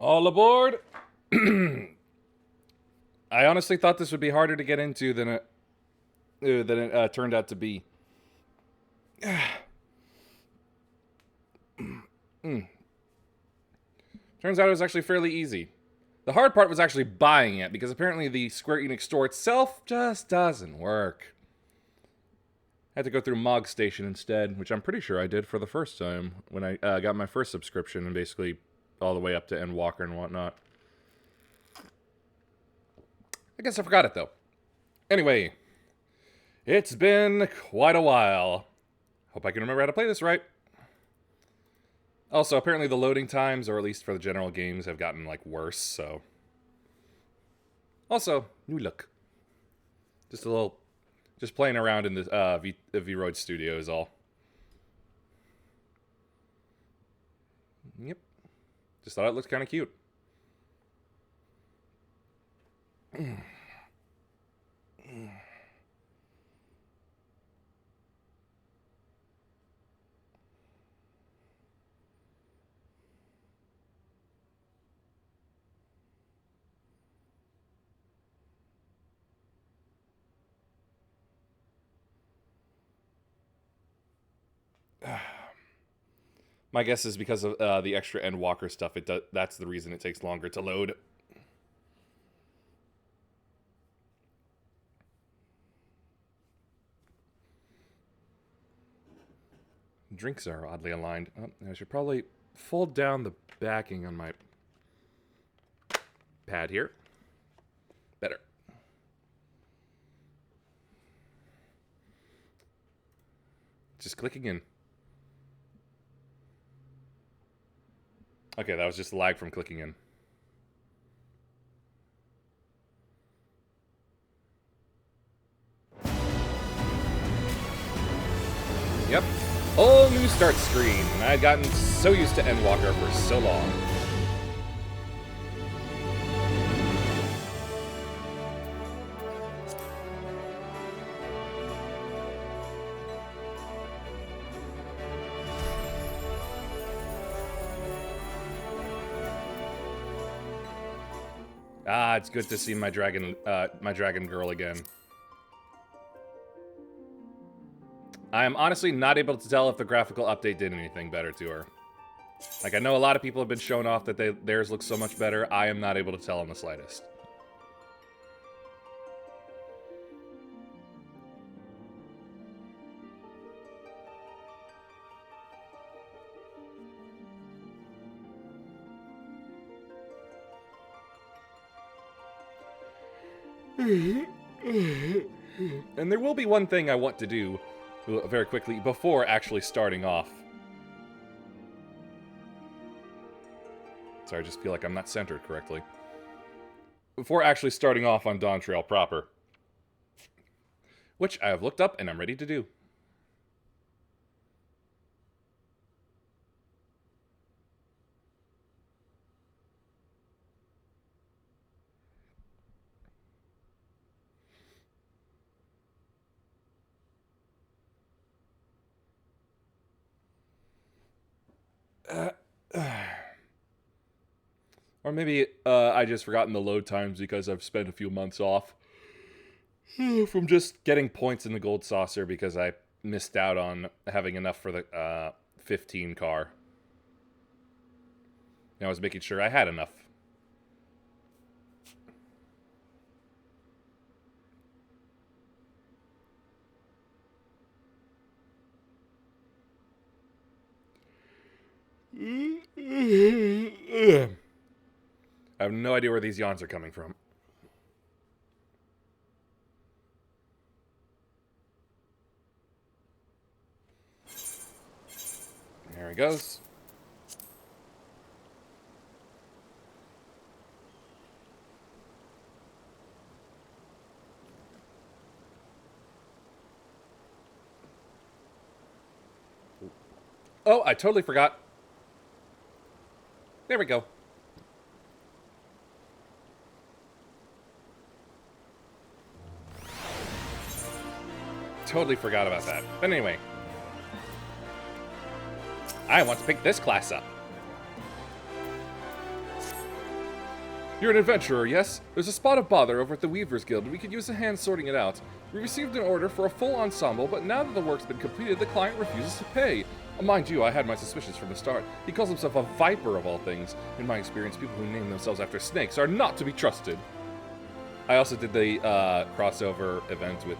All aboard! I honestly thought this would be harder to get into than it turned out to be. Turns out it was actually fairly easy. The hard part was actually buying it, because apparently the Square Enix store itself just doesn't work. I had to go through Mog Station instead, which I'm pretty sure I did for the first time when I got my first subscription, and basically all the way up to Endwalker and whatnot. I guess I forgot it, though. Anyway, it's been quite a while. Hope I can remember how to play this right. Also, apparently the loading times, or at least for the general games, have gotten, like, worse, so... Also, new look. Just a little... Just playing around in the V-Roid studio is all. Yep. Just thought it looked kind of cute. My guess is because of the extra Endwalker stuff. That's the reason it takes longer to load. Drinks are oddly aligned. Oh, I should probably fold down the backing on my pad here. Better. Just clicking in. Okay, that was just lag from clicking in. Yep. Whole new start screen. And I'd gotten so used to Endwalker for so long. Ah, it's good to see my dragon girl again. I am honestly not able to tell if the graphical update did anything better to her. Like, I know a lot of people have been showing off that theirs looks so much better. I am not able to tell in the slightest. And there will be one thing I want to do very quickly before actually starting off. Sorry, I just feel like I'm not centered correctly. Before actually starting off on Dawn Trail proper. Which I have looked up and I'm ready to do. Or maybe I just forgotten the load times because I've spent a few months off from just getting points in the gold saucer because I missed out on having enough for the 15 car. And I was making sure I had enough. I have no idea where these yawns are coming from. There he goes. Oh, I totally forgot. There we go. Totally forgot about that. But anyway. I want to pick this class up. You're an adventurer, yes? There's a spot of bother over at the Weavers Guild. We could use a hand sorting it out. We received an order for a full ensemble, but now that the work's been completed, the client refuses to pay. Mind you, I had my suspicions from the start. He calls himself a viper of all things. In my experience, people who name themselves after snakes are not to be trusted. I also did the crossover event with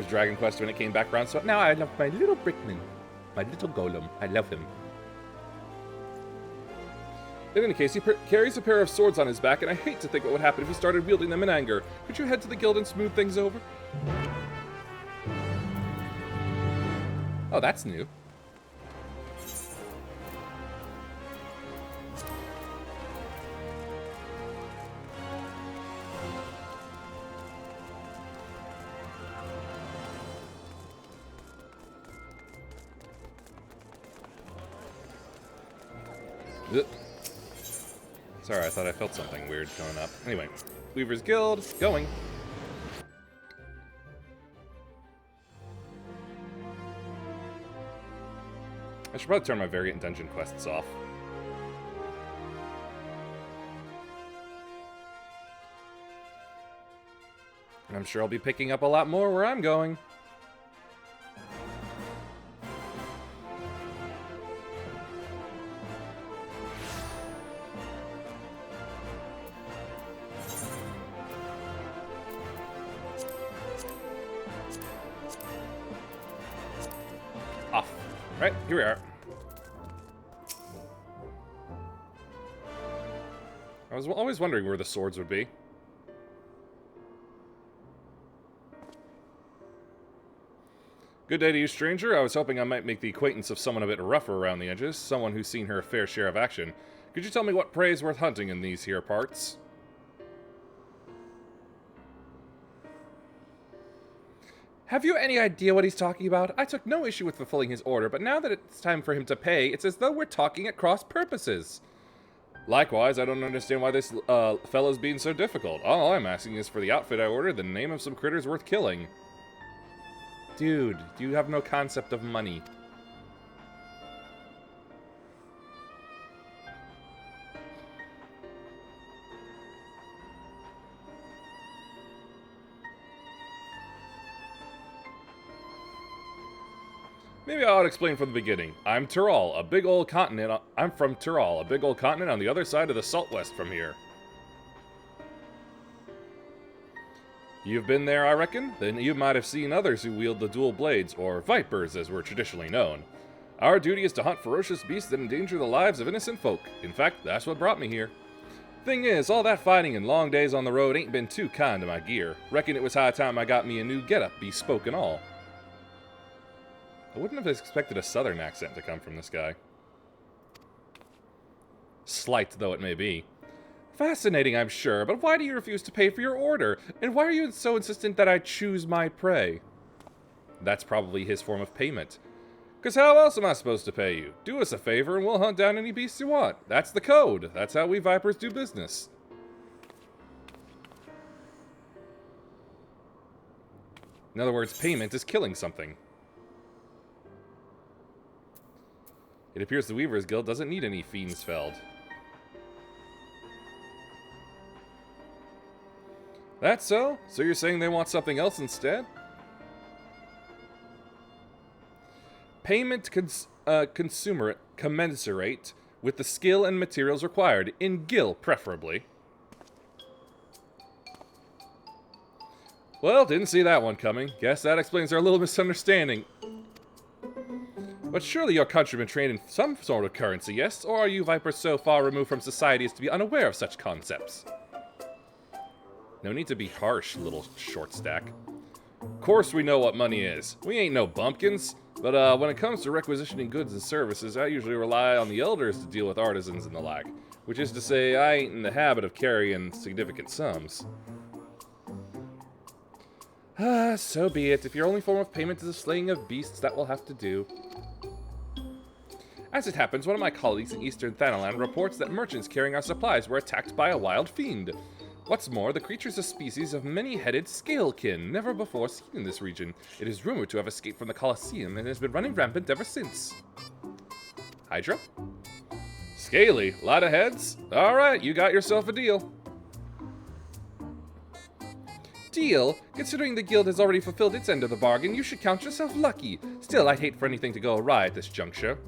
Dragon Quest when it came back around, so now I love my little Brickman. My little golem. I love him. In any case, he carries a pair of swords on his back, and I hate to think what would happen if he started wielding them in anger. Could you head to the guild and smooth things over? Oh, that's new. Ugh. Sorry, I thought I felt something weird going up. Anyway, Weaver's Guild, going. I should probably turn my variant dungeon quests off. And I'm sure I'll be picking up a lot more where I'm going. Off. Right, here we are. I was always wondering where the swords would be. Good day to you, stranger. I was hoping I might make the acquaintance of someone a bit rougher around the edges, someone who's seen her fair share of action. Could you tell me what prey is worth hunting in these here parts? Have you any idea what he's talking about? I took no issue with fulfilling his order, but now that it's time for him to pay, it's as though we're talking at cross purposes. Likewise, I don't understand why this fellow's being so difficult. All I'm asking is for the outfit I ordered, the name of some critters worth killing. Dude, you have no concept of money. Maybe I ought to explain from the beginning. I'm Tyrol, a big old continent. I'm from Tyrol, a big old continent on the other side of the Salt West from here. You've been there, I reckon? Then you might have seen others who wield the dual blades, or vipers as we're traditionally known. Our duty is to hunt ferocious beasts that endanger the lives of innocent folk. In fact, that's what brought me here. Thing is, all that fighting and long days on the road ain't been too kind to my gear. Reckon it was high time I got me a new getup, bespoke and all. I wouldn't have expected a southern accent to come from this guy. Slight though it may be. Fascinating, I'm sure, but why do you refuse to pay for your order? And why are you so insistent that I choose my prey? That's probably his form of payment. 'Cause how else am I supposed to pay you? Do us a favor and we'll hunt down any beasts you want. That's the code. That's how we Vipers do business. In other words, payment is killing something. It appears the Weaver's Guild doesn't need any fiends felled. That's so? So you're saying they want something else instead? Payment commensurate with the skill and materials required, in gil preferably. Well, didn't see that one coming. Guess that explains our little misunderstanding. But surely your countrymen trade in some sort of currency, yes? Or are you Vipers so far removed from society as to be unaware of such concepts? No need to be harsh, little short stack. Of course we know what money is. We ain't no bumpkins. But when it comes to requisitioning goods and services, I usually rely on the elders to deal with artisans and the like. Which is to say, I ain't in the habit of carrying significant sums. So be it. If your only form of payment is the slaying of beasts, that will have to do. As it happens, one of my colleagues in Eastern Thanalan reports that merchants carrying our supplies were attacked by a wild fiend. What's more, the creature is a species of many-headed scalekin, never before seen in this region. It is rumored to have escaped from the Colosseum and has been running rampant ever since. Hydra? Scaly, lot of heads? Alright, you got yourself a deal. Deal? Considering the guild has already fulfilled its end of the bargain, you should count yourself lucky. Still, I'd hate for anything to go awry at this juncture.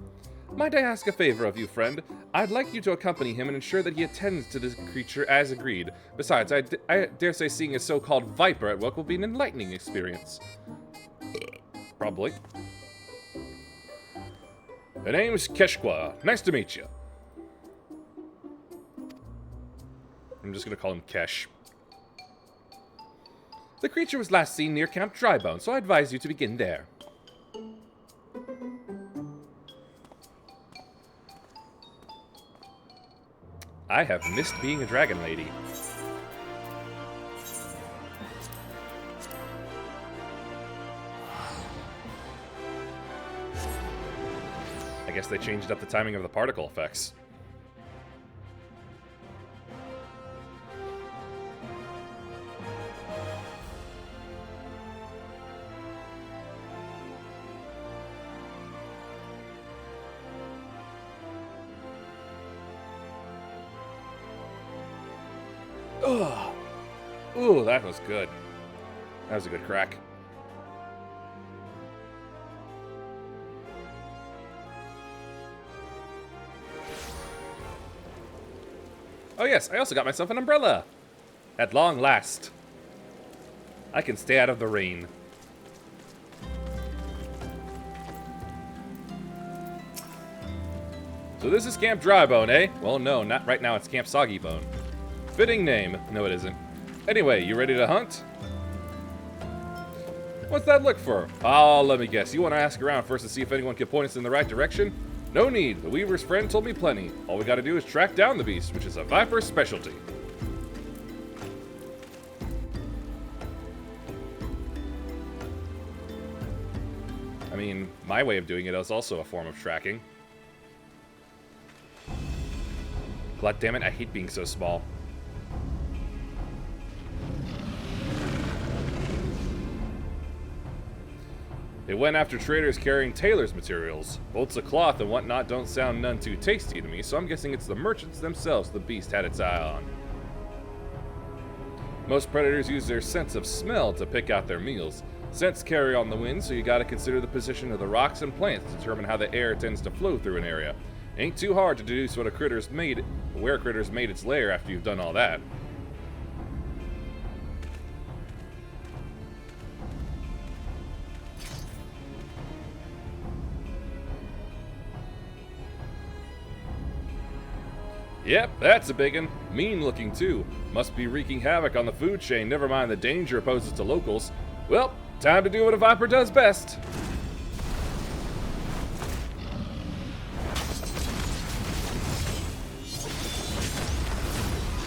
Might I ask a favor of you, friend? I'd like you to accompany him and ensure that he attends to this creature as agreed. Besides, I dare say seeing a so-called viper at work will be an enlightening experience. Probably. The name's Keshqua. Nice to meet you. I'm just gonna call him Kesh. The creature was last seen near Camp Drybone, so I advise you to begin there. I have missed being a dragon lady. I guess they changed up the timing of the particle effects. Ugh. Ooh, that was good. That was a good crack. Oh yes, I also got myself an umbrella. At long last. I can stay out of the rain. So this is Camp Drybone, eh? Well, no, not right now. It's Camp Soggybone. Fitting name. No, it isn't. Anyway, you ready to hunt? What's that look for? Oh, let me guess. You want to ask around first to see if anyone can point us in the right direction? No need. The Weaver's friend told me plenty. All we gotta do is track down the beast, which is a viper's specialty. I mean, my way of doing it is also a form of tracking. God damn it, I hate being so small. They went after traders carrying tailor's materials. Bolts of cloth and whatnot don't sound none too tasty to me, so I'm guessing it's the merchants themselves the beast had its eye on. Most predators use their sense of smell to pick out their meals. Scents carry on the wind, so you gotta consider the position of the rocks and plants to determine how the air tends to flow through an area. Ain't too hard to deduce where critter's made its lair after you've done all that. Yep, that's a biggin. Mean looking too. Must be wreaking havoc on the food chain, never mind the danger it poses to locals. Well, time to do what a viper does best.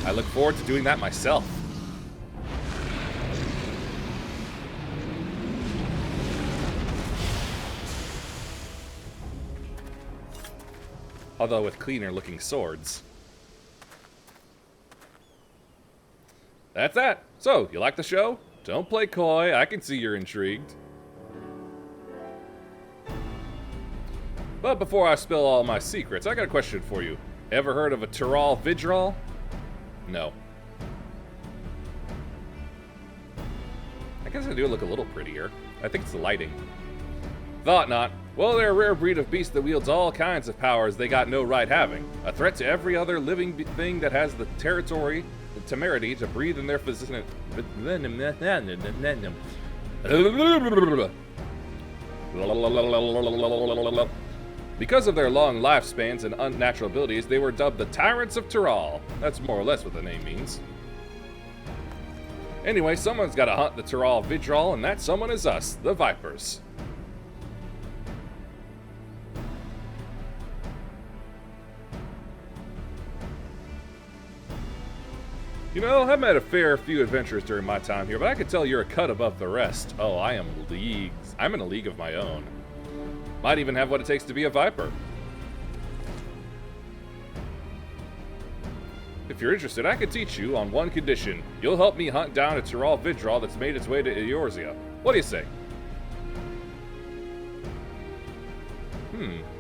I look forward to doing that myself. Although with cleaner looking swords. That's that. So, you like the show? Don't play coy, I can see you're intrigued. But before I spill all my secrets, I got a question for you. Ever heard of a Trail FF14? No. I guess I do look a little prettier. I think it's the lighting. Thought not. Well, they're a rare breed of beast that wields all kinds of powers they got no right having. A threat to every other living thing that has the temerity to breathe in their vicinity. Because of their long lifespans and unnatural abilities, they were dubbed the Tyrants of Trail. That's more or less what the name means. Anyway, someone's got to hunt the Trail FF14, and that someone is us, the Vipers. You know, I've met a fair few adventurers during my time here, but I can tell you're a cut above the rest. Oh, I'm in a league of my own. Might even have what it takes to be a viper. If you're interested, I could teach you on one condition. You'll help me hunt down a Trail FF14 that's made its way to Eorzea. What do you say?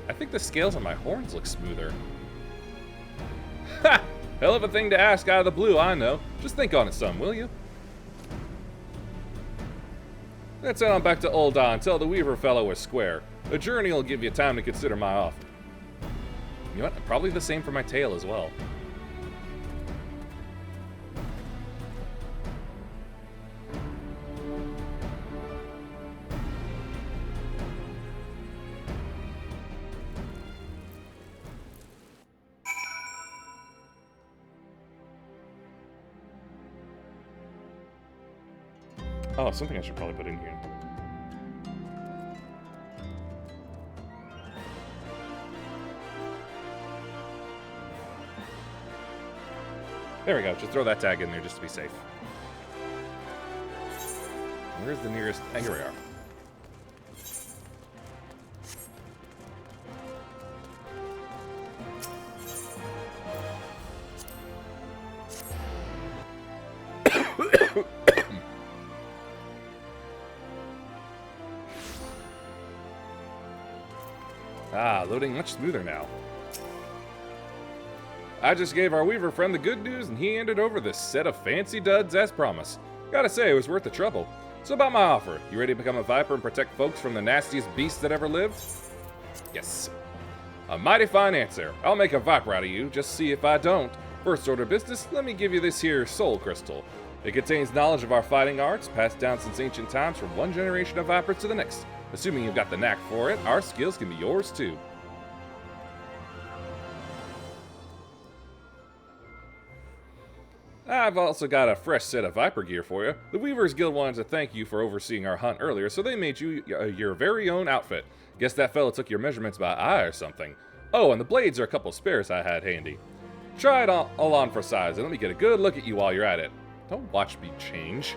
I think the scales on my horns look smoother. Ha! Hell of a thing to ask out of the blue, I know. Just think on it some, will you? Let's head on back to Old Don. Tell the Weaver fellow we're square. A journey will give you time to consider my offer. You know what? Probably the same for my tail as well. Oh, something I should probably put in here. There we go. Just throw that tag in there just to be safe. Where's the nearest... Oh, here we are. Ah, loading much smoother now. I just gave our Weaver friend the good news, and he handed over this set of fancy duds as promised. Gotta say, it was worth the trouble. So about my offer, you ready to become a Viper and protect folks from the nastiest beasts that ever lived? Yes. A mighty fine answer. I'll make a Viper out of you, just see if I don't. First order of business, let me give you this here soul crystal. It contains knowledge of our fighting arts, passed down since ancient times from one generation of Vipers to the next. Assuming you've got the knack for it, our skills can be yours too. I've also got a fresh set of Viper gear for you. The Weavers Guild wanted to thank you for overseeing our hunt earlier, so they made you your very own outfit. Guess that fella took your measurements by eye or something. Oh, and the blades are a couple spares I had handy. Try it all on for size, and let me get a good look at you while you're at it. Don't watch me change.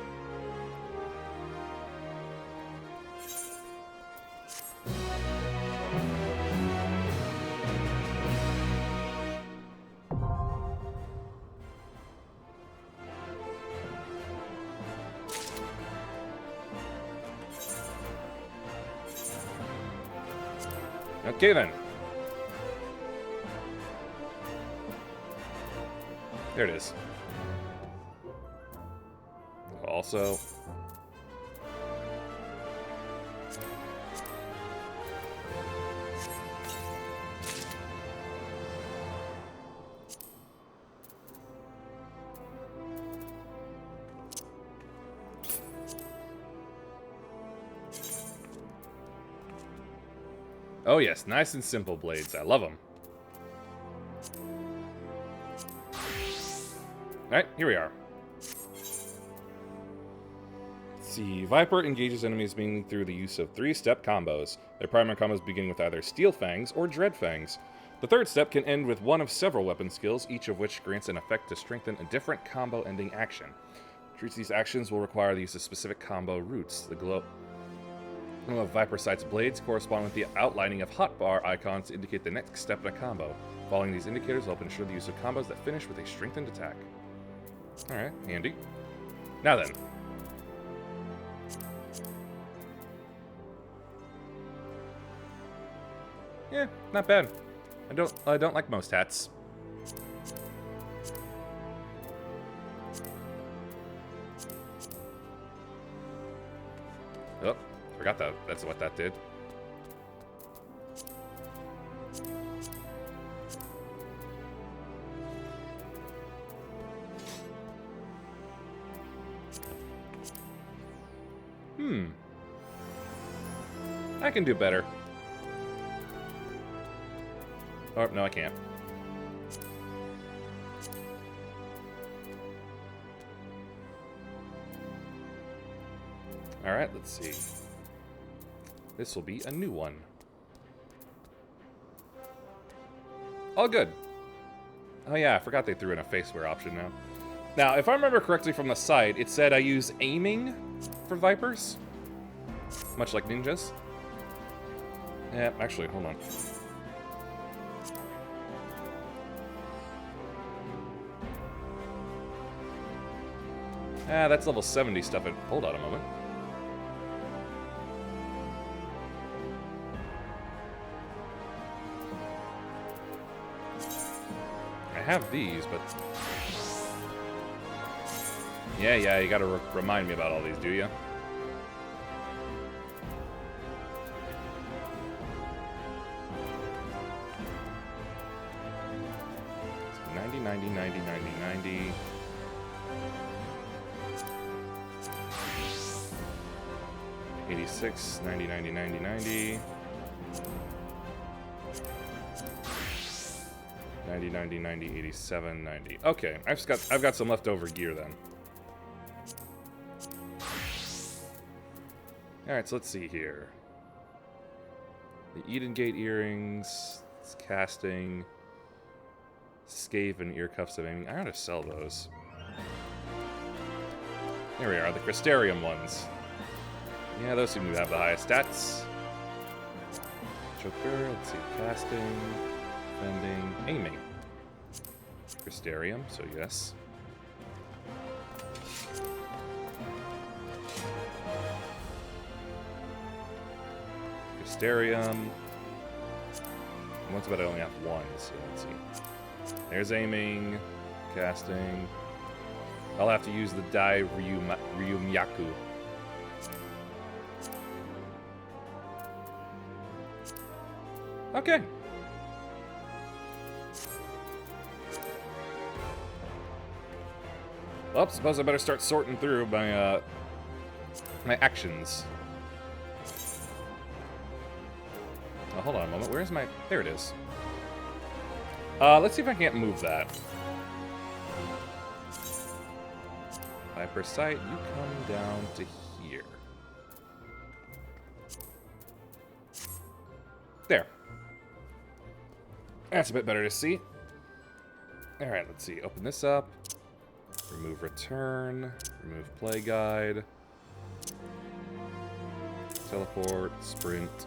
Okay then. There it is. Also... Oh yes, nice and simple blades. I love them. Alright, here we are. Let's see. Viper engages enemies mainly through the use of 3-step combos. Their primary combos begin with either Steel Fangs or Dread Fangs. The third step can end with one of several weapon skills, each of which grants an effect to strengthen a different combo-ending action. To reach these actions will require the use of specific combo routes. The glow of Viper Sight's blades correspond with the outlining of hotbar icons to indicate the next step in a combo. Following these indicators will help ensure the use of combos that finish with a strengthened attack. Alright, handy. Now then. Yeah, not bad. I don't like most hats. Oh, forgot that. That's what that did. I can do better. Oh, no, I can't. Alright, let's see. This will be a new one. All good. Oh yeah, I forgot they threw in a face wear option now. Now, if I remember correctly from the site, it said I use aiming for Vipers. Much like ninjas. Yeah, actually, hold on. Ah, that's level 70 stuff. Hold on a moment. have these, but... Yeah, you gotta remind me about all these, do you? 90, 90, 90. 86, 90, 90, 90, 90. 90, 90, 90, 87, 90. Okay, I've got some leftover gear then. Alright, so let's see here. The Eden Gate earrings, it's casting, scave and ear cuffs of aiming. I ought to sell those. There we are, the Crystarium ones. Yeah, those seem to have the highest stats. Choker, let's see, casting, defending, aiming. Crystarium, so yes. Crystarium. Once but I only have one, so let's see. There's aiming, casting. I'll have to use the Dai Ryumyaku. Okay. Well, suppose I better start sorting through my my actions. Oh, hold on a moment. Where's my... There it is. Let's see if I can't move that. Viper Sight, you come down to here. There. That's a bit better to see. Alright, let's see. Open this up. Remove return. Remove play guide. Teleport. Sprint.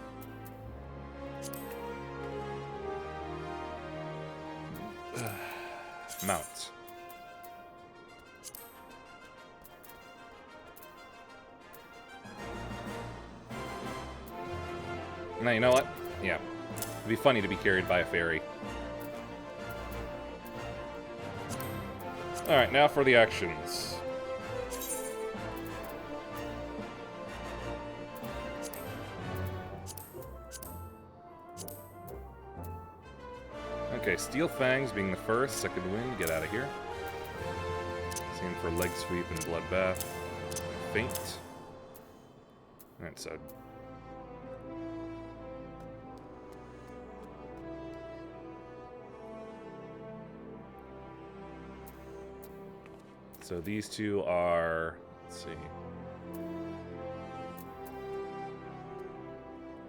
Mount. Now, you know what? Yeah. It'd be funny to be carried by a fairy. Alright, now for the actions. Okay, Steel Fangs being the first, second wind, get out of here. Same for Leg Sweep and Bloodbath. Faint. Alright, so... So these two are... Let's see.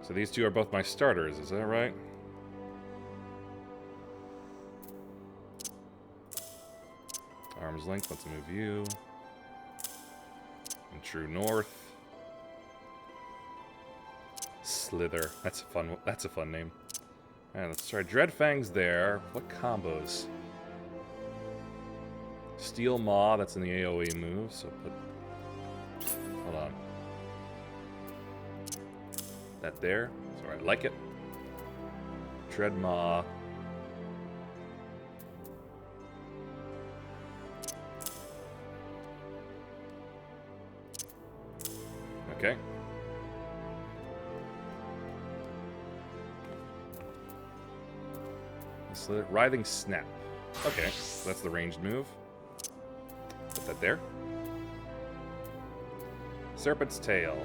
So these two are both my starters, is that right? Arm's length, let's move you. And True North. Slither. That's a fun name. Alright, let's try Dreadfangs there. What combos? Steel Maw, that's in the AoE move, so put... Hold on. That there. Sorry, I like it. Dread Maw. Okay. Writhing Snap. Okay, so that's the ranged move. Put that there. Serpent's Tail.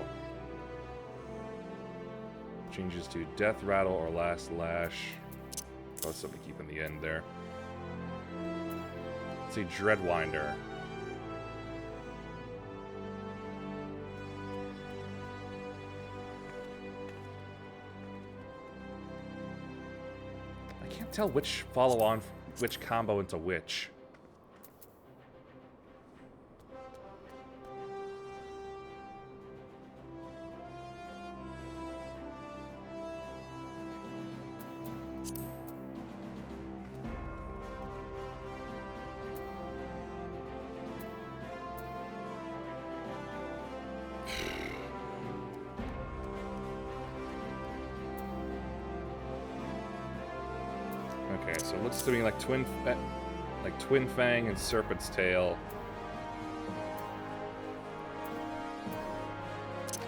Changes to Death Rattle or Last Lash. Both something to keep in the end there. Let's see, Dreadwinder. I can't tell which follow-on, which combo into which. Okay, so it looks to me like Twin... like Twin Fang and Serpent's Tail.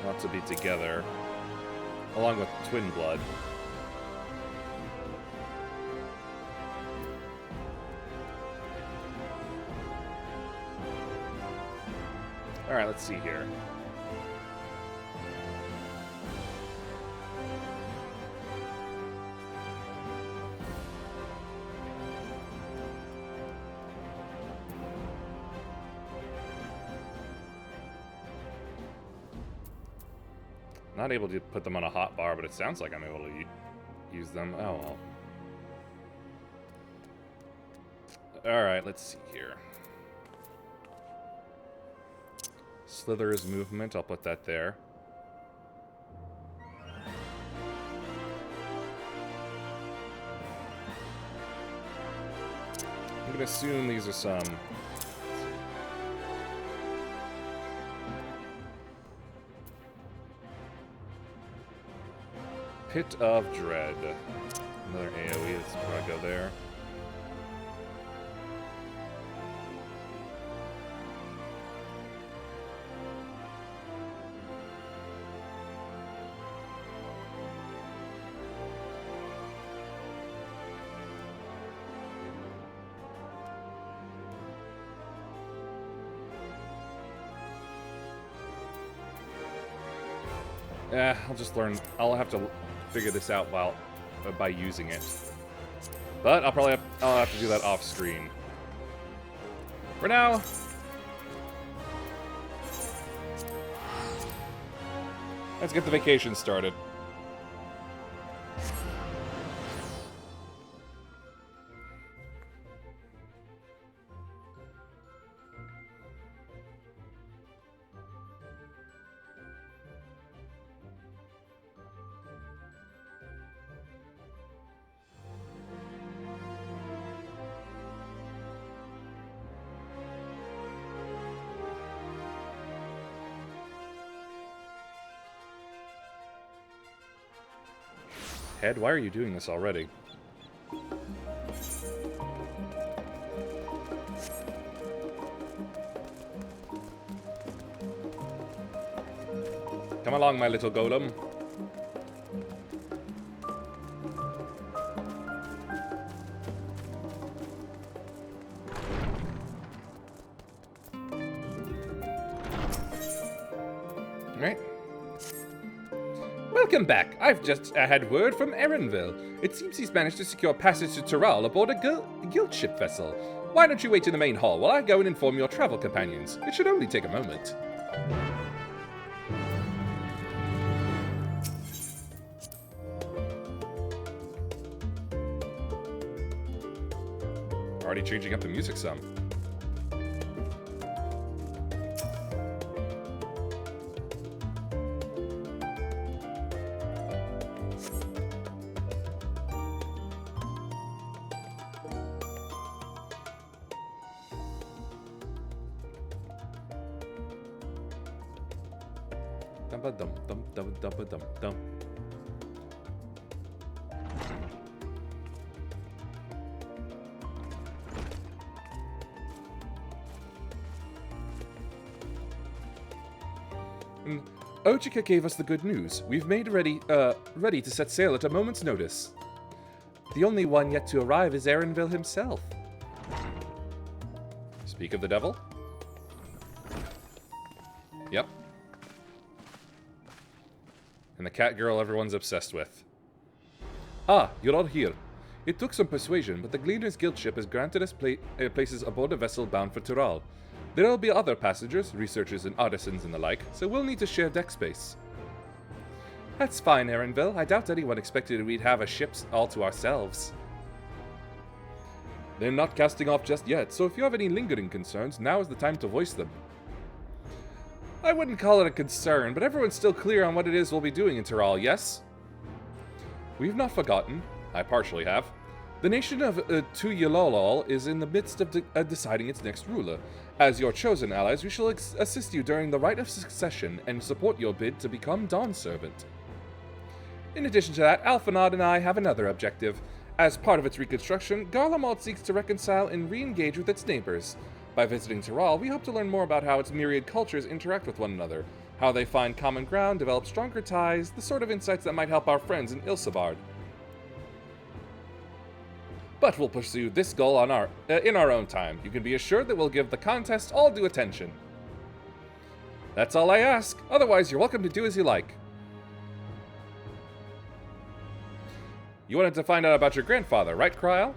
Not to be together, along with Twin Blood. Alright, let's see here. Not able to put them on a hot bar, but it sounds like I'm able to use them. Oh well. Alright, let's see here. Slither's movement, I'll put that there. I'm gonna assume these are some... Pit of Dread. Another AoE, that's gonna go there. I'll just learn. I'll have to figure this out while by using it. But I'll have to do that off screen. For now, let's get the vacation started. Head, why are you doing this already? Come along, my little golem. Alright. Welcome back. I've just had word from Erenville. It seems he's managed to secure passage to Tural aboard a guild ship vessel. Why don't you wait in the main hall while I go and inform your travel companions? It should only take a moment. Already changing up the music some. Dum. Ojika gave us the good news. We've made ready to set sail at a moment's notice. The only one yet to arrive is Erenville himself. Speak of the devil? Yep. And the cat girl everyone's obsessed with. Ah, you're all here. It took some persuasion, but the Gleaner's Guild ship has granted us places aboard a vessel bound for Tural. There will be other passengers, researchers and artisans and the like, so we'll need to share deck space. That's fine, Erenville. I doubt anyone expected we'd have a ship all to ourselves. They're not casting off just yet, so if you have any lingering concerns, now is the time to voice them. I wouldn't call it a concern, but everyone's still clear on what it is we'll be doing in Tural, yes? We've not forgotten. I partially have. The nation of Tuyalolol is in the midst of deciding its next ruler. As your chosen allies, we shall assist you during the rite of succession and support your bid to become Dawn Servant. In addition to that, Alphanod and I have another objective. As part of its reconstruction, Garlemald seeks to reconcile and re-engage with its neighbors. By visiting Tyrol, we hope to learn more about how its myriad cultures interact with one another, how they find common ground, develop stronger ties, the sort of insights that might help our friends in Ilsabard. But we'll pursue this goal in our own time. You can be assured that we'll give the contest all due attention. That's all I ask. Otherwise, you're welcome to do as you like. You wanted to find out about your grandfather, right, Kryl?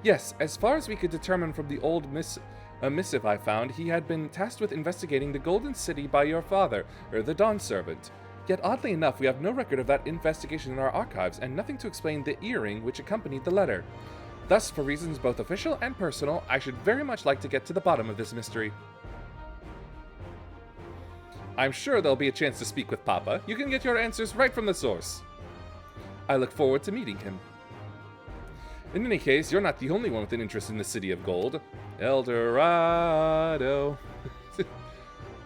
Yes, as far as we could determine from the old missive I found, he had been tasked with investigating the Golden City by your father, or the Dawn Servant. Yet oddly enough, we have no record of that investigation in our archives, and nothing to explain the earring which accompanied the letter. Thus, for reasons both official and personal, I should very much like to get to the bottom of this mystery. I'm sure there'll be a chance to speak with Papa. You can get your answers right from the source. I look forward to meeting him. In any case, you're not the only one with an interest in the City of Gold. El Dorado.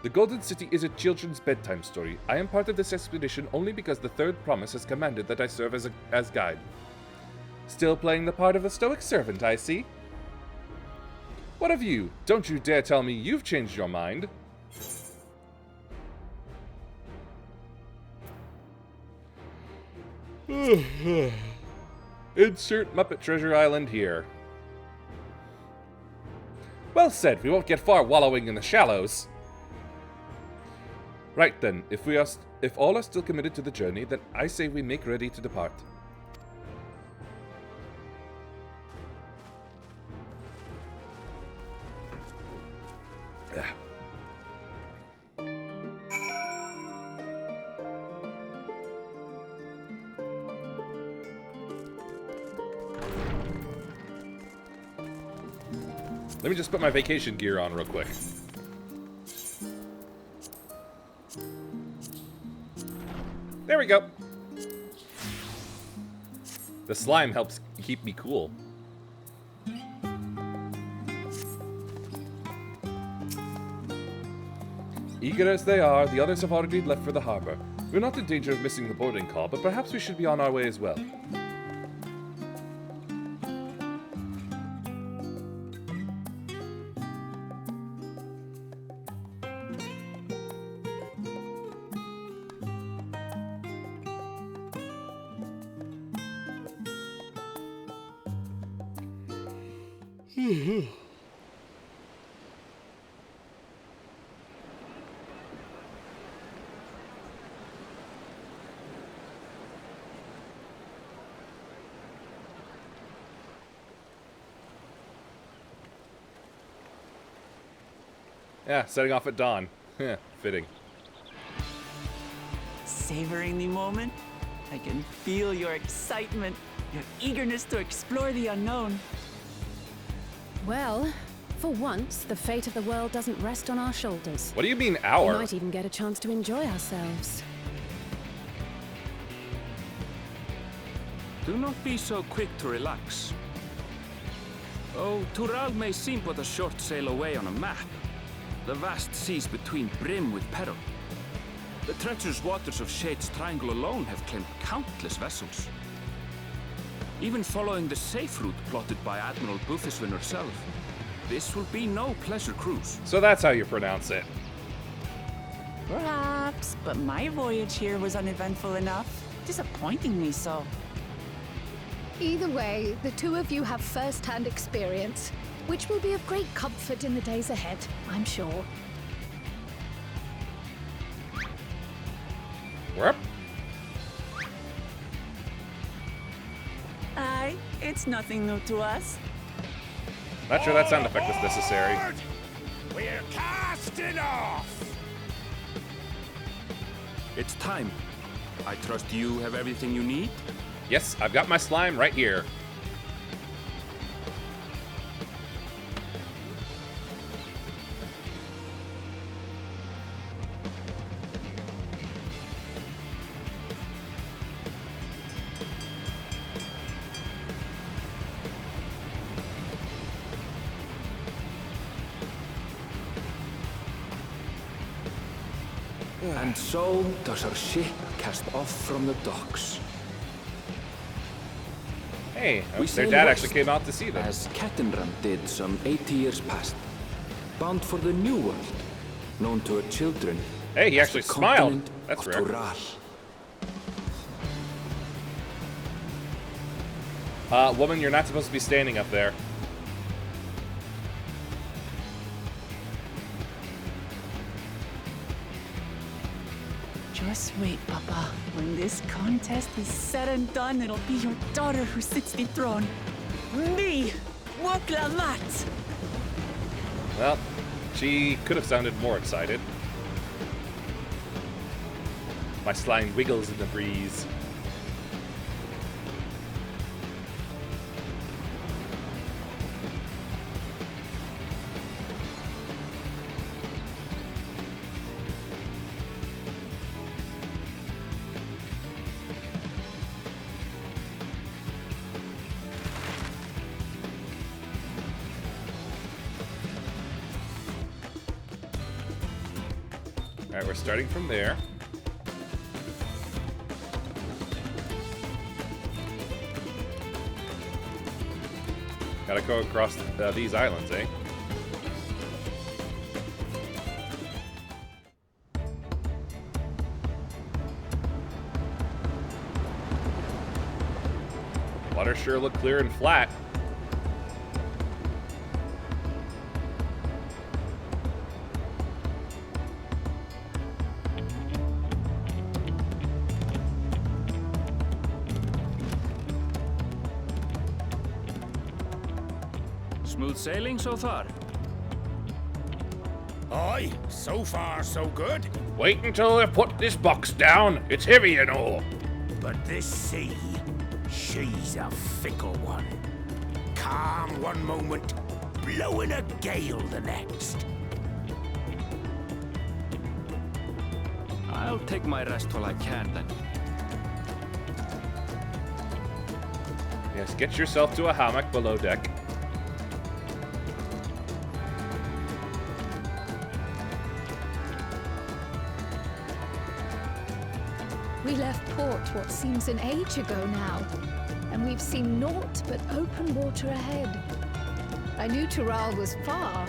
The Golden City is a children's bedtime story. I am part of this expedition only because the Third Promise has commanded that I serve as guide. Still playing the part of a stoic servant, I see. What of you? Don't you dare tell me you've changed your mind. Insert Muppet Treasure Island here. Well said, we won't get far wallowing in the shallows. Right then, if all are still committed to the journey, then I say we make ready to depart. Let me just put my vacation gear on real quick. There we go. The slime helps keep me cool. Eager as they are, the others have already left for the harbor. We're not in danger of missing the boarding call, but perhaps we should be on our way as well. Yeah, setting off at dawn. Fitting. Savoring the moment? I can feel your excitement, your eagerness to explore the unknown. Well, for once, the fate of the world doesn't rest on our shoulders. What do you mean, We our? might even get a chance to enjoy ourselves. Do not be so quick to relax. Oh, Tyrol may seem but a short sail away on a map. The vast seas between brim with peril. The treacherous waters of Shade's Triangle alone have claimed countless vessels. Even following the safe route plotted by Admiral Bufiswin herself, this will be no pleasure cruise. So that's how you pronounce it. Perhaps, but my voyage here was uneventful enough. Disappointingly so. Either way, the two of you have first-hand experience, which will be of great comfort in the days ahead, I'm sure. Whoop. Aye, it's nothing new to us. Not sure that sound effect was necessary. We're casting off! It's time. I trust you have everything you need? Yes, I've got my slime right here. And so does our ship cast off from the docks. Hey, We their sail dad west, actually came out to see them. as Cattenram did some 80 years past. Bound for the New World, known to her children. Hey, he as actually the smiled. continent That's of rare. Tural. Woman, you're not supposed to be standing up there. Just wait, Papa. When this contest is said and done, it'll be your daughter who sits the throne. Me, Wokla Mat. Well, she could have sounded more excited. My slime wiggles in the breeze. Alright, we're starting from there. Gotta go across these islands, eh? Water sure look clear and flat. Smooth sailing so far? Aye, so far so good. Wait until I put this box down. It's heavy, you know. But this sea, she's a fickle one. Calm one moment, blowing a gale the next. I'll take my rest while I can then. Yes, get yourself to a hammock below deck. We left port what seems an age ago now, and we've seen naught but open water ahead. I knew Tural was far,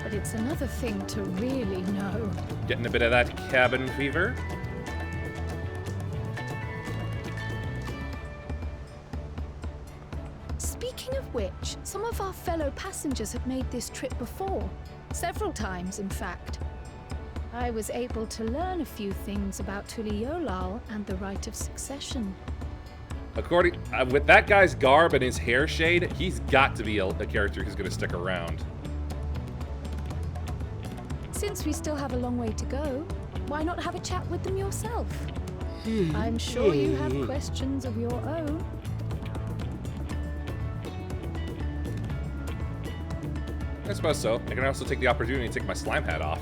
but it's another thing to really know. Getting a bit of that cabin fever. Speaking of which, some of our fellow passengers have made this trip before. Several times, in fact. I was able to learn a few things about Tuliolal and the right of succession. According, with that guy's garb and his hair shade, he's got to be a character who's going to stick around. Since we still have a long way to go, why not have a chat with them yourself? I'm sure you have questions of your own. I suppose so. I can also take the opportunity to take my slime hat off.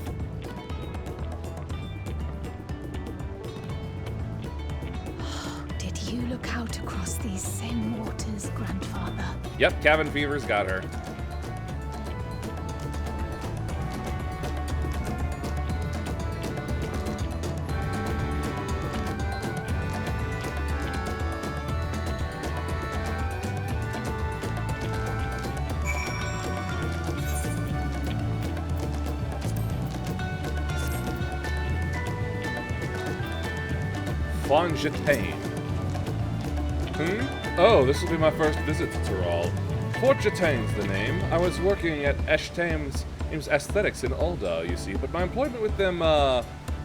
Did you look out across these same waters, Grandfather? Yep, cabin fever's got her. Fongetane. Oh, this will be my first visit to Tural. Fonjetane's the name. I was working at Eshtame's Aesthetics in Ulda, you see, but my employment with them,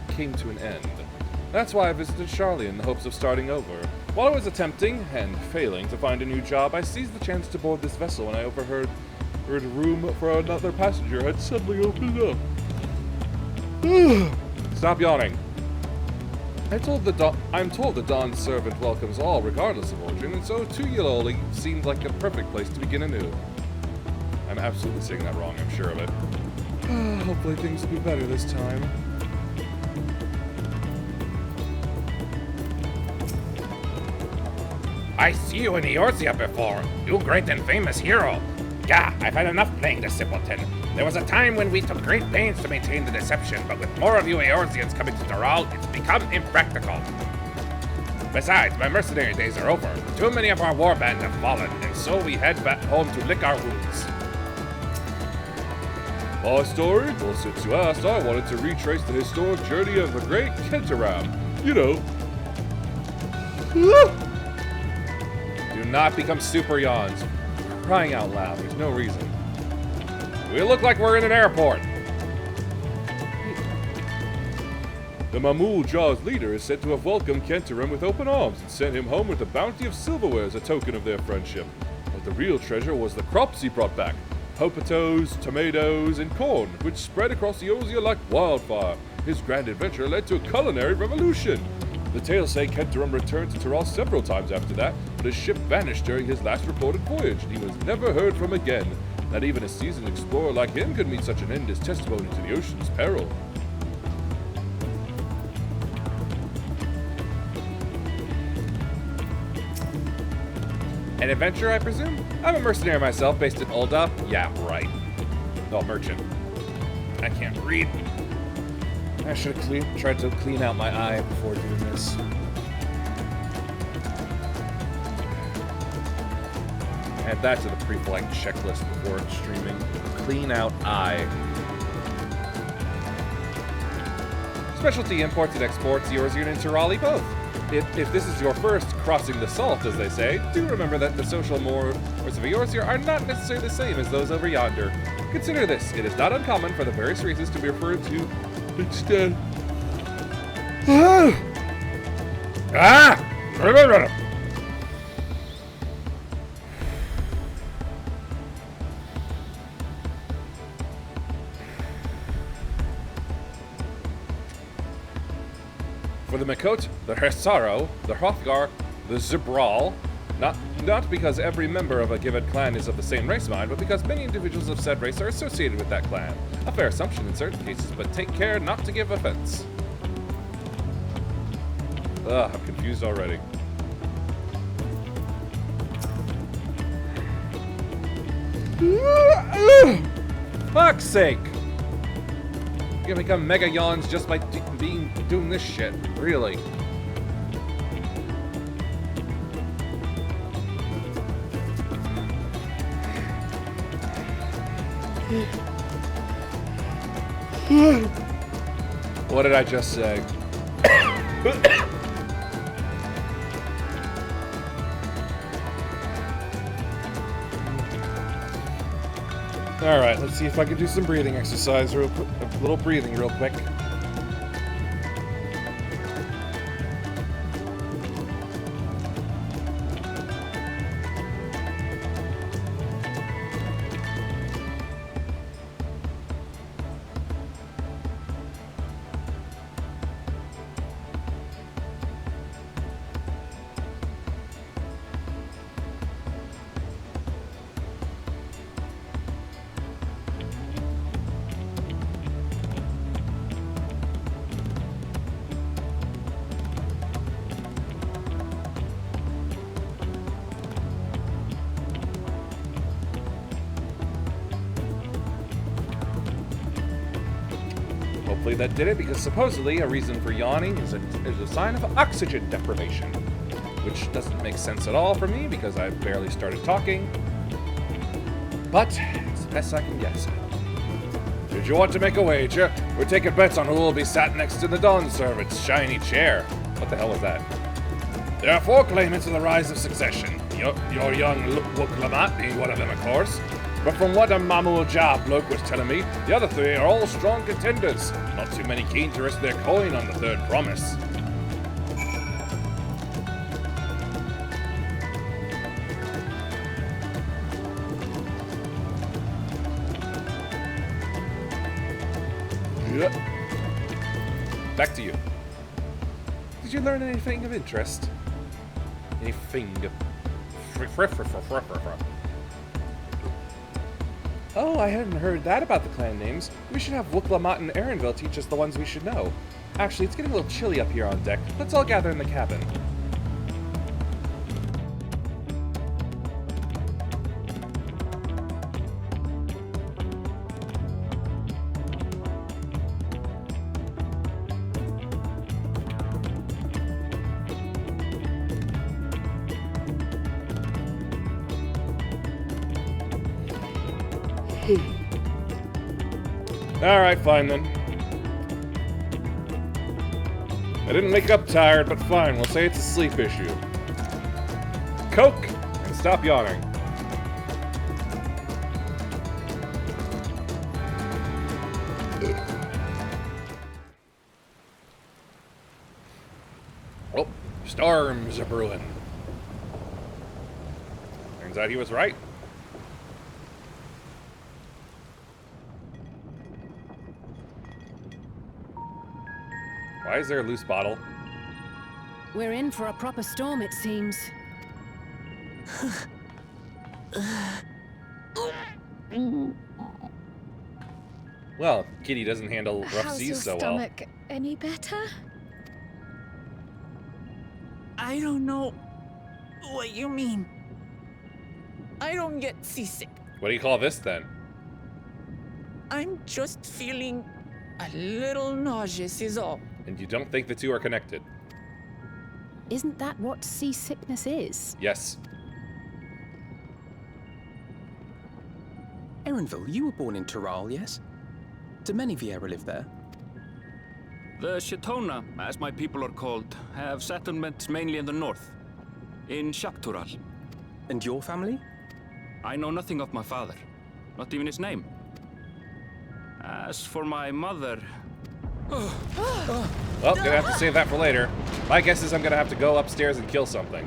came to an end. That's why I visited Charlie in the hopes of starting over. While I was attempting, and failing, to find a new job, I seized the chance to board this vessel when I overheard room for another passenger had suddenly opened up. Stop yawning. I'm told the Dawn's servant welcomes all, regardless of origin, and so Tuyuloli seemed like a perfect place to begin anew. I'm absolutely saying that wrong, I'm sure of it. Hopefully things will be better this time. I see you in Eorzea before. You great and famous hero. Gah, I've had enough playing the simpleton. There was a time when we took great pains to maintain the deception, but with more of you Eorzeans coming to Tural, it's become impractical. Besides, my mercenary days are over. Too many of our warband have fallen, and so we head back home to lick our wounds. My story? Well, since you asked, I wanted to retrace the historic journey of the great Kentaram. You know. Do not become super yawns. Crying out loud, there's no reason. We look like we're in an airport. The Mamul Jaw's leader is said to have welcomed Kentaram with open arms and sent him home with a bounty of silverware as a token of their friendship. But the real treasure was the crops he brought back. Potatoes, tomatoes, and corn, which spread across the Eorzea like wildfire. His grand adventure led to a culinary revolution. The tales say Kentaram returned to Tyrol several times after that, but his ship vanished during his last reported voyage, and he was never heard from again. Not even a seasoned explorer like him could meet such an end as testimony to the ocean's peril. An adventurer, I presume? I'm a mercenary myself, based in Ulda. Yeah, right. Oh, merchant. I can't read. I should have tried to clean out my eye before doing this. Add that to the pre-flight checklist before streaming. Clean out eye. Specialty imports and exports, Eorzea and Tyrali both. If this is your first crossing the salt, as they say, do remember that the social mores of Eorzea are not necessarily the same as those over yonder. Consider this, it is not uncommon for the various races to be referred to instead. For the Makot, the Hersaro, the Hrothgar, the Zibral, not because every member of a given clan is of the same race mind, but because many individuals of said race are associated with that clan. A fair assumption in certain cases, but take care not to give offense. Ugh, I'm confused already. Fuck's sake! You're gonna become mega yawns just by doing this shit. Really. What did I just say? Alright, let's see if I can do some breathing exercise real quick. A little breathing real quick. Hopefully that did it, because supposedly a reason for yawning is a sign of oxygen deprivation. Which doesn't make sense at all for me, because I barely started talking. But it's the best I can guess. Did you want to make a wager? We're taking bets on who will be sat next to the Dawn Servant's shiny chair. What the hell was that? There are 4 claimants in the rise of succession. Your young Wuk-Lamat being one of them, of course. But from what a Mamul Jah bloke was telling me, the other 3 are all strong contenders. Not too many keen to risk their coin on the third promise. Yep. Back to you. Did you learn anything of interest? Anything of... Oh, I hadn't heard that about the clan names. We should have Wuk-Lamat and Erenville teach us the ones we should know. Actually, it's getting a little chilly up here on deck. Let's all gather in the cabin. Alright, fine then. I didn't wake up tired, but fine, we'll say it's a sleep issue. Coke! And stop yawning. Oh, storms are brewing. Turns out he was right. Why is there a loose bottle? We're in for a proper storm, it seems. Well, Kitty doesn't handle rough How's seas your so well. stomach any better? I don't know what you mean. I don't get seasick. What do you call this then? I'm just feeling a little nauseous is all. And you don't think the two are connected? Isn't that what seasickness is? Yes. Erenville, you were born in Tyrol, yes? Do many Vieira live there? The Shatona, as my people are called, have settlements mainly in the north, in Shaktural. And your family? I know nothing of my father, not even his name. As for my mother, Well, gonna have to save that for later. My guess is I'm gonna have to go upstairs and kill something.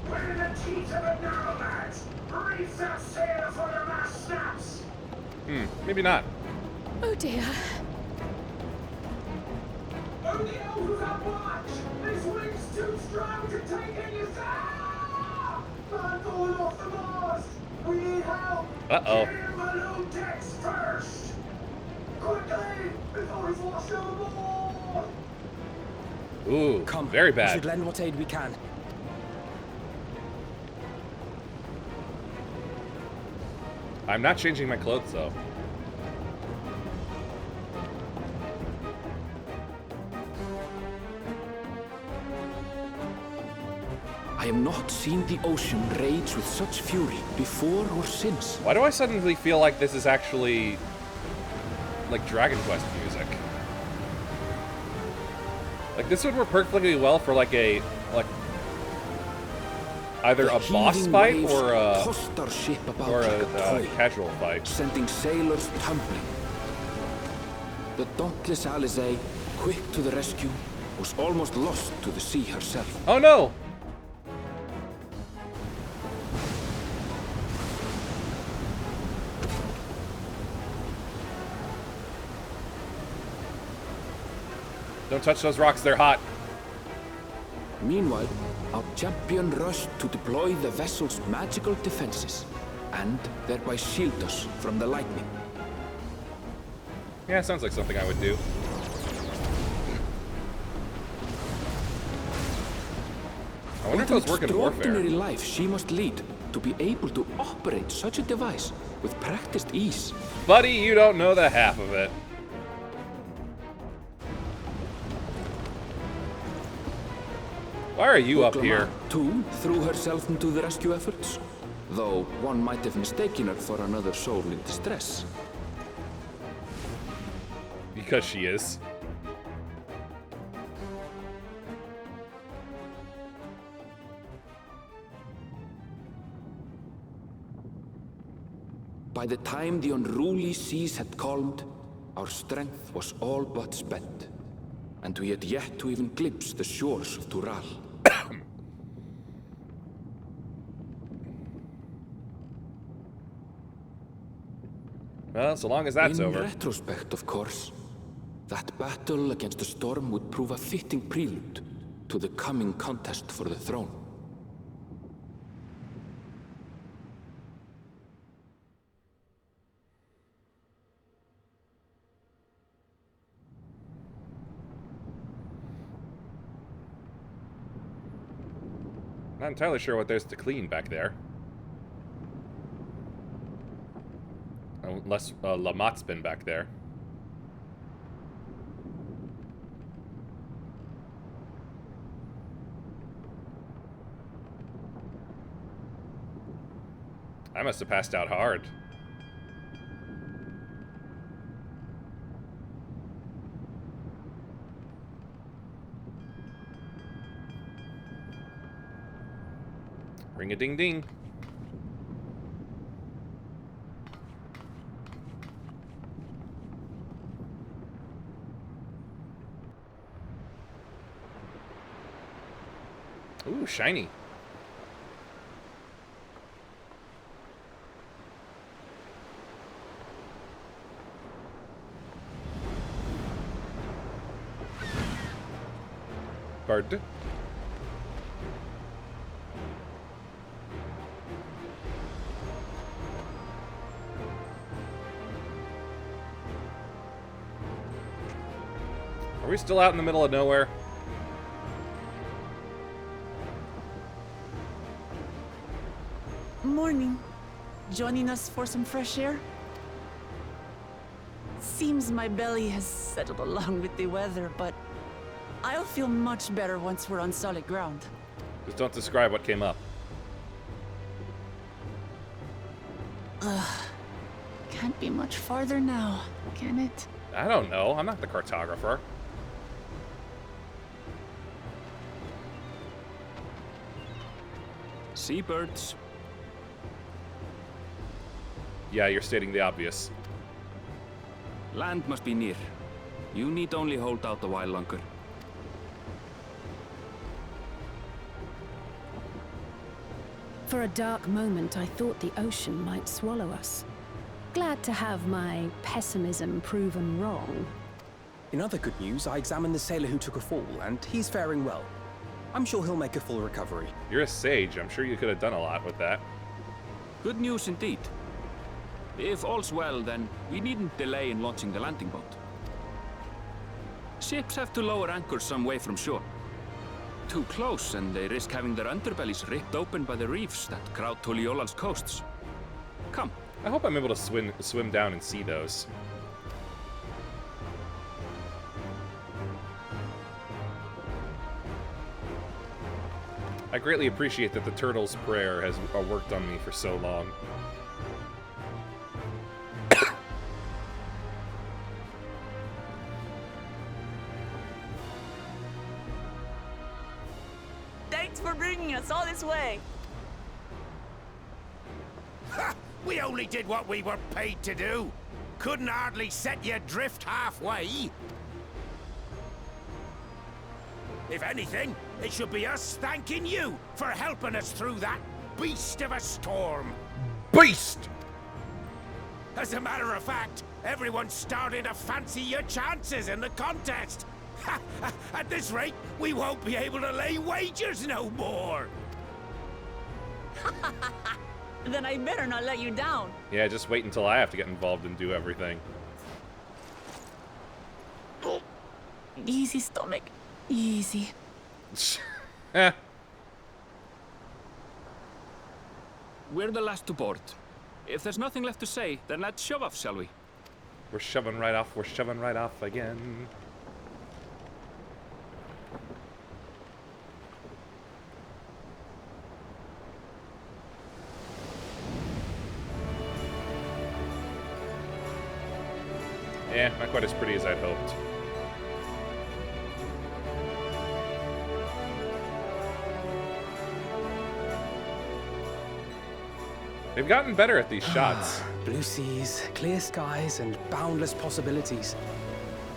We're in the teeth of it now, lads. Reef that sail for the mast snaps. Maybe not. Oh dear. Only who's on watch. This wind's too strong to take any sound. I'm going off the mast. We need help. Uh-oh. Clear balloon decks first. Quickly, before he's washed overboard. Ooh, Come, very we bad. should lend what aid we can. I'm not changing my clothes, though. I have not seen the ocean rage with such fury before or since. Why do I suddenly feel like this is actually like Dragon Quest music? Like this would work perfectly well for like a either a boss fight or a tossed our ship about like a toy, casual fight. sending sailors tumbling. The dauntless Alizé, quick to the rescue, was almost lost to the sea herself. Oh no! Don't touch those rocks, they're hot. Meanwhile, our champion rushed to deploy the vessel's magical defenses, and thereby shield us from the lightning. Yeah, sounds like something I would do. I wonder if those work in extraordinary warfare. life she must lead to be able to operate such a device with practiced ease. Buddy, you don't know the half of it. Why are you up here? Too threw herself into the rescue efforts, though one might have mistaken her for another soul in distress. Because she is. By the time the unruly seas had calmed, our strength was all but spent, and we had yet to even glimpse the shores of Tural. Well, so long as that's In over. retrospect, of course, that battle against the storm would prove a fitting prelude to the coming contest for the throne. Not entirely sure what there's to clean back there. Unless Lamott's been back there. I must have passed out hard. Ring-a-ding-ding. Ooh, shiny. Bird. Are we still out in the middle of nowhere? Morning. Joining us for some fresh air? Seems my belly has settled along with the weather, but I'll feel much better once we're on solid ground. Just don't describe what came up. Can't be much farther now, can it? I don't know. I'm not the cartographer. Seabirds. Yeah, you're stating the obvious. Land must be near. You need only hold out a while longer. For a dark moment, I thought the ocean might swallow us. Glad to have my pessimism proven wrong. In other good news, I examined the sailor who took a fall, and he's faring well. I'm sure he'll make a full recovery. You're a sage. I'm sure you could have done a lot with that. Good news indeed. If all's well, then we needn't delay in launching the landing boat. Ships have to lower anchors some way from shore. Too close, and they risk having their underbellies ripped open by the reefs that crowd Tuliola's coasts. Come. I hope I'm able to swim down and see those. I greatly appreciate that the turtle's prayer has worked on me for so long. Thanks for bringing us all this way. Ha! We only did what we were paid to do. Couldn't hardly set you adrift halfway. If anything, it should be us thanking you for helping us through that beast of a storm. Beast! As a matter of fact, everyone's starting to fancy your chances in the contest. Ha! At this rate, we won't be able to lay wagers no more. Then I better not let you down. Yeah, just wait until I have to get involved and do everything. Easy, stomach. Easy. Eh. We're the last to board. If there's nothing left to say, then let's shove off, shall we? We're shoving right off. We're shoving right off again. Yeah, not quite as pretty as I'd hoped. They've gotten better at these shots. Blue seas, clear skies, and boundless possibilities.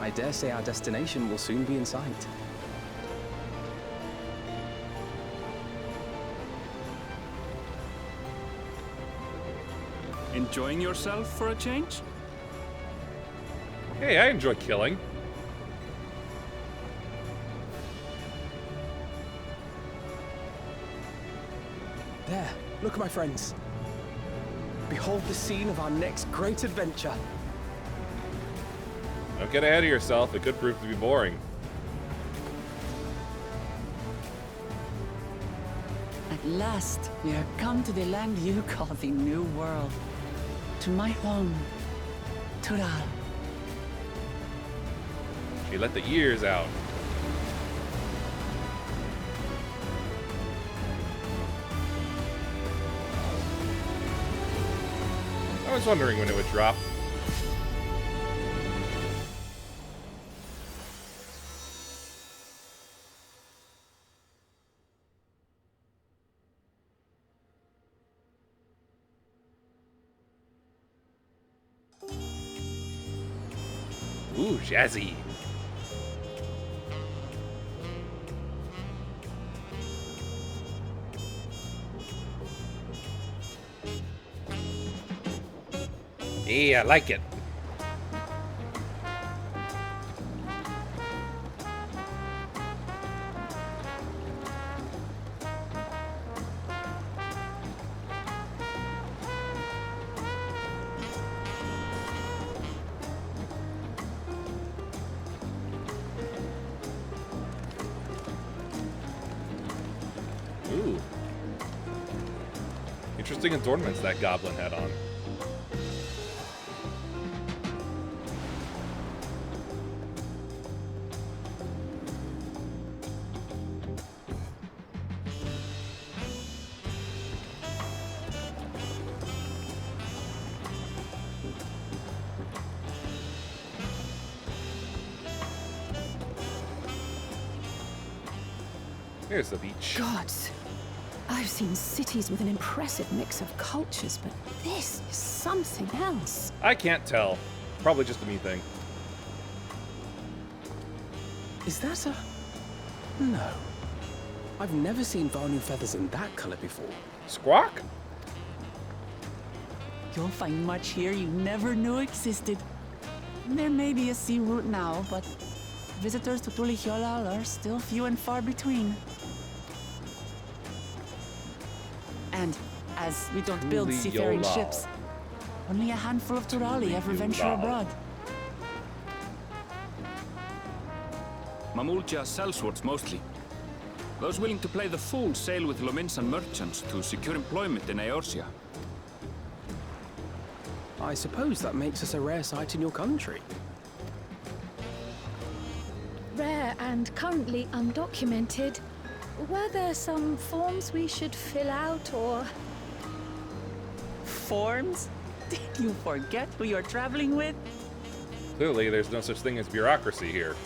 I dare say our destination will soon be in sight. Enjoying yourself for a change? Hey, I enjoy killing. There, look, my friends. Behold the scene of our next great adventure. Don't get ahead of yourself. It could prove to be boring. At last, we are come to the land you call the New World. To my home, Tural. She let the ears out. I was wondering when it would drop. Ooh, jazzy. Yeah, I like it. Ooh. Interesting adornments that goblin had on. Here's the beach. Gods, I've seen cities with an impressive mix of cultures, but this is something else. I can't tell. Probably just a me thing. Is that a... No. I've never seen Vanu feathers in that color before. Squawk? You'll find much here you never knew existed. There may be a sea route now, but visitors to Tulihyolal are still few and far between. And as we don't build seafaring Tulihyolal. ships, only a handful of Turali ever venture Tulihyolal. abroad. Mamulja sellswords mostly. Those willing to play the fool sail with Lominsan merchants to secure employment in Eorzea. I suppose that makes us a rare sight in your country. Rare and currently undocumented. Were there some forms we should fill out or... Forms? Did you forget who you're traveling with? Clearly, there's no such thing as bureaucracy here.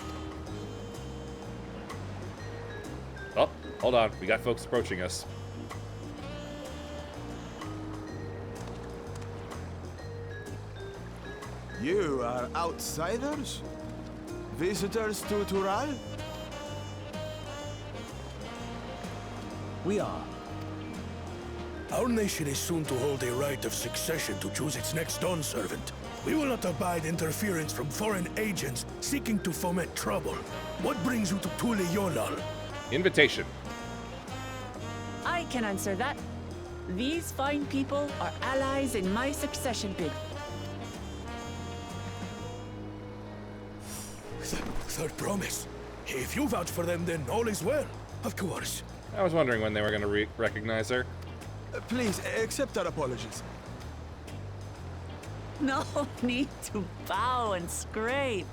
Oh, hold on. We got folks approaching us. You are outsiders? Visitors to Tural? We are. Our nation is soon to hold a right of succession to choose its next dawn servant. We will not abide interference from foreign agents seeking to foment trouble. What brings you to Tulihyolal? Invitation. I can answer that. These fine people are allies in my succession bid. Third promise. If you vouch for them, then all is well. Of course. I was wondering when they were going to recognize her. Please, accept our apologies. No need to bow and scrape.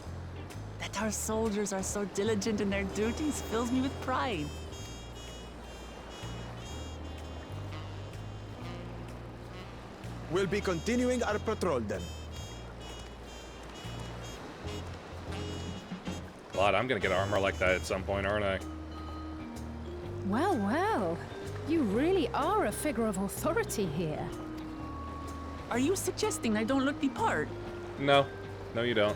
That our soldiers are so diligent in their duties fills me with pride. We'll be continuing our patrol then. God, I'm going to get armor like that at some point, aren't I? Well, well. You really are a figure of authority here. Are you suggesting I don't look the part? No. No, you don't.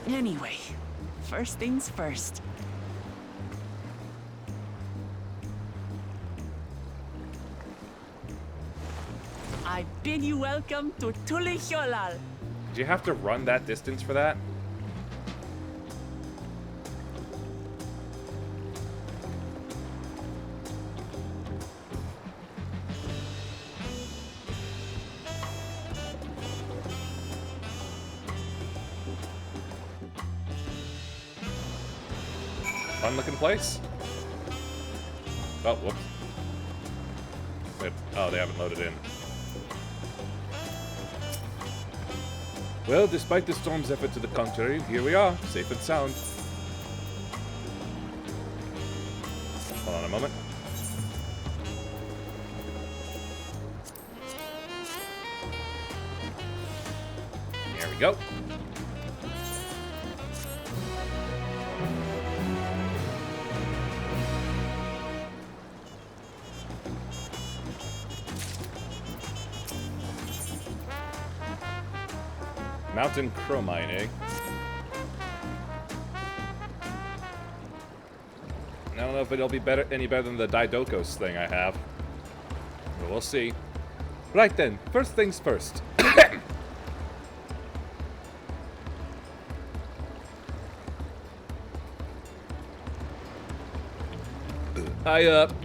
Anyway, first things first. I bid you welcome to Tulihyolal. Did you have to run that distance for that? Fun looking place. Oh, whoops. Wait, oh, they haven't loaded in. Well, despite the storm's effort to the contrary, here we are, safe and sound. Hold on a moment. There we go. Mountain chromite, eh? I don't know if it'll be any better than the Didokos thing I have. But we'll see. Right then, first things first.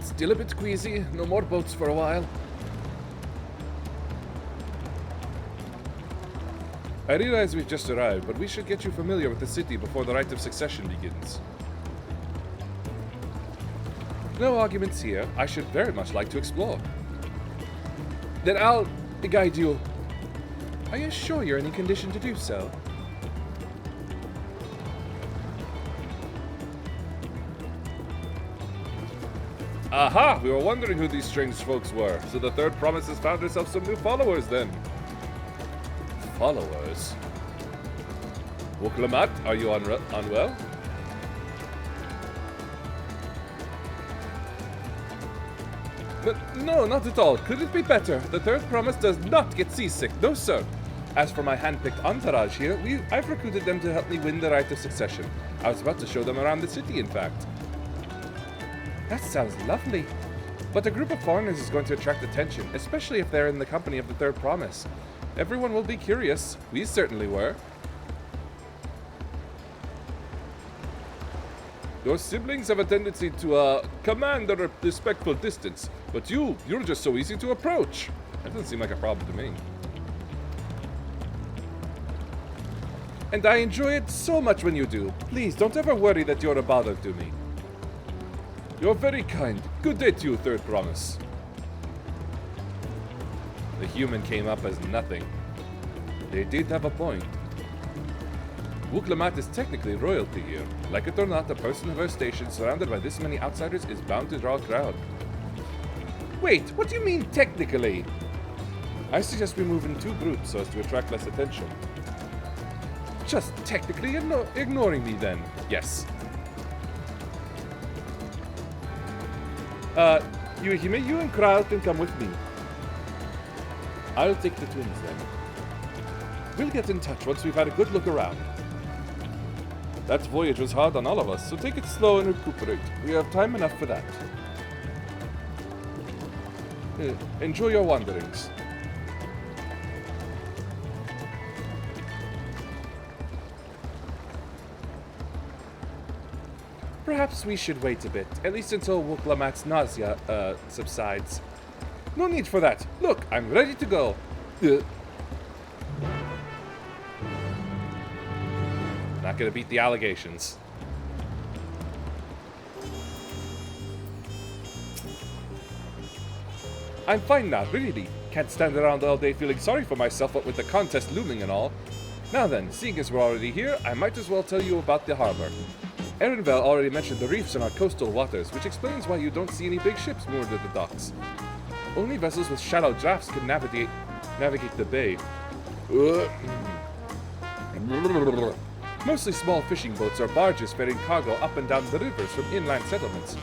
Still a bit queasy. No more boats for a while. I realize we've just arrived, but we should get you familiar with the city before the rite of succession begins. No arguments here. I should very much like to explore. Then I'll guide you. Are you sure you're in any condition to do so? Aha! We were wondering who these strange folks were, so the Third Promise has found herself some new followers then. Followers? Wuklamat, are you unwell? No, not at all. Could it be better? The Third Promise does not get seasick. No, sir. As for my hand-picked entourage here, I've recruited them to help me win the rite of succession. I was about to show them around the city, in fact. That sounds lovely. But a group of foreigners is going to attract attention, especially if they're in the company of the Third Promise. Everyone will be curious. We certainly were. Your siblings have a tendency to, command a respectful distance. But you're just so easy to approach. That doesn't seem like a problem to me. And I enjoy it so much when you do. Please, don't ever worry that you're a bother to me. You're very kind. Good day to you, Third Promise. The human came up as nothing. They did have a point. Wuklamat is technically royalty here. Like it or not, a person of her station surrounded by this many outsiders is bound to draw a crowd. Wait, what do you mean technically? I suggest we move in two groups so as to attract less attention. Just technically ignoring me then. Yes. Yuhime, you and Kral can come with me. I'll take the twins then. We'll get in touch once we've had a good look around. That voyage was hard on all of us, so take it slow and recuperate. We have time enough for that. Enjoy your wanderings. Perhaps we should wait a bit, at least until Wuklamat's nausea, subsides. No need for that. Look, I'm ready to go. Not gonna beat the allegations. I'm fine now, really. Can't stand around all day feeling sorry for myself, what with the contest looming and all. Now then, seeing as we're already here, I might as well tell you about the harbor. Erenvel already mentioned the reefs in our coastal waters, which explains why you don't see any big ships moored at the docks. Only vessels with shallow drafts can navigate the bay. Mostly small fishing boats or barges ferrying cargo up and down the rivers from inland settlements.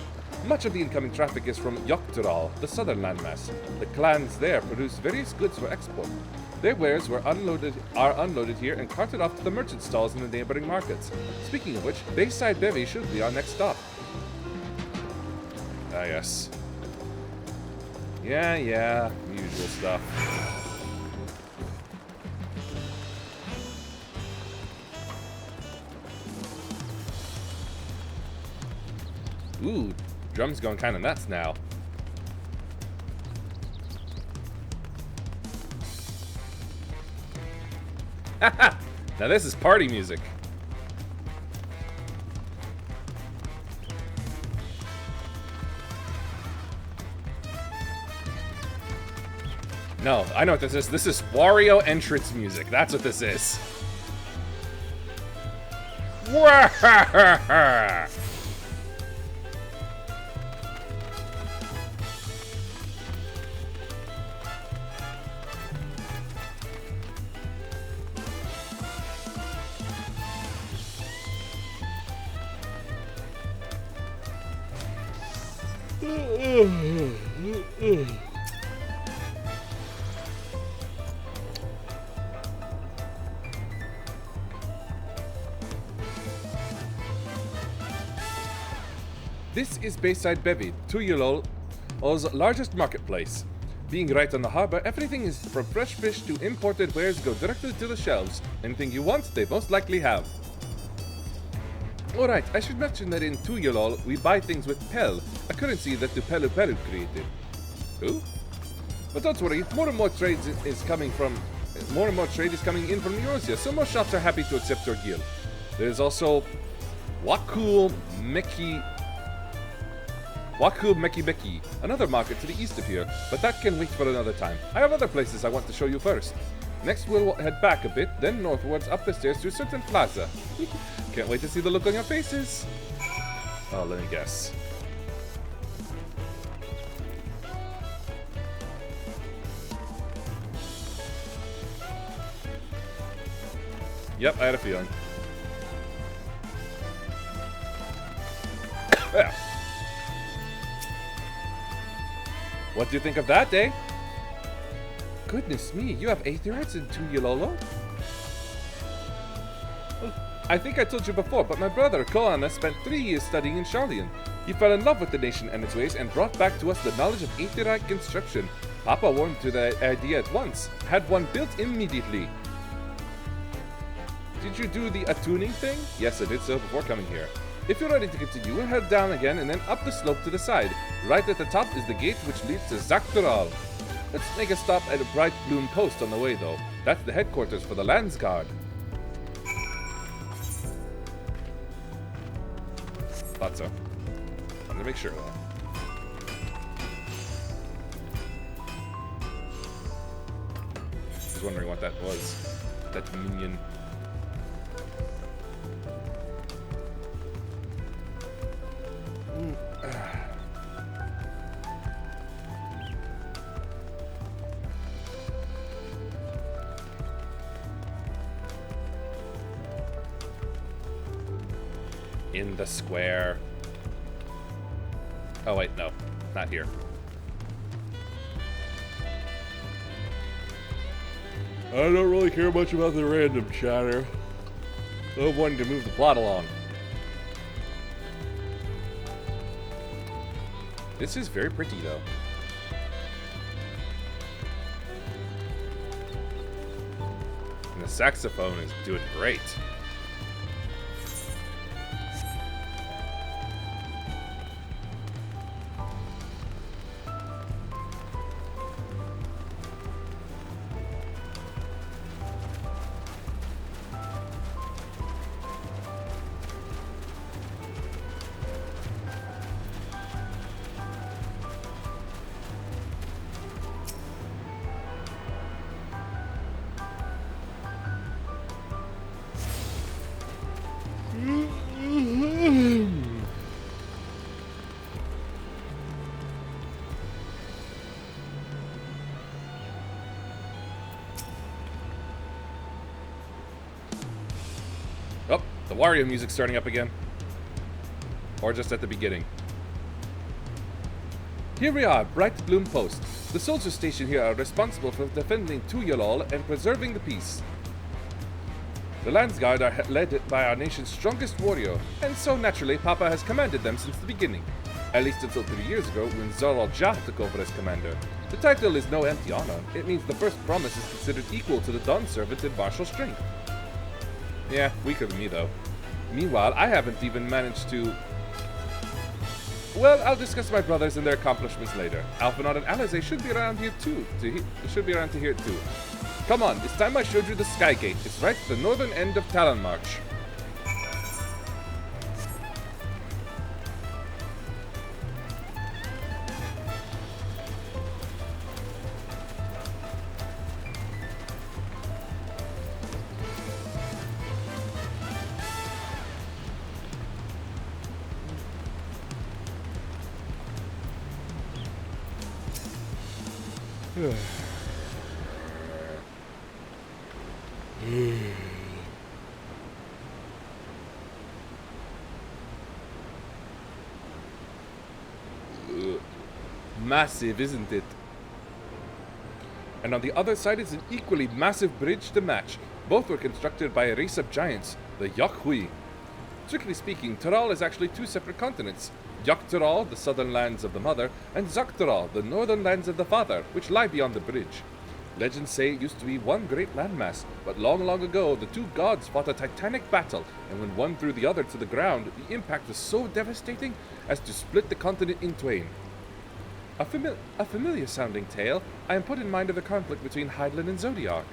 Much of the incoming traffic is from Yoktural, the southern landmass. The clans there produce various goods for export. Their wares are unloaded here and carted off to the merchant stalls in the neighboring markets. Speaking of which, Bayside Bevy should be our next stop. Ah, yes. Yeah, usual stuff. Ooh, drum's going kind of nuts now. Haha! Now this is party music. No, I know what this is. This is Wario entrance music. That's what this is. Wahahaha! This is Bayside Bevy, Tuyulol's largest marketplace. Being right on the harbor, everything is from fresh fish to imported wares go directly to the shelves. Anything you want, they most likely have. Alright, I should mention that in Tuyulol, we buy things with Pel, a currency that the Pelu Pelu created. Who? But don't worry, more and more trade is coming in from Eurasia, so most shops are happy to accept your guild. There is also Waku Meki Beki, another market to the east of here, but that can wait for another time. I have other places I want to show you first. Next we'll head back a bit, then northwards up the stairs to a certain plaza. Can't wait to see the look on your faces. Oh, let me guess. Yep, I had a feeling. Yeah. What do you think of that, eh? Goodness me, you have aetherites in Tuyulolo? Well, I think I told you before, but my brother, Koana, spent 3 years studying in Charlian. He fell in love with the nation and its ways and brought back to us the knowledge of aetherite construction. Papa warmed to the idea at once. Had one built immediately. Did you do the attuning thing? Yes, I did so before coming here. If you're ready to continue, we'll head down again and then up the slope to the side. Right at the top is the gate which leads to Zaktural. Let's make a stop at a bright bloom post on the way though. That's the headquarters for the Landsguard. Thought so. I'm gonna make sure of that. Just wondering what that was. That minion. In the square. Oh wait, no. Not here. I don't really care much about the random chatter. I'm wanting to move the plot along. This is very pretty though. And the saxophone is doing great. Oh, the Wario music's starting up again. Or just at the beginning. Here we are, Bright Bloom Post. The soldiers stationed here are responsible for defending Tuyulol and preserving the peace. The Landsguard are led by our nation's strongest warrior, and so naturally Papa has commanded them since the beginning. At least until 3 years ago, when Zoral Jah took over as commander. The title is no empty honor. It means the first promise is considered equal to the Dawn Servant in martial strength. Yeah, weaker than me though. Meanwhile, I haven't even managed to... Well, I'll discuss my brothers and their accomplishments later. Alphinaud and Alize should be around here too. Should be around to hear it too. Come on, it's time I showed you the Sky Gate. It's right at the northern end of Talon March. Massive, isn't it? And on the other side is an equally massive bridge to match. Both were constructed by a race of giants, the Yakhui. Strictly speaking, Taral is actually two separate continents. Yochteral, the southern lands of the mother, and Zochteral, the northern lands of the father, which lie beyond the bridge. Legends say it used to be one great landmass, but long, long ago, the two gods fought a titanic battle, and when one threw the other to the ground, the impact was so devastating as to split the continent in twain. A familiar-sounding tale. I am put in mind of the conflict between Heidland and Zodiac.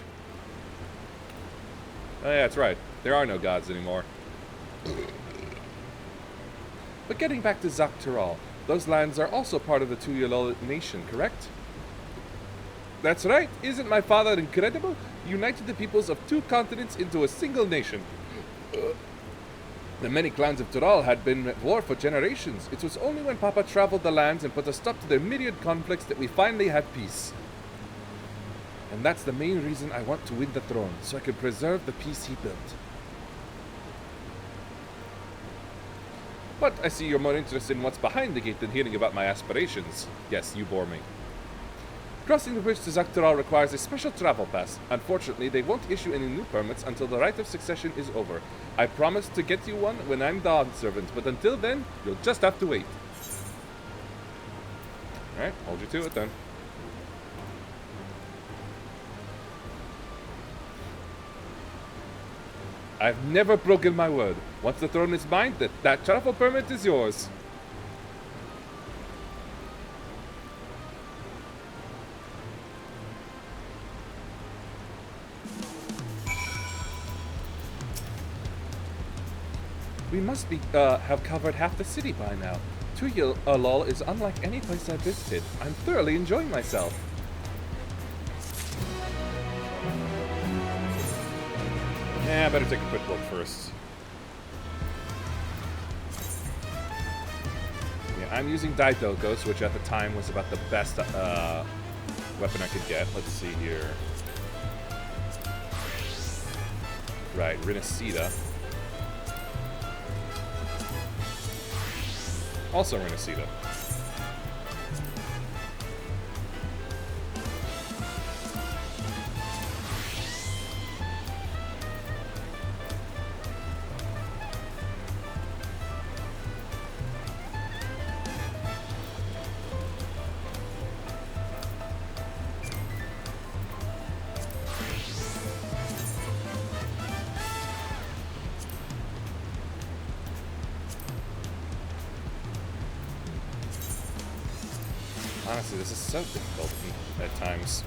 Oh yeah, that's right. There are no gods anymore. But getting back to Zochteral, those lands are also part of the Tuyalol nation, correct? That's right. Isn't my father incredible? He united the peoples of two continents into a single nation. The many clans of Tural had been at war for generations. It was only when Papa traveled the lands and put a stop to their myriad conflicts that we finally had peace. And that's the main reason I want to win the throne, so I can preserve the peace he built. But I see you're more interested in what's behind the gate than hearing about my aspirations. Yes, you bore me. Crossing the bridge to Zochteral requires a special travel pass. Unfortunately, they won't issue any new permits until the rite of succession is over. I promise to get you one when I'm Dawn Servant, but until then, you'll just have to wait. Alright, hold you to it then. I've never broken my word. Once the throne is mine, that travel permit is yours. We must be, have covered half the city by now. Tuyalol is unlike any place I've visited. I'm thoroughly enjoying myself. Yeah, I better take a quick look first. Yeah, I'm using Daidokos, which at the time was about the best weapon I could get. Let's see here. Right, Renacida. Also Renacida. Honestly, this is so difficult at times.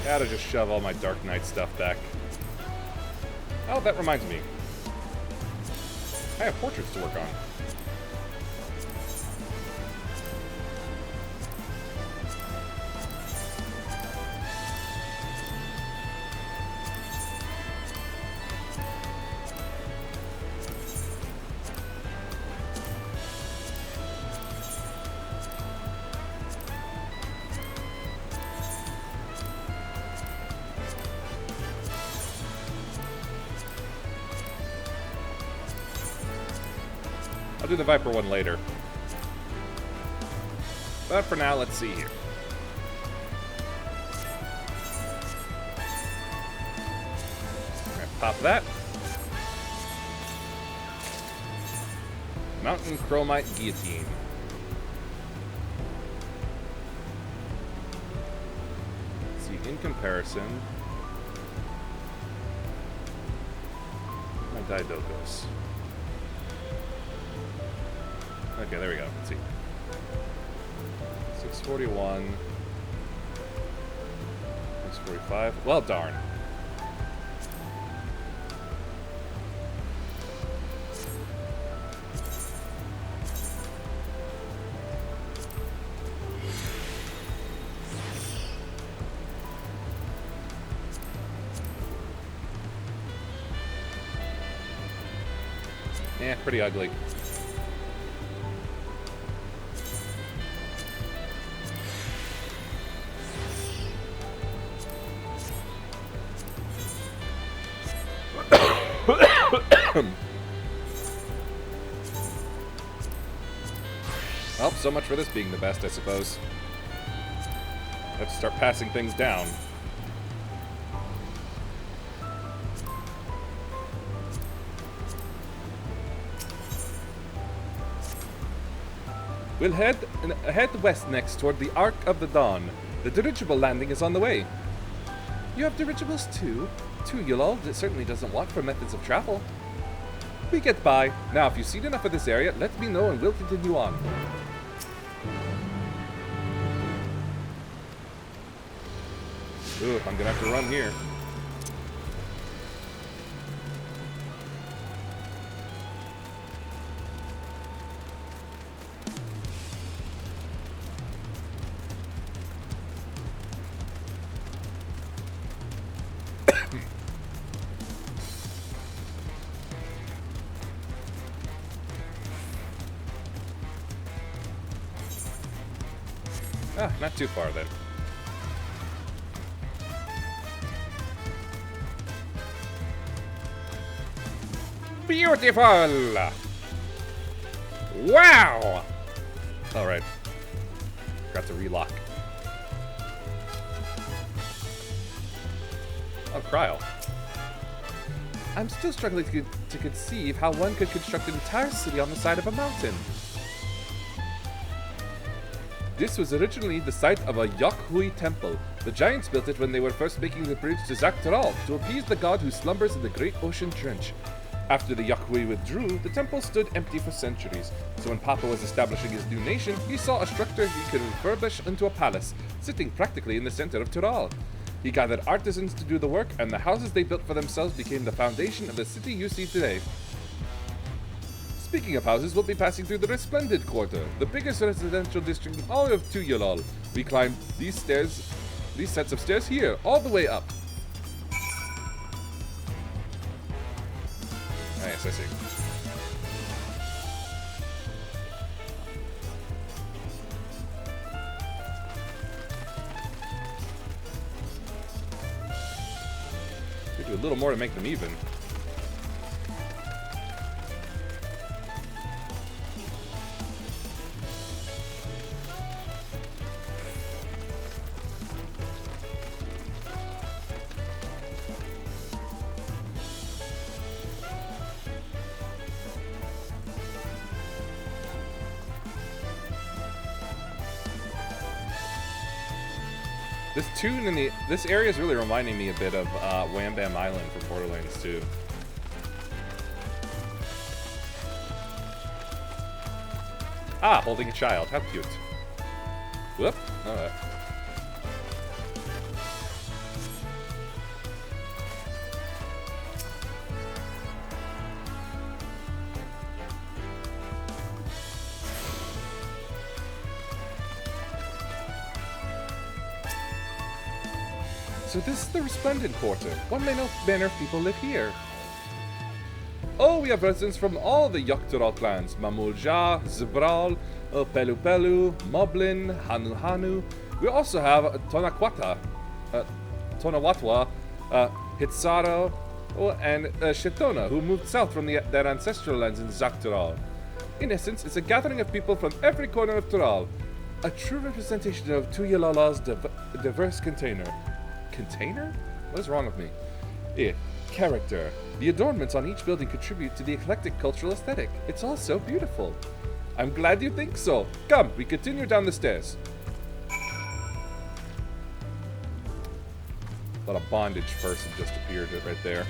Gotta just shove all my Dark Knight stuff back. Oh, that reminds me. I have portraits to work on. I'll do the Viper one later. But for now, let's see here. Alright, pop that. Mountain Chromite Guillotine. Let's see, in comparison. My Daidokos. Okay, there we go. Let's see. 641. 645. Well, darn. Eh, pretty ugly. Well, so much for this being the best, I suppose. I have to start passing things down. We'll head west next toward the Arc of the Dawn. The dirigible landing is on the way. You have dirigibles too? Too, Yulal certainly doesn't want for methods of travel. We get by. Now, if you've seen enough of this area, let me know and we'll continue on. Ooh, I'm gonna have to run here. Ah, not too far then. Beautiful! Wow! Alright. Got to relock. Oh, Cryo. I'm still struggling to conceive how one could construct an entire city on the side of a mountain. This was originally the site of a Yakhui temple. The giants built it when they were first making the bridge to Zaktaral to appease the god who slumbers in the great ocean trench. After the Yakhui withdrew, the temple stood empty for centuries. So when Papa was establishing his new nation, he saw a structure he could refurbish into a palace, sitting practically in the center of Tural. He gathered artisans to do the work, and the houses they built for themselves became the foundation of the city you see today. Speaking of houses, we'll be passing through the Resplendent Quarter, the biggest residential district in all of Tuyalal. We climbed these sets of stairs here, all the way up. Ah, yes, I see. We do a little more to make them even. This tune in this area is really reminding me a bit of Wham Bam Island from Borderlands 2. Ah, holding a child. How cute. Whoop. Alright. So this is the Resplendent Quarter. What manner of people live here? Oh, we have residents from all the Yoktural clans. Mamulja, Zibral, Pelu Pelu, Moblin, Hanu Hanu. We also have Tonawatwa, Hitsaro, and Shetona, who moved south from their ancestral lands in Zaktural. In essence, it's a gathering of people from every corner of Tural. A true representation of Tuyalala's diverse container. Container? What is wrong with me? Character. The adornments on each building contribute to the eclectic cultural aesthetic. It's all so beautiful. I'm glad you think so. Come, we continue down the stairs. A lot of bondage person just appeared right there.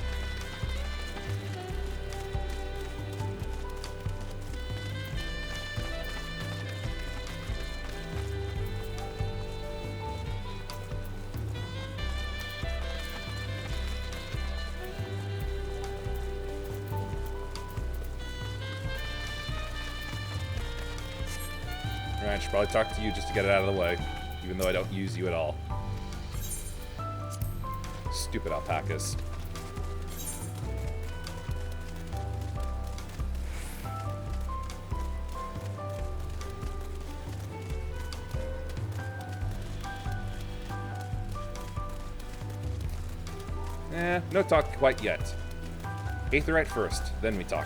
I should probably talk to you just to get it out of the way, even though I don't use you at all. Stupid alpacas. No talk quite yet. Aetheryte first, then we talk.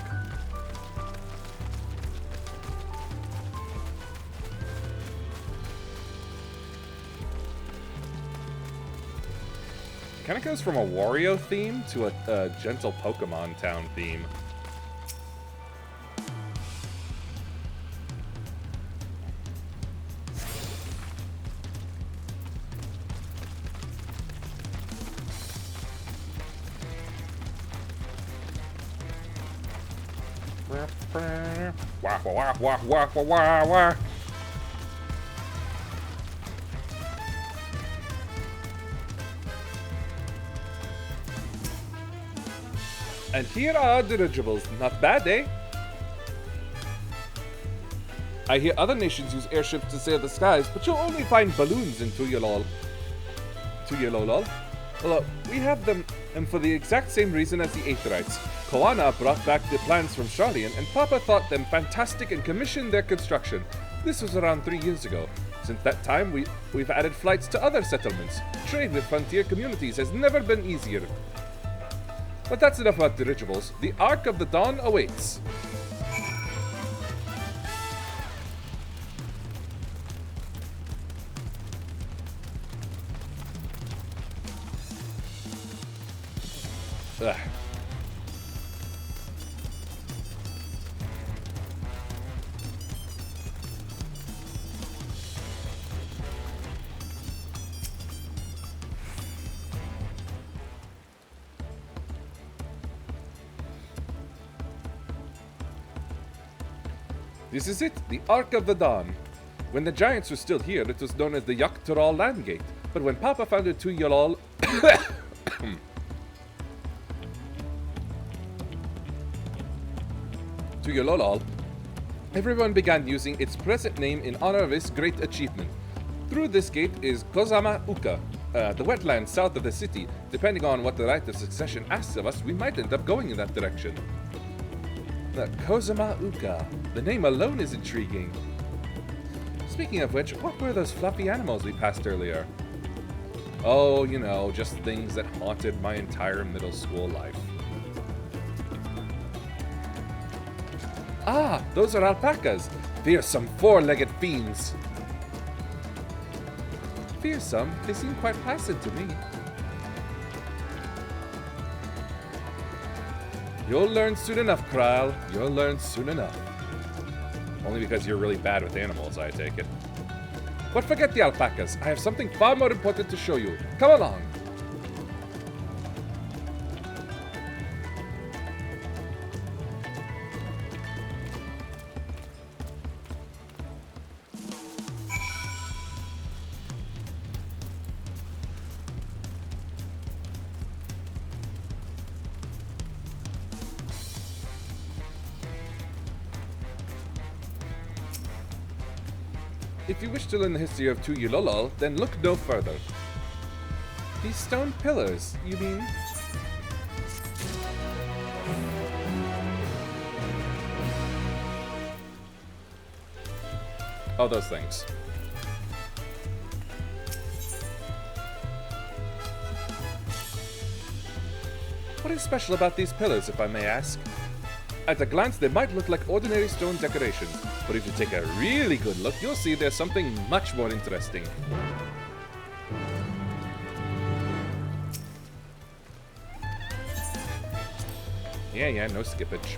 It kind of goes from a Wario theme to a gentle Pokemon town theme. Wah, wah, wah, wah, wah, wah, wah. And here are dirigibles. Not bad, eh? I hear other nations use airships to sail the skies, but you'll only find balloons in Tuyalol. Tuyalolol? Well, we have them, and for the exact same reason as the Aetherites. Koana brought back the plans from Charlian, and Papa thought them fantastic and commissioned their construction. This was around 3 years ago. Since that time, we've added flights to other settlements. Trade with frontier communities has never been easier. But that's enough about dirigibles. The Ark of the Dawn awaits. Ugh. This is it, the Ark of the Dawn. When the Giants were still here, it was known as the Yaktural Landgate. But when Papa founded Tuyalol... Tuyalolol, everyone began using its present name in honor of its great achievement. Through this gate is Kozama Uka, the wetlands south of the city. Depending on what the right of succession asks of us, we might end up going in that direction. Kozama Uka. The name alone is intriguing. Speaking of which, what were those fluffy animals we passed earlier? Oh, you know, just things that haunted my entire middle school life. Ah, those are alpacas. Fearsome four-legged fiends. Fearsome? They seem quite placid to me. You'll learn soon enough, Krile. You'll learn soon enough. Only because you're really bad with animals, I take it. But forget the alpacas. I have something far more important to show you. Come along. If you wish to learn the history of Tuyalolol, then look no further. These stone pillars, you mean? Oh, those things. What is special about these pillars, if I may ask? At a glance, they might look like ordinary stone decorations, but if you take a really good look, you'll see there's something much more interesting. Yeah, no skippage.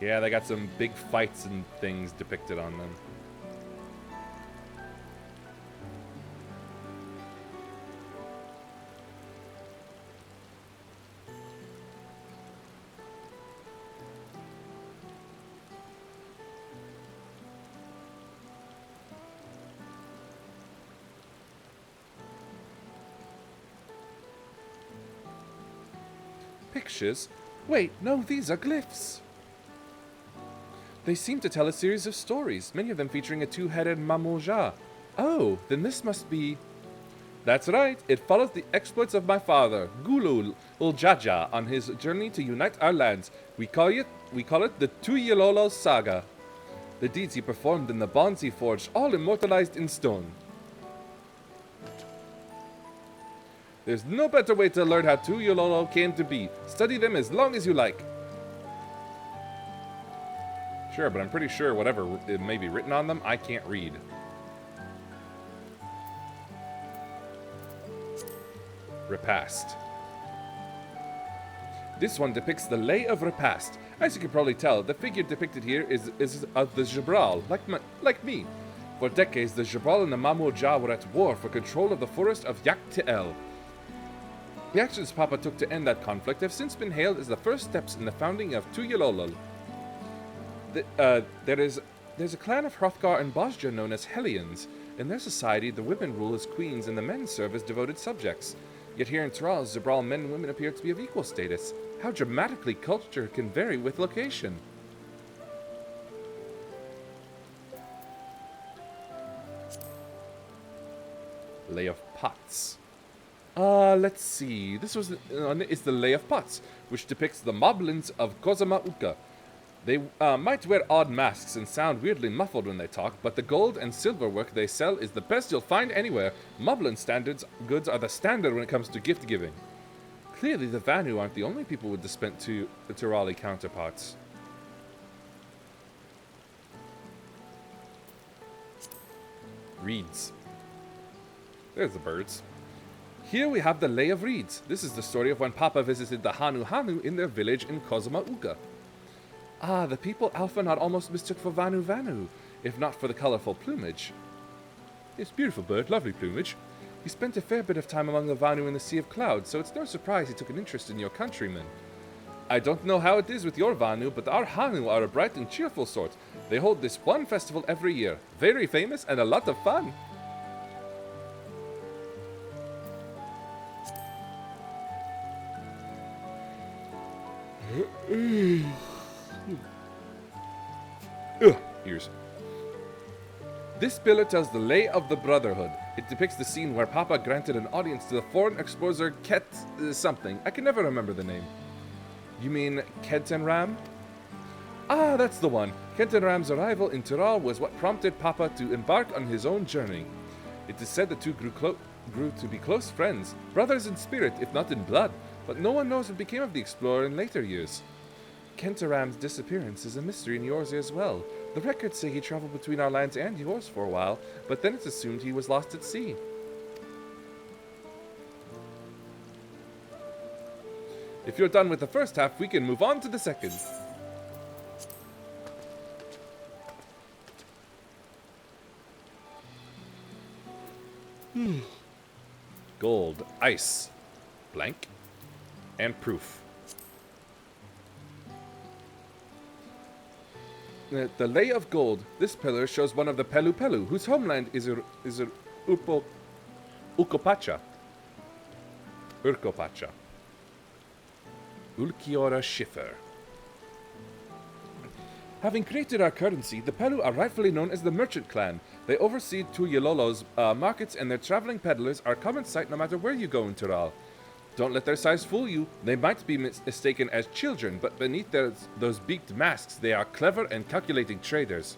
Yeah, they got some big fights and things depicted on them. Pictures? Wait, no, these are glyphs. They seem to tell a series of stories, many of them featuring a two-headed Mamouja. Oh, then this must be... That's right, it follows the exploits of my father, Gulu Uljaja, on his journey to unite our lands. We call it the Tuyilolo Saga. The deeds he performed and the bonds he forged, all immortalized in stone. There's no better way to learn how Tuyilolo came to be. Study them as long as you like. Sure, but I'm pretty sure whatever it may be written on them, I can't read. Repast. This one depicts the Lay of Repast. As you can probably tell, the figure depicted here is of the Jabral, like me. For decades, the Jabral and the Mamoja were at war for control of the forest of Yaktiel. The actions Papa took to end that conflict have since been hailed as the first steps in the founding of Tuyilolol. There's a clan of Hrothgar and Bosja known as Hellions. In their society, the women rule as queens and the men serve as devoted subjects. Yet here in Tyrol, Zabral men and women appear to be of equal status. How dramatically culture can vary with location. Lay of Pots. Let's see. This is the Lay of Pots, which depicts the moblins of Kozama Uka. They might wear odd masks and sound weirdly muffled when they talk, but the gold and silver work they sell is the best you'll find anywhere. Moblin goods are the standard when it comes to gift giving. Clearly, the Vanu aren't the only people with the Tirali counterparts. Reeds. There's the birds. Here we have the Lay of Reeds. This is the story of when Papa visited the Hanu in their village in Kozama Uga. Ah, the people Alphanot almost mistook for Vanu, if not for the colorful plumage. Yes, beautiful bird, lovely plumage. He spent a fair bit of time among the Vanu in the Sea of Clouds, so it's no surprise he took an interest in your countrymen. I don't know how it is with your Vanu, but our Hanu are a bright and cheerful sort. They hold this one festival every year. Very famous and a lot of fun. Ears. This pillar tells the Lay of the Brotherhood. It depicts the scene where Papa granted an audience to the foreign explorer Ket something. I can never remember the name. You mean Kentenram? Ah, that's the one. Kentenram's arrival in Tyrol was what prompted Papa to embark on his own journey. It is said the two grew to be close friends, brothers in spirit if not in blood, but no one knows what became of the explorer in later years. Kentenram's disappearance is a mystery in Eorzea as well. The records say he traveled between our lands and yours for a while, but then it's assumed he was lost at sea. If you're done with the first half, we can move on to the second. Gold, ice, blank, and proof. The Lay of Gold. This pillar shows one of the Pelu Pelu, whose homeland is Urkopacha. Ulkiora Schiffer. Having created our currency, the Pelu are rightfully known as the Merchant Clan. They oversee Tuyilolo's markets, and their traveling peddlers are a common sight no matter where you go in Tyrol. Don't let their size fool you. They might be mistaken as children, but beneath those beaked masks, they are clever and calculating traders.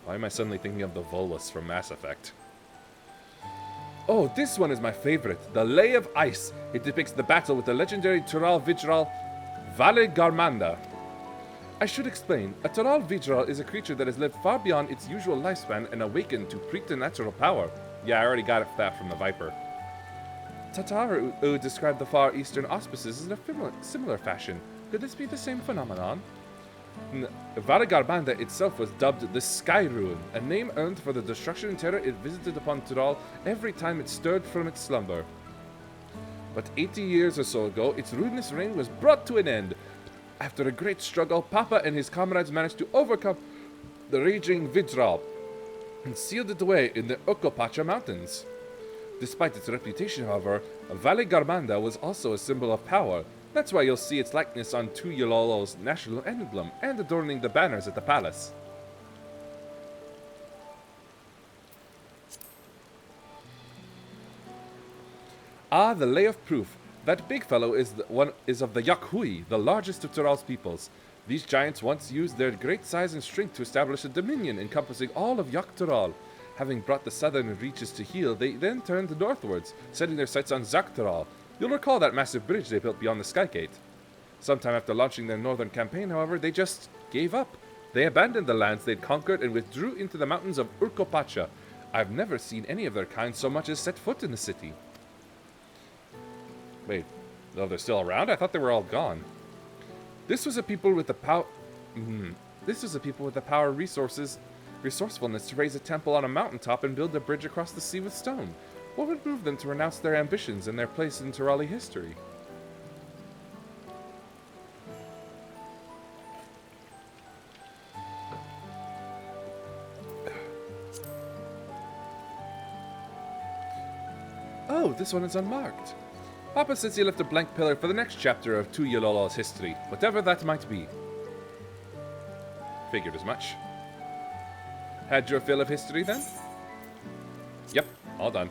Why am I suddenly thinking of the Volus from Mass Effect? Oh, this one is my favorite. The Lay of Ice. It depicts the battle with the legendary Tyrol Vigral Vale Garmanda. I should explain, a Tyrol Vigral is a creature that has lived far beyond its usual lifespan and awakened to preternatural power. Yeah, I already got that from the Viper. Tataru described the Far Eastern auspices in a similar fashion. Could this be the same phenomenon? Varagarbanda itself was dubbed the Sky Ruin, a name earned for the destruction and terror it visited upon Tyrol every time it stirred from its slumber. But 80 years or so ago, its ruinous reign was brought to an end. After a great struggle, Papa and his comrades managed to overcome the raging Vidral and sealed it away in the Urkopacha Mountains. Despite its reputation, however, Vale Garmanda was also a symbol of power. That's why you'll see its likeness on Tuyololo's national emblem and adorning the banners at the palace. Ah, the lay of proof. That big fellow is of the Yakhui, the largest of Tural's peoples. These giants once used their great size and strength to establish a dominion encompassing all of Yak Tural. Having brought the southern reaches to heel, they then turned northwards, setting their sights on Zak Tural. You'll recall that massive bridge they built beyond the Skygate. Sometime after launching their northern campaign, however, they just gave up. They abandoned the lands they'd conquered and withdrew into the mountains of Urkopacha. I've never seen any of their kind so much as set foot in the city. Wait, no, they're still around? I thought they were all gone. This was a people with the power, resourcefulness to raise a temple on a mountaintop and build a bridge across the sea with stone. What would move them to renounce their ambitions and their place in Turali history? Oh, this one is unmarked. Papa says he left a blank pillar for the next chapter of Tuyololo's history, whatever that might be. Figured as much. Had your fill of history then? Yep, all done.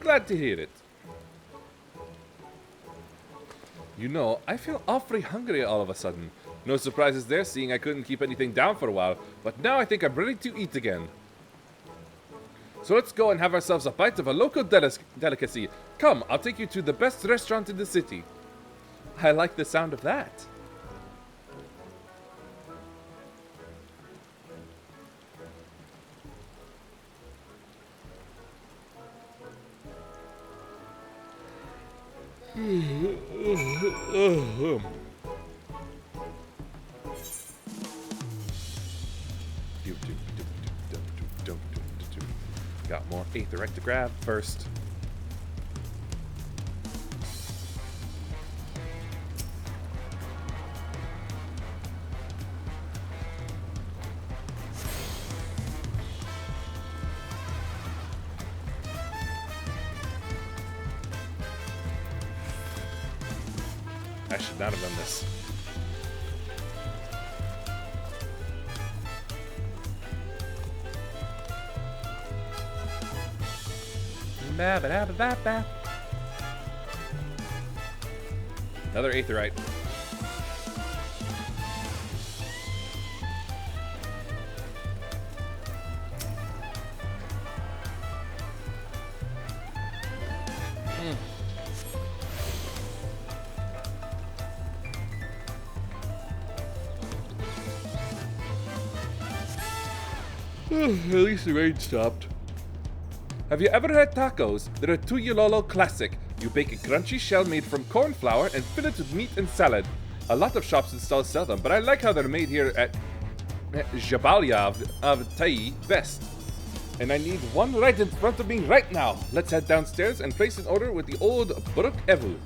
Glad to hear it. You know, I feel awfully hungry all of a sudden. No surprises there, seeing I couldn't keep anything down for a while, but now I think I'm ready to eat again. So let's go and have ourselves a bite of a local delicacy. Come, I'll take you to the best restaurant in the city. I like the sound of that. Got more aetherite to grab first. I should not have done this. Ba-ba-da-ba-ba-ba. Another aetherite. At least the rain stopped. Have you ever had tacos? They're a Tuyololo classic. You bake a crunchy shell made from corn flour and fill it with meat and salad. A lot of shops and stalls sell them, but I like how they're made here at Jabalia of Tai best. And I need one right in front of me right now. Let's head downstairs and place an order with the old Bruk Evu.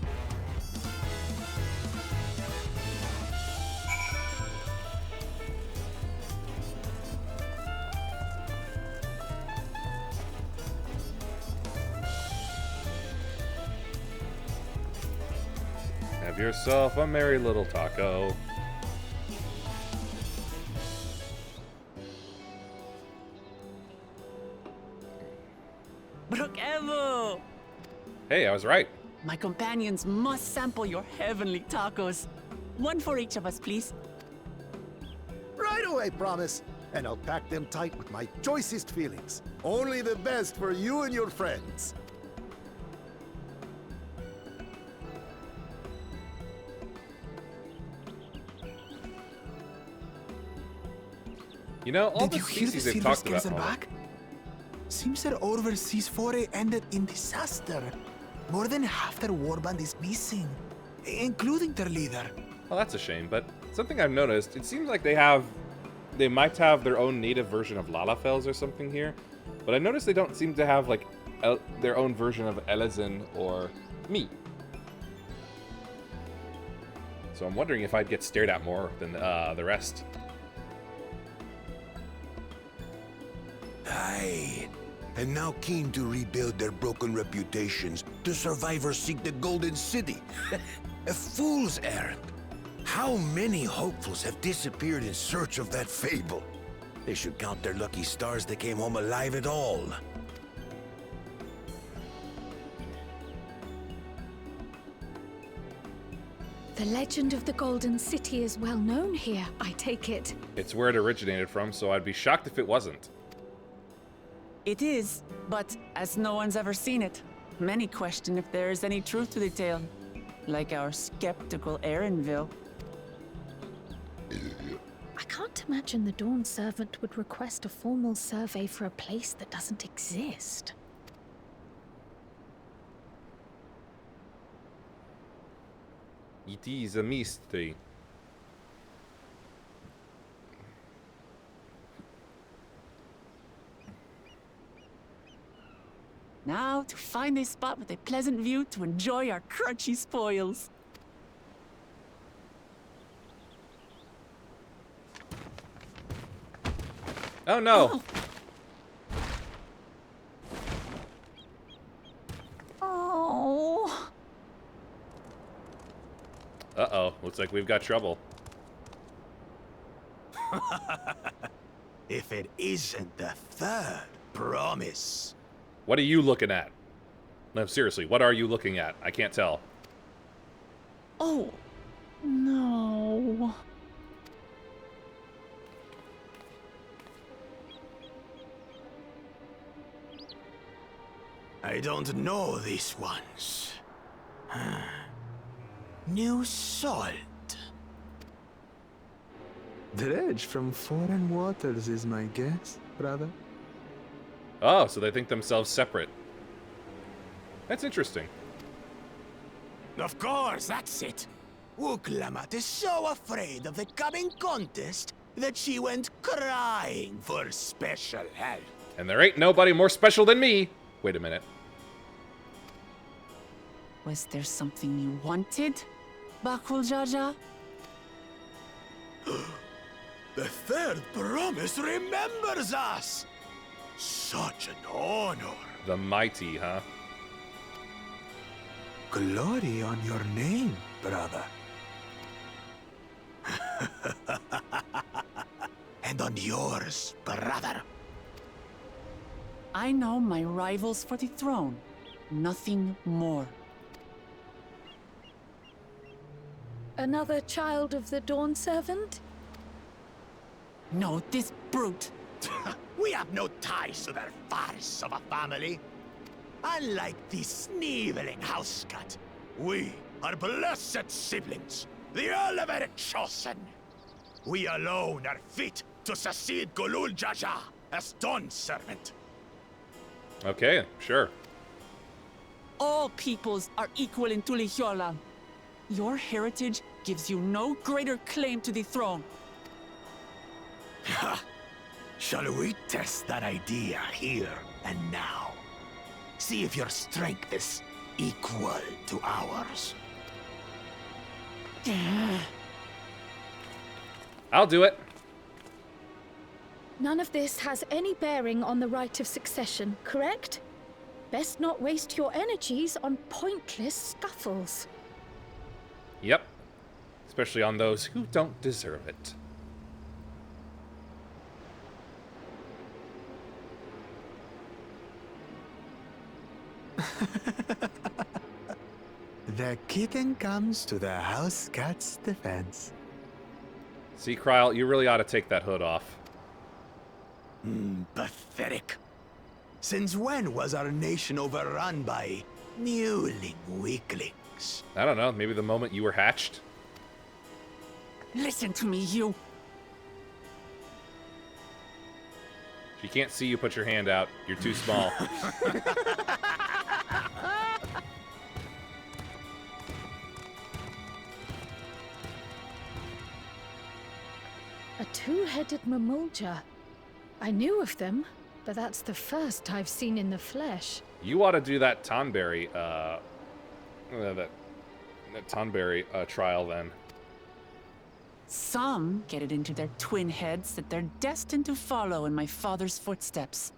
Have yourself a merry little taco. Brooke Evo! Hey, I was right. My companions must sample your heavenly tacos. One for each of us, please. Right away, promise. And I'll pack them tight with my choicest feelings. Only the best for you and your friends. You know, all Did the you hear the species they've silver talked about. scales are back? Seems their overseas foray ended in disaster. More than half their warband is missing, including their leader. Well, that's a shame, but something I've noticed, it seems like they might have their own native version of Lalafels or something here, but I noticed they don't seem to have, like, their own version of Elezen or me. So I'm wondering if I'd get stared at more than the rest. Aye. And now keen to rebuild their broken reputations, the survivors seek the Golden City. A fool's errand. How many hopefuls have disappeared in search of that fable? They should count their lucky stars they came home alive at all. The legend of the Golden City is well known here, I take it. It's where it originated from, so I'd be shocked if it wasn't. It is, but as no one's ever seen it, many question if there is any truth to the tale. Like our skeptical Erinville. I can't imagine the Dawn Servant would request a formal survey for a place that doesn't exist. It is a mystery. Now to find a spot with a pleasant view to enjoy our crunchy spoils. Oh no! Oh. Uh-oh, looks like we've got trouble. If it isn't the third promise. What are you looking at? No, seriously, what are you looking at? I can't tell. Oh. No. I don't know these ones. New salt. Dredge from foreign waters is my guess, brother. Oh, so they think themselves separate. That's interesting. Of course, that's it. Wuklamat is so afraid of the coming contest that she went crying for special help. And there ain't nobody more special than me. Wait a minute. Was there something you wanted, Bakul Jaja? The third promise remembers us. Such an honor. The mighty, huh? Glory on your name, brother. And on yours, brother. I know my rivals for the throne. Nothing more. Another child of the Dawn Servant? No, this brute. We have no ties to their farce of a family. Unlike the sneevling housecut, we are blessed siblings, the elevated chosen. We alone are fit to succeed Golul Jaja as Dawn Servant. Okay, sure. All peoples are equal in Tulihiola. Your heritage gives you no greater claim to the throne. Ha! Shall we test that idea here and now? See if your strength is equal to ours. I'll do it. None of this has any bearing on the right of succession, correct? Best not waste your energies on pointless scuffles. Yep. Especially on those who don't deserve it. The kitten comes to the house cat's defense. See, Kryl, you really ought to take that hood off. Pathetic. Since when was our nation overrun by mewling weaklings? I don't know, maybe the moment you were hatched? Listen to me, you. She can't see you put your hand out. You're too small. A two-headed mamulja. I knew of them, but that's the first I've seen in the flesh. You ought to do that Tonberry, that Tonberry trial then. Some get it into their twin heads that they're destined to follow in my father's footsteps.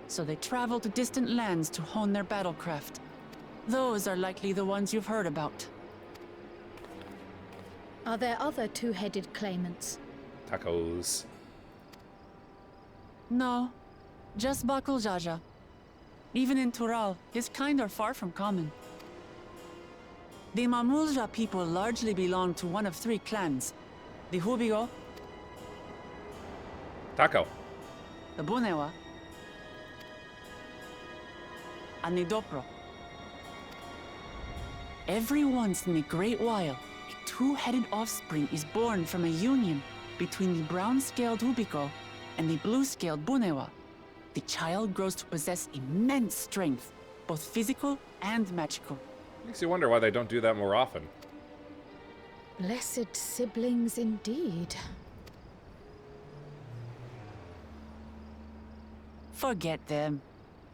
So they travel to distant lands to hone their battlecraft. Those are likely the ones you've heard about. Are there other two-headed claimants? Tacos. No, just Bakul Jaja. Even in Tural, his kind are far from common. The Mamulja people largely belong to one of three clans. The Hubigo, Taco. the Bunewa, and the Dopro. Every once in a great while, a two-headed offspring is born from a union between the brown-scaled Hubigo and the blue-scaled Bunewa. The child grows to possess immense strength, both physical and magical. Makes you wonder why they don't do that more often. Blessed siblings indeed. Forget them.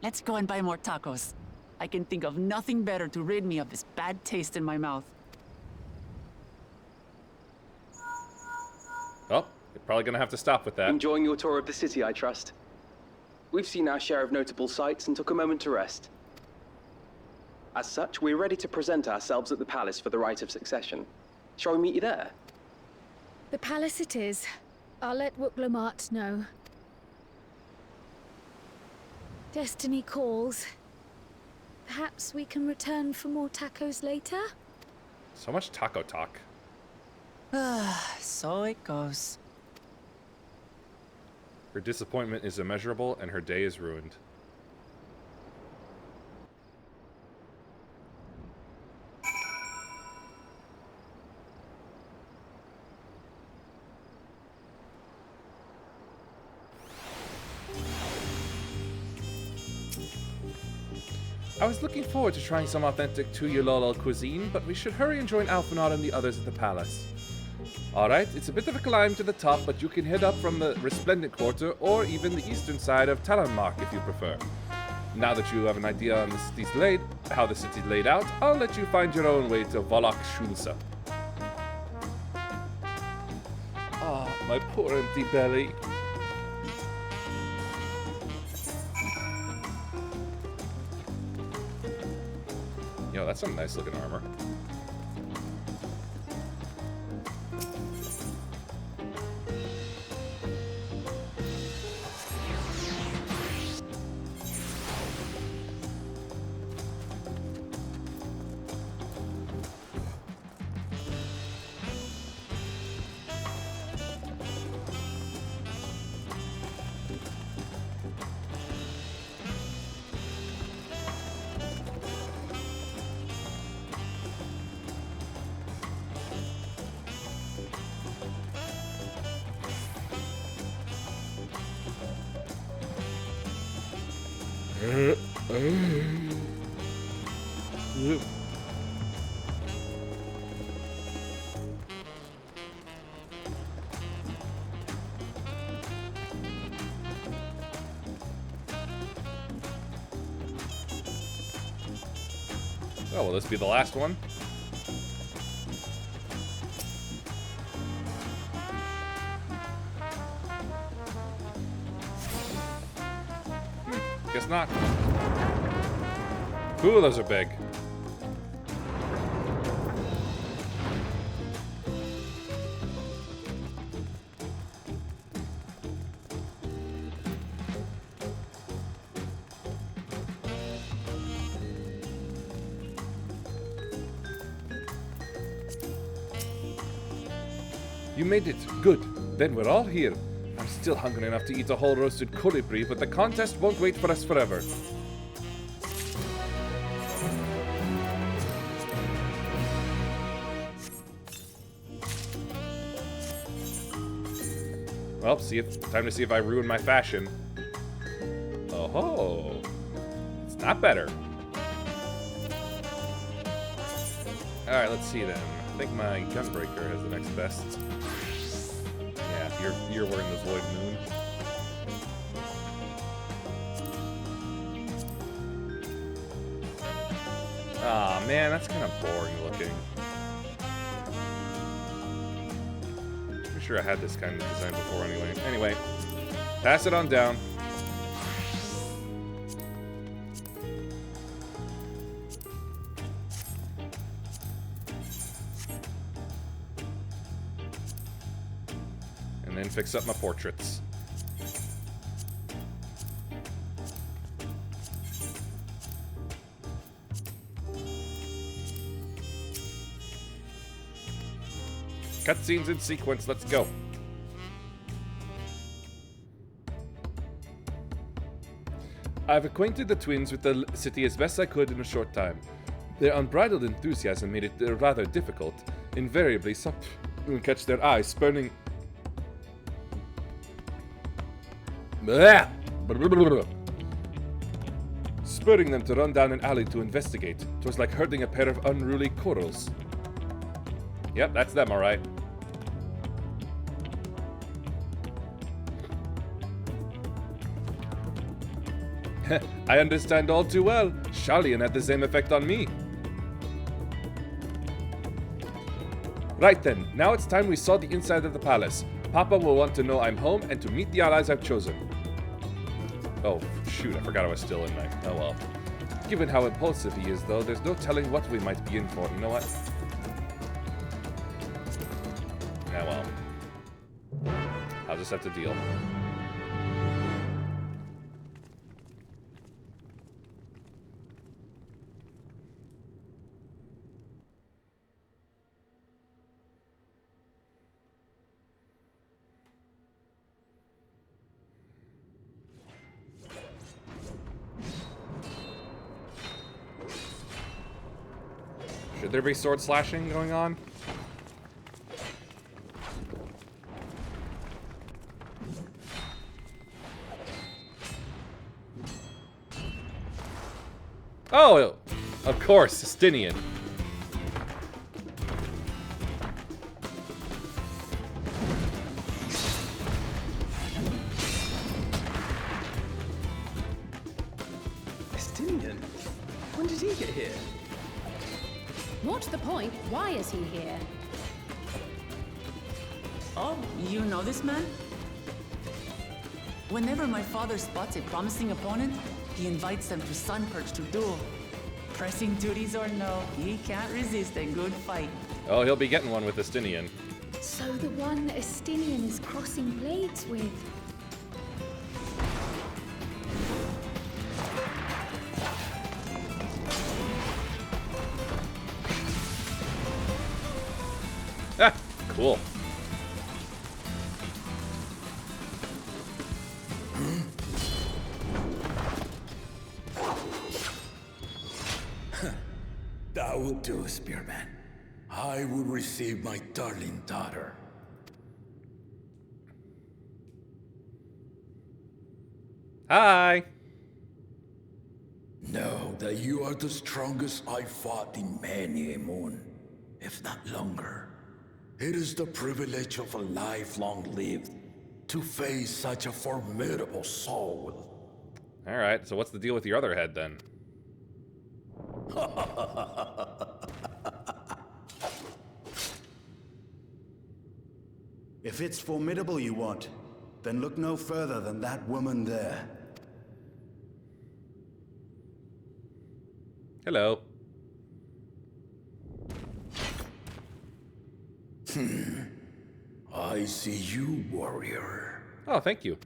Let's go and buy more tacos. I can think of nothing better to rid me of this bad taste in my mouth. Oh, you're probably gonna have to stop with that. Enjoying your tour of the city, I trust. We've seen our share of notable sights and took a moment to rest. As such, we're ready to present ourselves at the palace for the rite of succession. Shall we meet you there? The palace it is. I'll let Wuklamart know. Destiny calls. Perhaps we can return for more tacos later? So much taco talk. So it goes. Her disappointment is immeasurable and her day is ruined. I was looking forward to trying some authentic Tuyulolol cuisine, but we should hurry and join Alphinaud and the others at the palace. Alright, it's a bit of a climb to the top, but you can head up from the Resplendent Quarter or even the eastern side of Talonmark if you prefer. Now that you have an idea on how the city's laid out, I'll let you find your own way to Volok Shulsa. Ah, my poor empty belly. Yo, that's some nice looking armor. Oh, will this be the last one? Guess not. Ooh, those are big. You made it. Good. Then we're all here. I'm still hungry enough to eat a whole roasted colibri, but the contest won't wait for us forever. Well, time to see if I ruin my fashion. Oh ho! It's not better. Alright, let's see then. I think my Gunbreaker has the next best. Yeah, you're wearing the Void Moon. Aw, man, that's kind of boring looking. sure I had this kind of design before anyway. Anyway, pass it on down. And then fix up my portraits. Cutscenes in sequence, let's go. I've acquainted the twins with the city as best I could in a short time. Their unbridled enthusiasm made it rather difficult. Invariably, something would catch their eye, spurning... spurring them to run down an alley to investigate. 'Twas like herding a pair of unruly corals. Yep, that's them, alright. I understand all too well. Sharlayan had the same effect on me. Right then, now it's time we saw the inside of the palace. Papa will want to know I'm home and to meet the allies I've chosen. Oh, shoot, I forgot I was still in my... Oh well. Given how impulsive he is, though, there's no telling what we might be in for. You know what? Yeah, well. I'll just have to deal. Should there be sword slashing going on? Oh, of course, Justinian. Justinian? When did he get here? What's the point? Why is he here? Oh, you know this man? Whenever my father spots a promising opponent, he invites them to Sunperch to duel. Pressing duties or no, he can't resist a good fight. Oh, he'll be getting one with Justinian. So the one Estinian is crossing blades with. Ah, cool. That will do, Spearman. I will receive my darling daughter. Hi. Know that you are the strongest I fought in many a moon, if not longer. It is the privilege of a life long lived to face such a formidable soul. Alright, so what's the deal with your other head then? If it's formidable you want, then look no further than that woman there. Hello. I see you, warrior. Oh, thank you.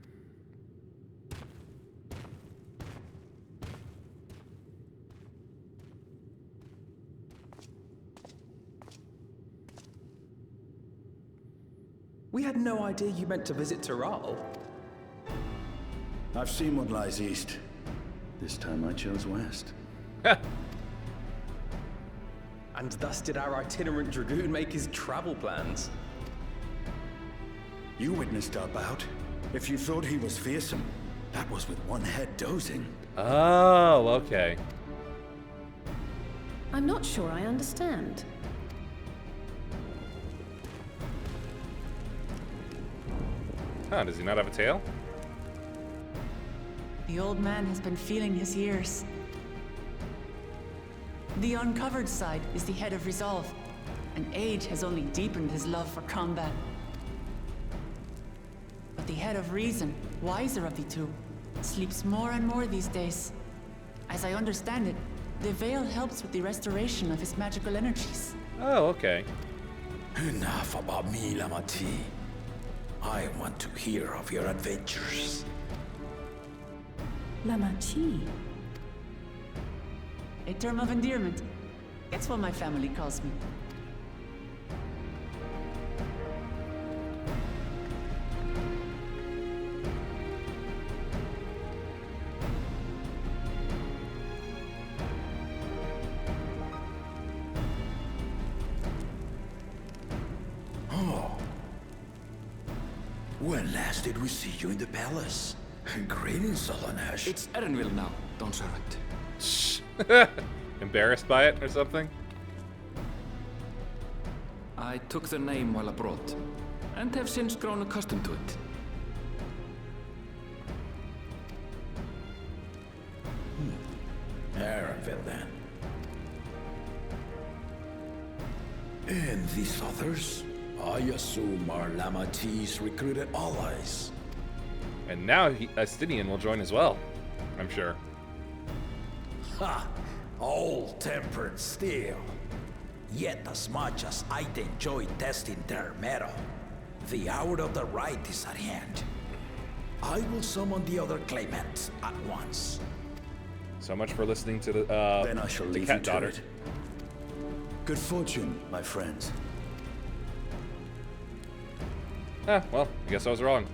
We had no idea you meant to visit Tiral. I've seen what lies east. This time I chose west. And thus did our itinerant dragoon make his travel plans. You witnessed our bout. If you thought he was fearsome, that was with one head dozing. Oh, okay. I'm not sure I understand. Huh, does he not have a tail? The old man has been feeling his years. The uncovered side is the head of resolve, and age has only deepened his love for combat. head of reason, wiser of the two, sleeps more and more these days. As I understand it, the veil helps with the restoration of his magical energies. Oh, okay. Enough about me, Lamati. I want to hear of your adventures. Lamachi. A term of endearment. That's what my family calls me. Oh. When last did we see you in the palace? Greetings, Solonesh. It's Erenville now, Don Servant. Embarrassed by it or something? I took the name while abroad, and have since grown accustomed to it. Erenville, then. And these others? I assume are Lamati's recruited allies. And now Estinian will join as well, I'm sure. Ha! All-tempered steel. Yet as much as I'd enjoy testing their metal, the hour of the right is at hand. I will summon the other claimants at once. So much for listening to the Then I shall leave cat you to daughter. it. Good fortune, my friends. Ah, well, I guess I was wrong.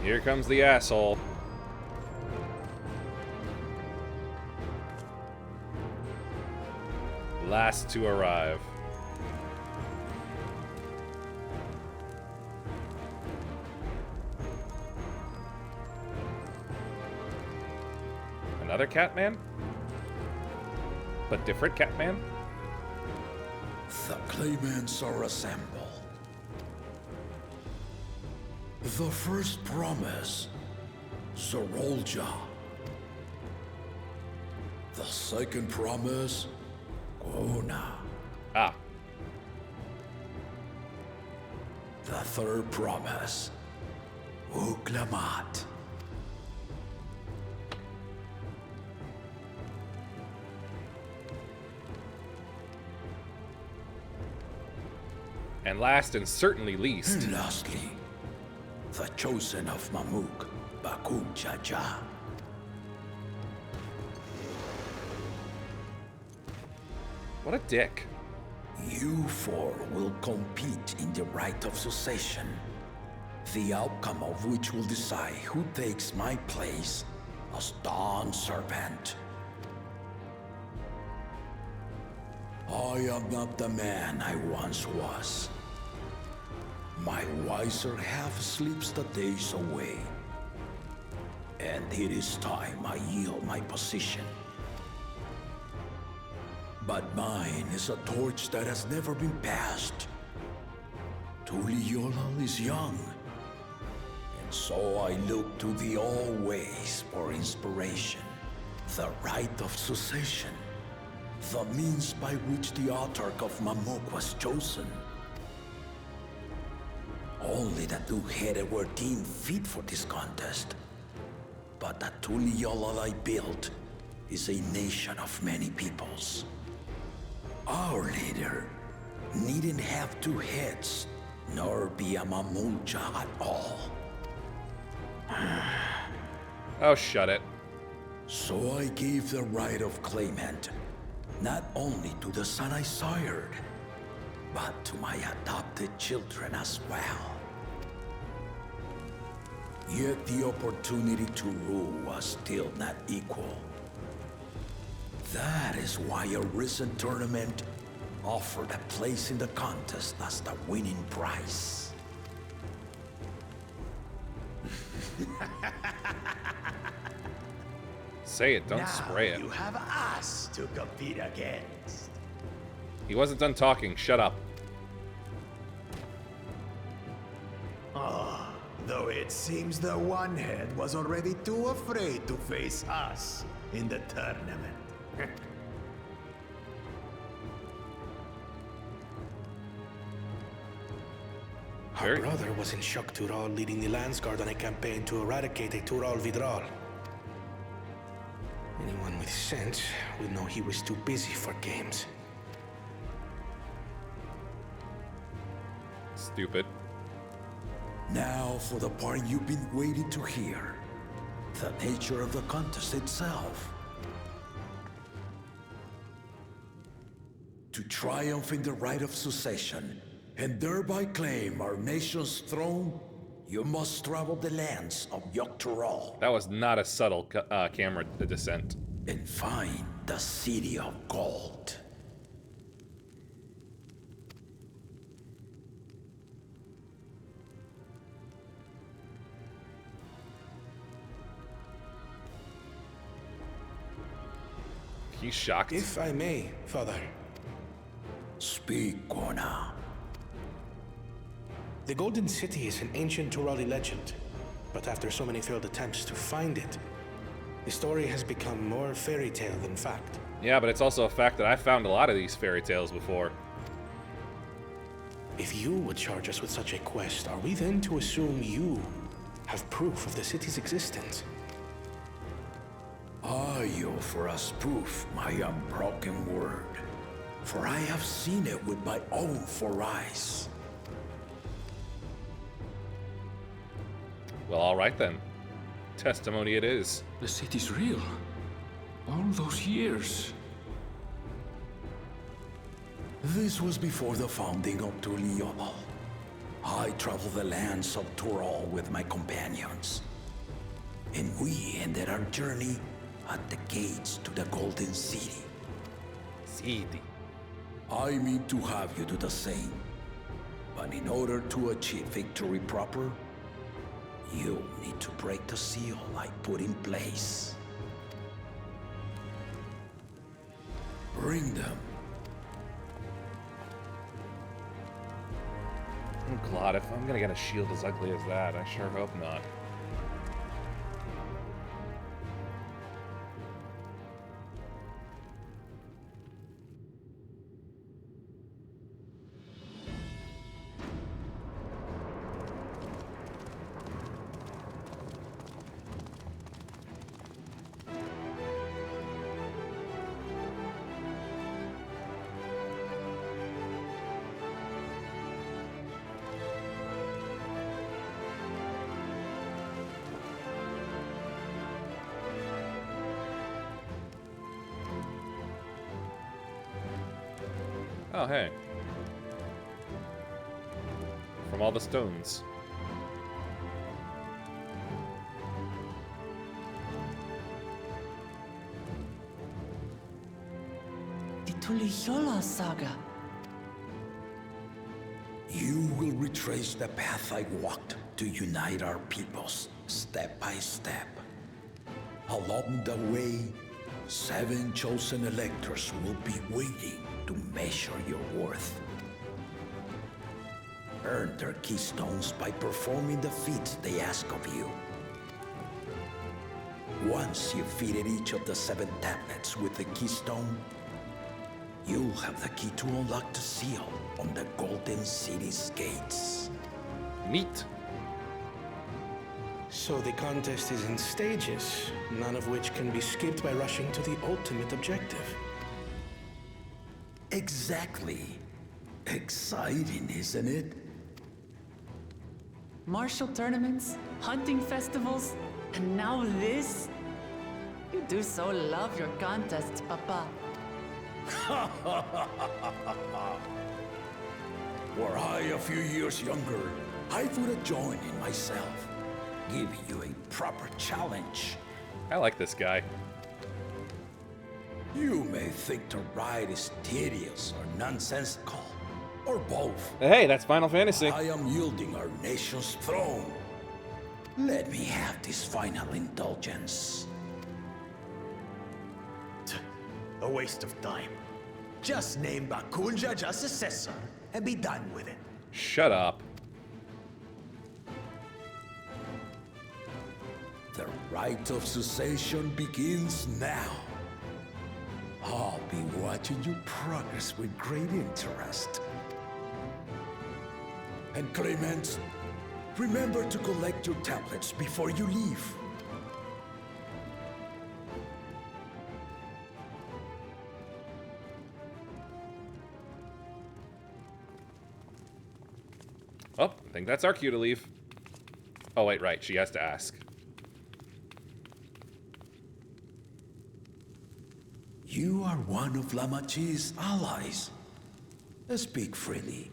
Here comes the asshole. Last to arrive. Another Catman? But different Catman? The claimants are assembled. The first promise, Zorolja. The second promise, Gona. Ah. The third promise, Uklamat. And last and certainly least, And lastly, the chosen of Mamuk, Bakun Jaja. what a dick. You four will compete in the right of succession, the outcome of which will decide who takes my place as Dawn Servant. I am not the man I once was. My wiser half sleeps the days away, and it is time I yield my position. But mine is a torch that has never been passed. Tuliola is young, and so I look to the always for inspiration. The right of succession, the means by which the autarch of Mamuk was chosen. Only the two-headed were deemed fit for this contest. But the Tuliola I built is a nation of many peoples. Our leader needn't have two heads, nor be a Mamulja at all. Oh, shut it. So I gave the right of claimant, not only to the son I sired, but to my adopted children as well. Yet the opportunity to rule was still not equal. That is why a recent tournament offered a place in the contest as the winning prize. Say it, don't Now spray it. You have us to compete against. He wasn't done talking, shut up. Though it seems the one head was already too afraid to face us in the tournament. Our brother was in Shock Tural leading the Landsguard on a campaign to eradicate a Tural Vidral. Anyone with sense would know he was too busy for games. Stupid. Now for the part you've been waiting to hear. The nature of the contest itself. To triumph in the right of succession, and thereby claim our nation's throne, you must travel the lands of Yogg-Tural. That was not a subtle camera descent. And find the City of Gold. He's shocked. If I may, Father. Speak, Kona. The Golden City is an ancient Turali legend, but after so many failed attempts to find it, the story has become more fairy tale than fact. Yeah, but it's also a fact that I found a lot of these fairy tales before. If you would charge us with such a quest, are we then to assume you have proof of the city's existence? Are you for us proof, my unbroken word? For I have seen it with my own 4 eyes. Well, all right then. Testimony it is. The city's real. All those years. This was before the founding of Tuliyomal. I traveled the lands of Tural with my companions. And we ended our journey at the gates to the Golden City. City. I mean to have you do the same. But in order to achieve victory proper, you need to break the seal I put in place. Bring them. Oh God, if I'm gonna get a shield as ugly as that, I sure hope not. Oh, hey. From all the stones. The Tuliyola saga. You will retrace the path I walked to unite our peoples, step by step. Along the way, 7 chosen electors will be waiting to measure your worth. Earn their keystones by performing the feats they ask of you. Once you've fitted each of the 7 tablets with the keystone, you'll have the key to unlock the seal on the Golden City's gates. Neat. So the contest is in stages, none of which can be skipped by rushing to the ultimate objective. Exactly. Exciting, isn't it? Martial tournaments, hunting festivals, and now this? You do so love your contests, Papa. Were I a few years younger, I would have joined in myself, giving you a proper challenge. I like this guy. You may think the ride is tedious or nonsensical, or both. Hey, that's Final Fantasy. I am yielding our nation's throne. Let me have this final indulgence. A waste of time. Just name Bakunja just successor and be done with it. Shut up. Rite of Succession begins now. I'll be watching you progress with great interest. And Clemens, remember to collect your tablets before you leave. Oh, I think that's our cue to leave. Oh, wait, right. She has to ask. You are one of Lamachi's allies. Speak freely.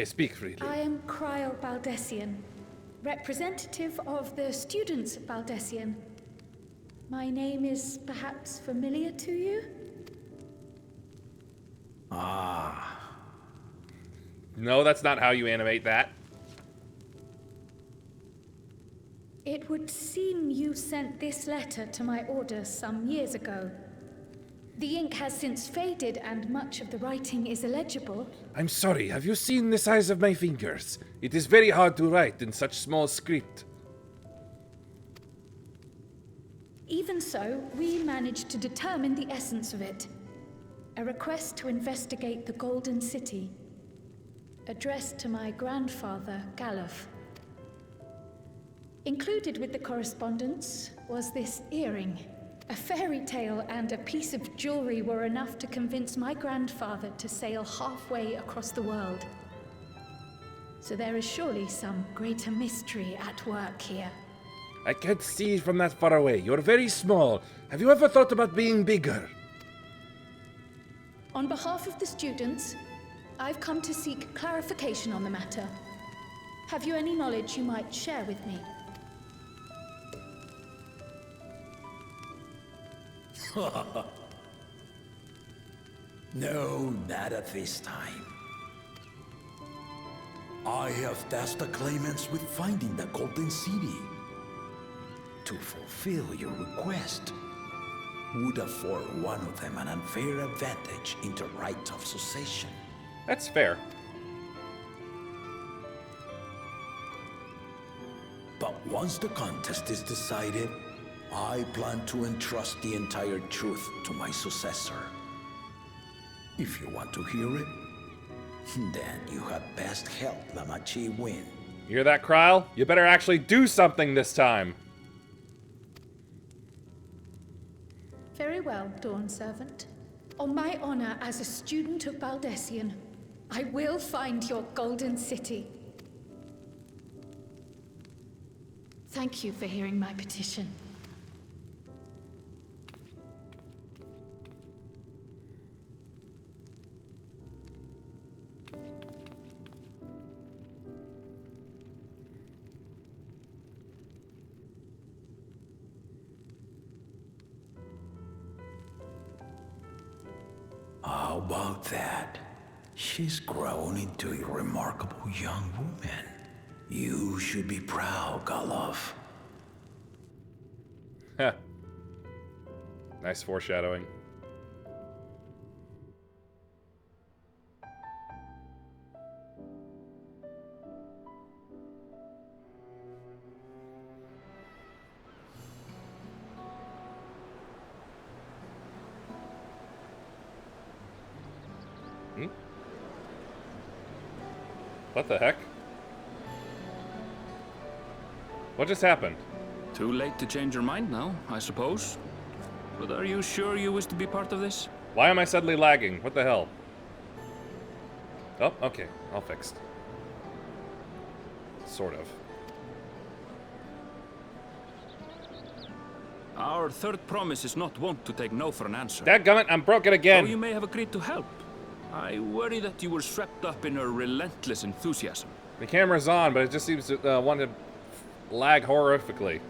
Speak freely. I am Cryle Baldessian, representative of the students of Baldessian. My name is perhaps familiar to you? Ah. No, that's not how you animate that. It would seem you sent this letter to my order some years ago. The ink has since faded and much of the writing is illegible. I'm sorry, have you seen the size of my fingers? It is very hard to write in such small script. Even so, we managed to determine the essence of it. A request to investigate the Golden City, addressed to my grandfather, Galuf. Included with the correspondence was this earring. A fairy tale and a piece of jewelry were enough to convince my grandfather to sail halfway across the world. So there is surely some greater mystery at work here. I can't see from that far away. You're very small. Have you ever thought about being bigger? On behalf of the students, I've come to seek clarification on the matter. Have you any knowledge you might share with me? No, not at this time. I have tasked the claimants with finding the Golden City. To fulfill your request would afford one of them an unfair advantage in the Rite of Succession. That's fair. But once the contest is decided, I plan to entrust the entire truth to my successor. If you want to hear it, then you had best help Lamachi win. You hear that, Cryle? You better actually do something this time. Very well, Dawn Servant. On my honor as a student of Baldessian, I will find your Golden City. Thank you for hearing my petition. How about that? She's grown into a remarkable young woman. You should be proud, Galuf. Heh. Nice foreshadowing. What the heck? What just happened? Too late to change your mind now, I suppose. But are you sure you wish to be part of this? Why am I suddenly lagging? What the hell? Oh, okay. All fixed. Sort of. Our third promise is not wont to take no for an answer. Dadgummit, I'm broken again! Though you may have agreed to help, I worry that you were swept up in her relentless enthusiasm. The camera's on, but it just seems to want to lag horrifically.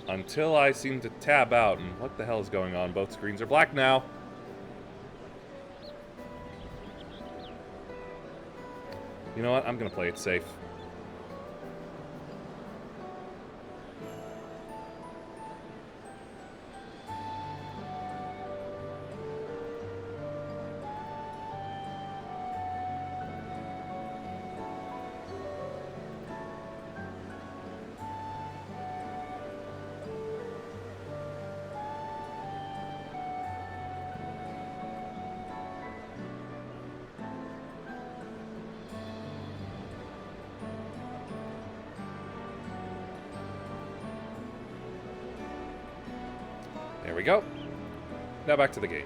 Until I seem to tab out, and what the hell is going on? Both screens are black now. You know what? I'm gonna play it safe. There we go. Now back to the gate.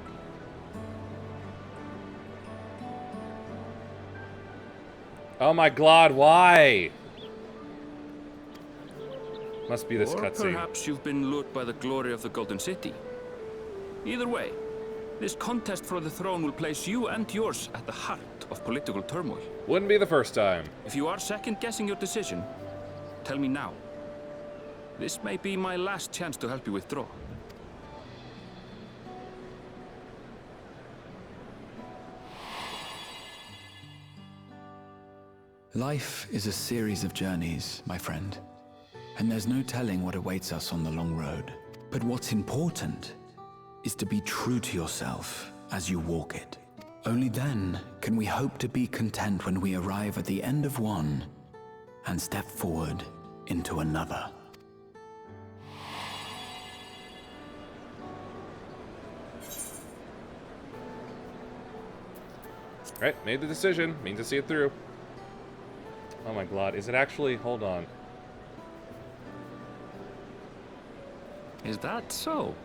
Oh my god, why? Must be this Or cutscene. perhaps you've been lured by the glory of the Golden City. Either way, this contest for the throne will place you and yours at the heart of political turmoil. Wouldn't be the first time. If you are second-guessing your decision, tell me now. This may be my last chance to help you withdraw. Life is a series of journeys, my friend. And there's no telling what awaits us on the long road. But what's important is to be true to yourself as you walk it. Only then can we hope to be content when we arrive at the end of one and step forward into another. Right, made the decision. Means to see it through. Oh my god, is it actually... Hold on. Is that so?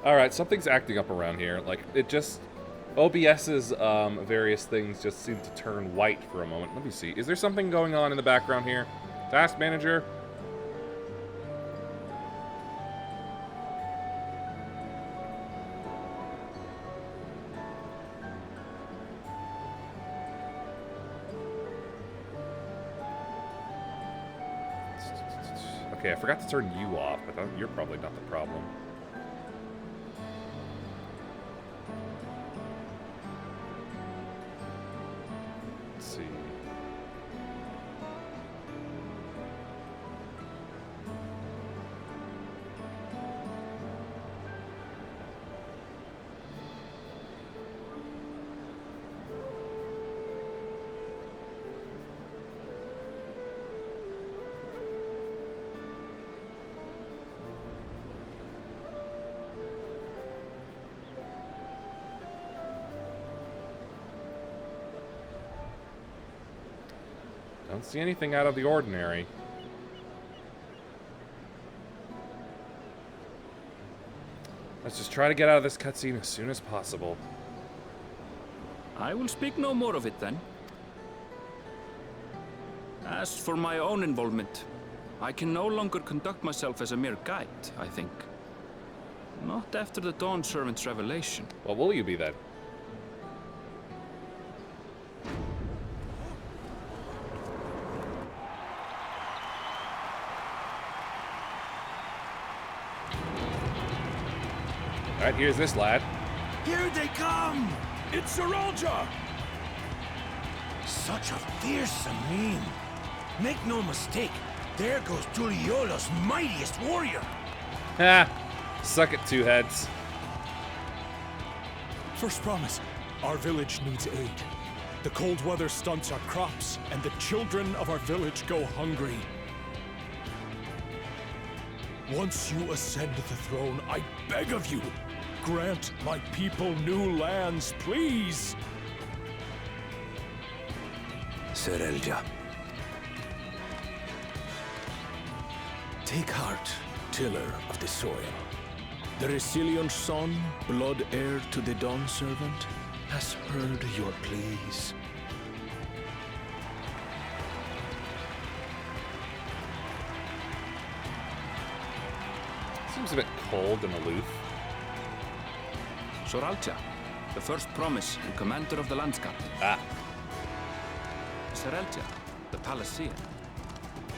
Alright, something's acting up around here. Like, it just... OBS's various things just seem to turn white for a moment. Let me see. Is there something going on in the background here? Task Manager? Okay, I forgot to turn you off, but you're probably not the problem. Let's see. Don't see anything out of the ordinary. Let's just try to get out of this cutscene as soon as possible. I will speak no more of it then. As for my own involvement, I can no longer conduct myself as a mere guide, I think. Not after the Dawn Servant's revelation. What will you be then? Alright, here's this lad. Here they come! It's Saralja! Such a fearsome name. Make no mistake, there goes Tuliola's mightiest warrior. Ha! Suck it, two heads. First promise, our village needs aid. The cold weather stunts our crops, and the children of our village go hungry. Once you ascend the throne, I beg of you, grant my people new lands, please! Serelja. Take heart, tiller of the soil. The resilient son, blood heir to the Dawn Servant, has heard your pleas. Seems a bit cold and aloof. Soralcha, the first promise and commander of the Landscape. Ah. Serelcha, the Palacean.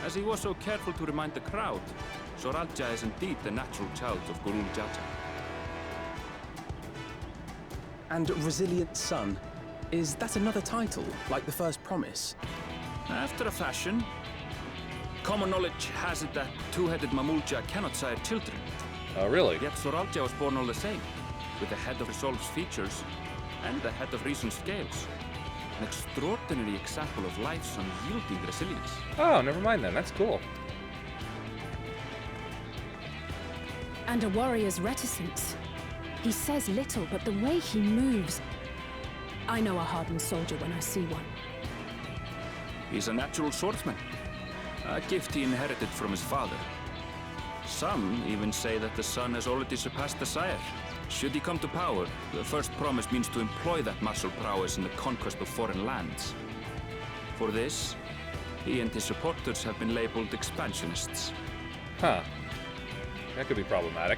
As he was so careful to remind the crowd, Soralcha is indeed the natural child of Gurul Jaja. And Resilient Son, is that another title, like the first promise? After a fashion. Common knowledge has it that two-headed Mamulja cannot sire children. Oh, really? Yet Soralcha was born all the same, with the head of Resolve's features and the head of Reason's scales. An extraordinary example of life's unyielding resilience. Oh, never mind then. That's cool. And a warrior's reticence. He says little, but the way he moves... I know a hardened soldier when I see one. He's a natural swordsman. A gift he inherited from his father. Some even say that the son has already surpassed the sire. Should he come to power, the first promise means to employ that martial prowess in the conquest of foreign lands. For this, he and his supporters have been labeled expansionists. Huh. That could be problematic.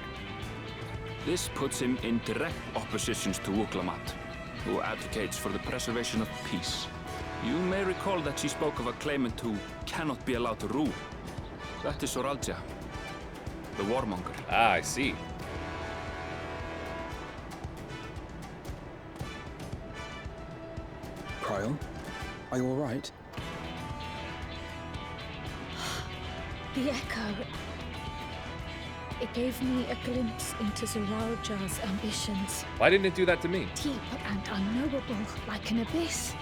This puts him in direct opposition to Wuklamat, who advocates for the preservation of peace. You may recall that she spoke of a claimant who cannot be allowed to rule. That is Soralja, the warmonger. Ah, I see. Kryl, are you alright? The echo. It gave me a glimpse into Zoralja's ambitions. Why didn't it do that to me? Deep and unknowable, like an abyss.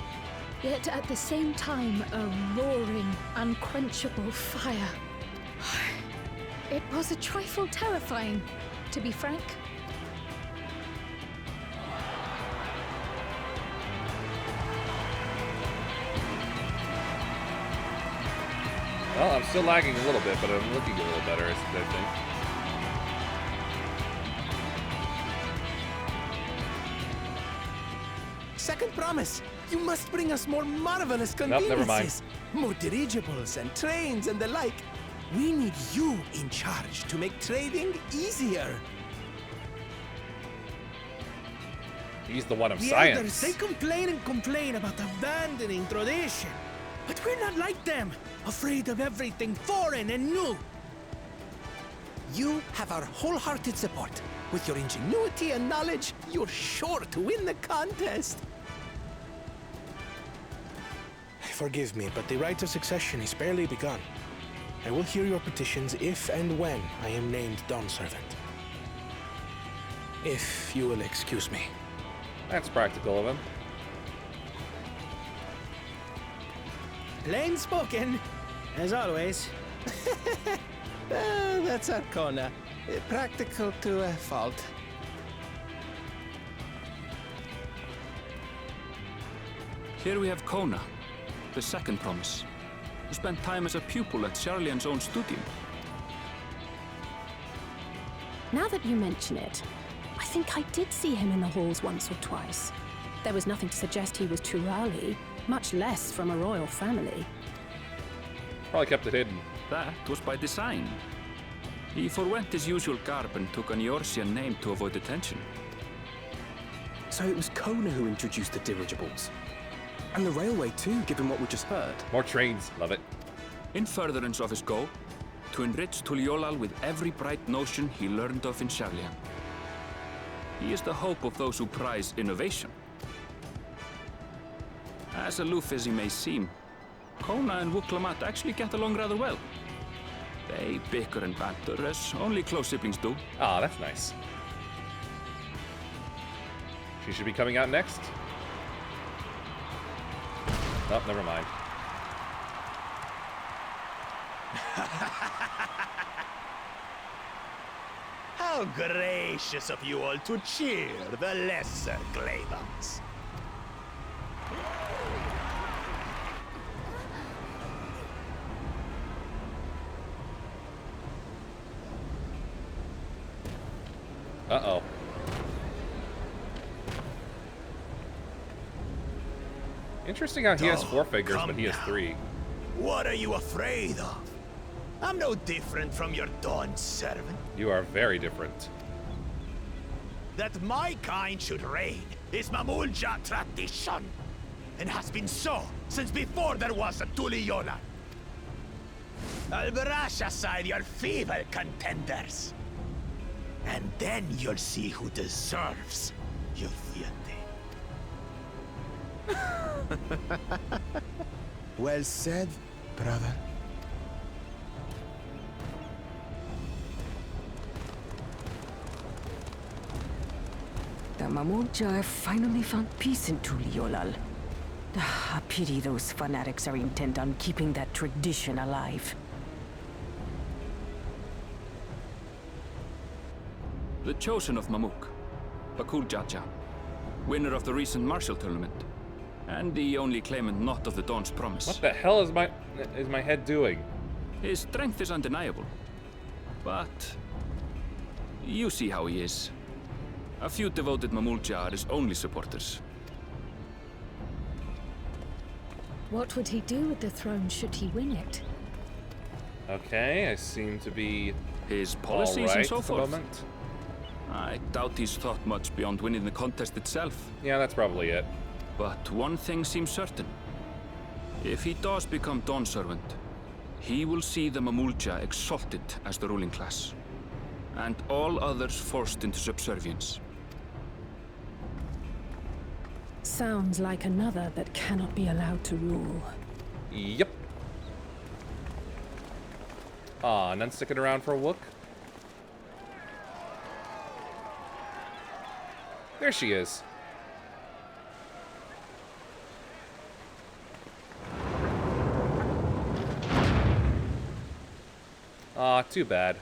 Yet at the same time, a roaring, unquenchable fire. It was a trifle terrifying, to be frank. Well, I'm still lagging a little bit, but I'm looking a little better, I think. Second promise. You must bring us more marvelous Nope, conveniences. never mind. More dirigibles and trains and the like. We need you in charge to make trading easier. He's the one of The science. elders, they complain and complain about abandoning tradition. But we're not like them, afraid of everything foreign and new. You have our wholehearted support. With your ingenuity and knowledge, you're sure to win the contest. Forgive me, but the rite of succession is barely begun. I will hear your petitions if and when I am named Dawn Servant. If you will excuse me. That's practical of him. Plain spoken, as always. That's Arcona. Practical to a fault. Here we have Kona, the second promise, who spent time as a pupil at Charlian's own studio. Now that you mention it, I think I did see him in the halls once or twice. There was nothing to suggest he was Turali, much less from a royal family. Probably kept it hidden. That was by design. He forwent his usual garb and took an Eorzean name to avoid attention. So it was Kona who introduced the dirigibles. And the railway too, given what we just heard. More trains, love it. In furtherance of his goal, to enrich Tuliolal with every bright notion he learned of in Charlian. He is the hope of those who prize innovation. As aloof as he may seem, Kona and Wuklamat actually get along rather well. They bicker and banter as only close siblings do. Ah, that's nice. She should be coming out next. Oh, never mind. How gracious of you all to cheer the lesser Glabans. Uh-oh. Interesting how he has 4 figures, but he has 3. What are you afraid of? I'm no different from your Dawn servant. You are very different. That my kind should reign is Mamulja tradition, and has been so since before there was a Tuliyola. I'll brush aside your feeble contenders, and then you'll see who deserves your fealty. Well said, brother. The Mamulja have finally found peace in Tuliolal. A pity those fanatics are intent on keeping that tradition alive. The chosen of Mamuk, Bakul Jaja, winner of the recent martial tournament, and the only claimant not of the Dawn's promise. What the hell is my head doing? His strength is undeniable, But you see how he is. A few devoted Mamulja are his only supporters. What would he do with the throne should he win it? Okay, I seem to be his policies all right and so at the forth. moment. I doubt he's thought much beyond winning the contest itself. Yeah, that's probably it. But one thing seems certain. If he does become Dawn Servant, he will see the Mamulja exalted as the ruling class, and all others forced into subservience. Sounds like another that cannot be allowed to rule. Yep. Aw, none sticking around for a look? There she is. Aw, too bad.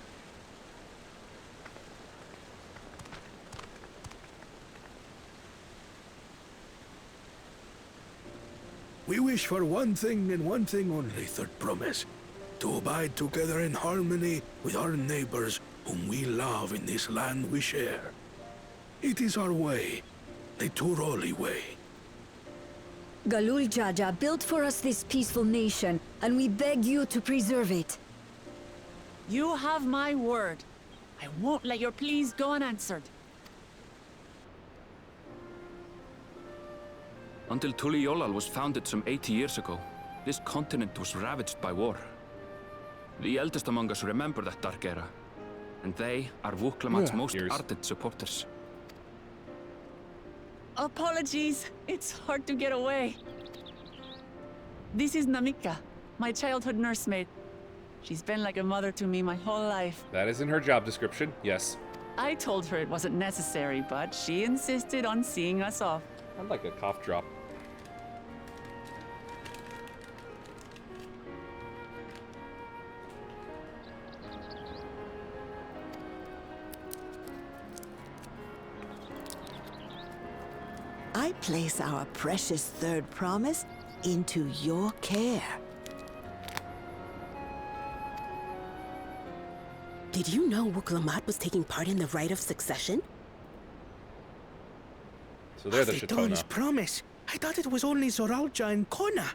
We wish for one thing and one thing only, Third Promise. To abide together in harmony with our neighbors whom we love in this land we share. It is our way, the Turoli way. Galul Jaja built for us this peaceful nation, and we beg you to preserve it. You have my word. I won't let your pleas go unanswered. Until Tuliolal was founded some 80 years ago, this continent was ravaged by war. The eldest among us remember that dark era, and they are Wuklamat's most ardent supporters. Apologies. It's hard to get away. This is Namika, my childhood nursemaid. She's been like a mother to me my whole life. That is in her job description, yes. I told her it wasn't necessary, but she insisted on seeing us off. I'd like a cough drop. I place our precious Third Promise into your care. Did you know Wuklamat was taking part in the rite of succession? So they're the Dawn's Shatona. Promise. I thought it was only Zoralja and Kona.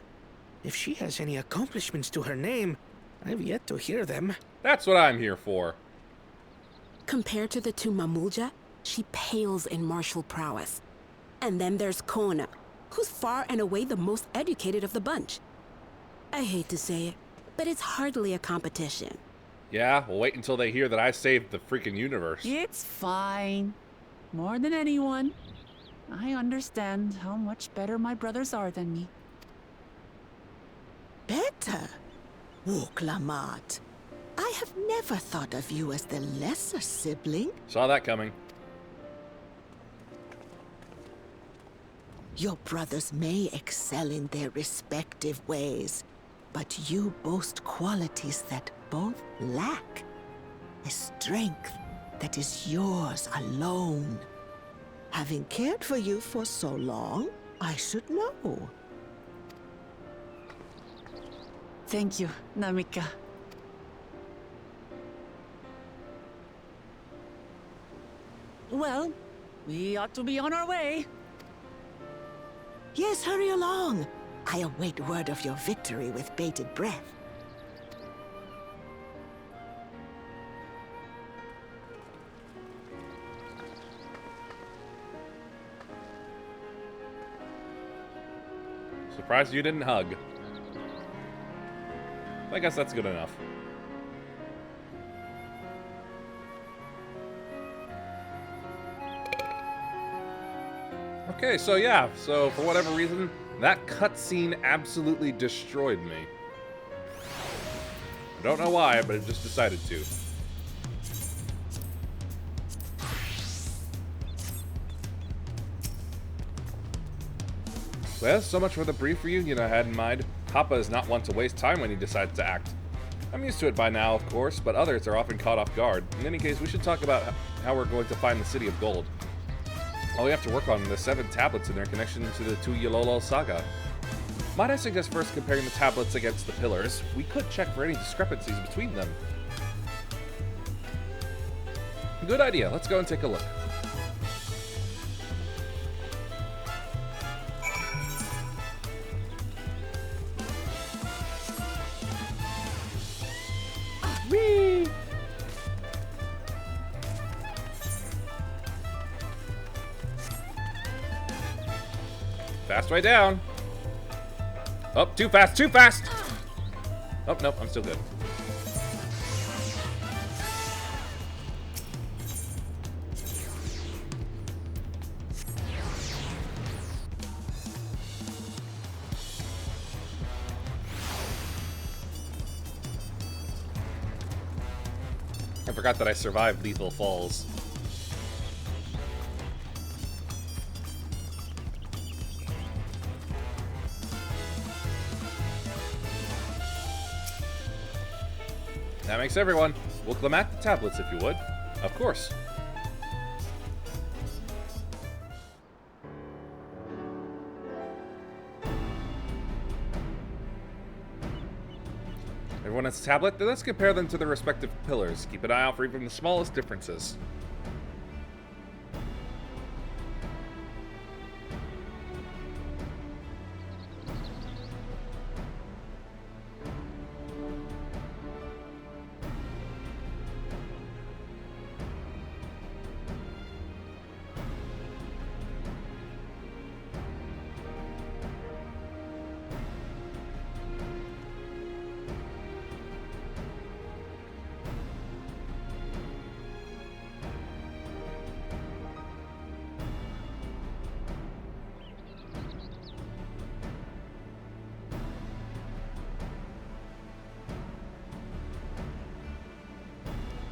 If she has any accomplishments to her name, I've yet to hear them. That's what I'm here for. Compared to the two Mamulja, she pales in martial prowess. And then there's Kona, who's far and away the most educated of the bunch. I hate to say it, but it's hardly a competition. Yeah, we'll wait until they hear that I saved the freaking universe. It's fine. More than anyone. I understand how much better my brothers are than me. Better? Wuklamat. I have never thought of you as the lesser sibling. Saw that coming. Your brothers may excel in their respective ways, but you boast qualities that both lack. A strength that is yours alone. Having cared for you for so long, I should know. Thank you, Namika. Well, we ought to be on our way. Yes, hurry along. I await word of your victory with bated breath. Surprised you didn't hug. I guess that's good enough. Okay, so yeah, so for whatever reason, that cutscene absolutely destroyed me. I don't know why, but it just decided to. Well, so much for the brief reunion I had in mind. Papa is not one to waste time when he decides to act. I'm used to it by now, of course, but others are often caught off guard. In any case, we should talk about how we're going to find the City of Gold. All we have to work on are the 7 tablets and their connection to the Tuliolal saga. Might I suggest first comparing the tablets against the pillars? We could check for any discrepancies between them. Good idea. Let's go and take a look. Whee! Fast way down. Oh, too fast, too fast! Oh, nope, I'm still good. I forgot that I survived lethal falls. That makes everyone. We'll climate the tablets if you would. Of course. Everyone has a tablet? Then let's compare them to their respective pillars. Keep an eye out for even the smallest differences.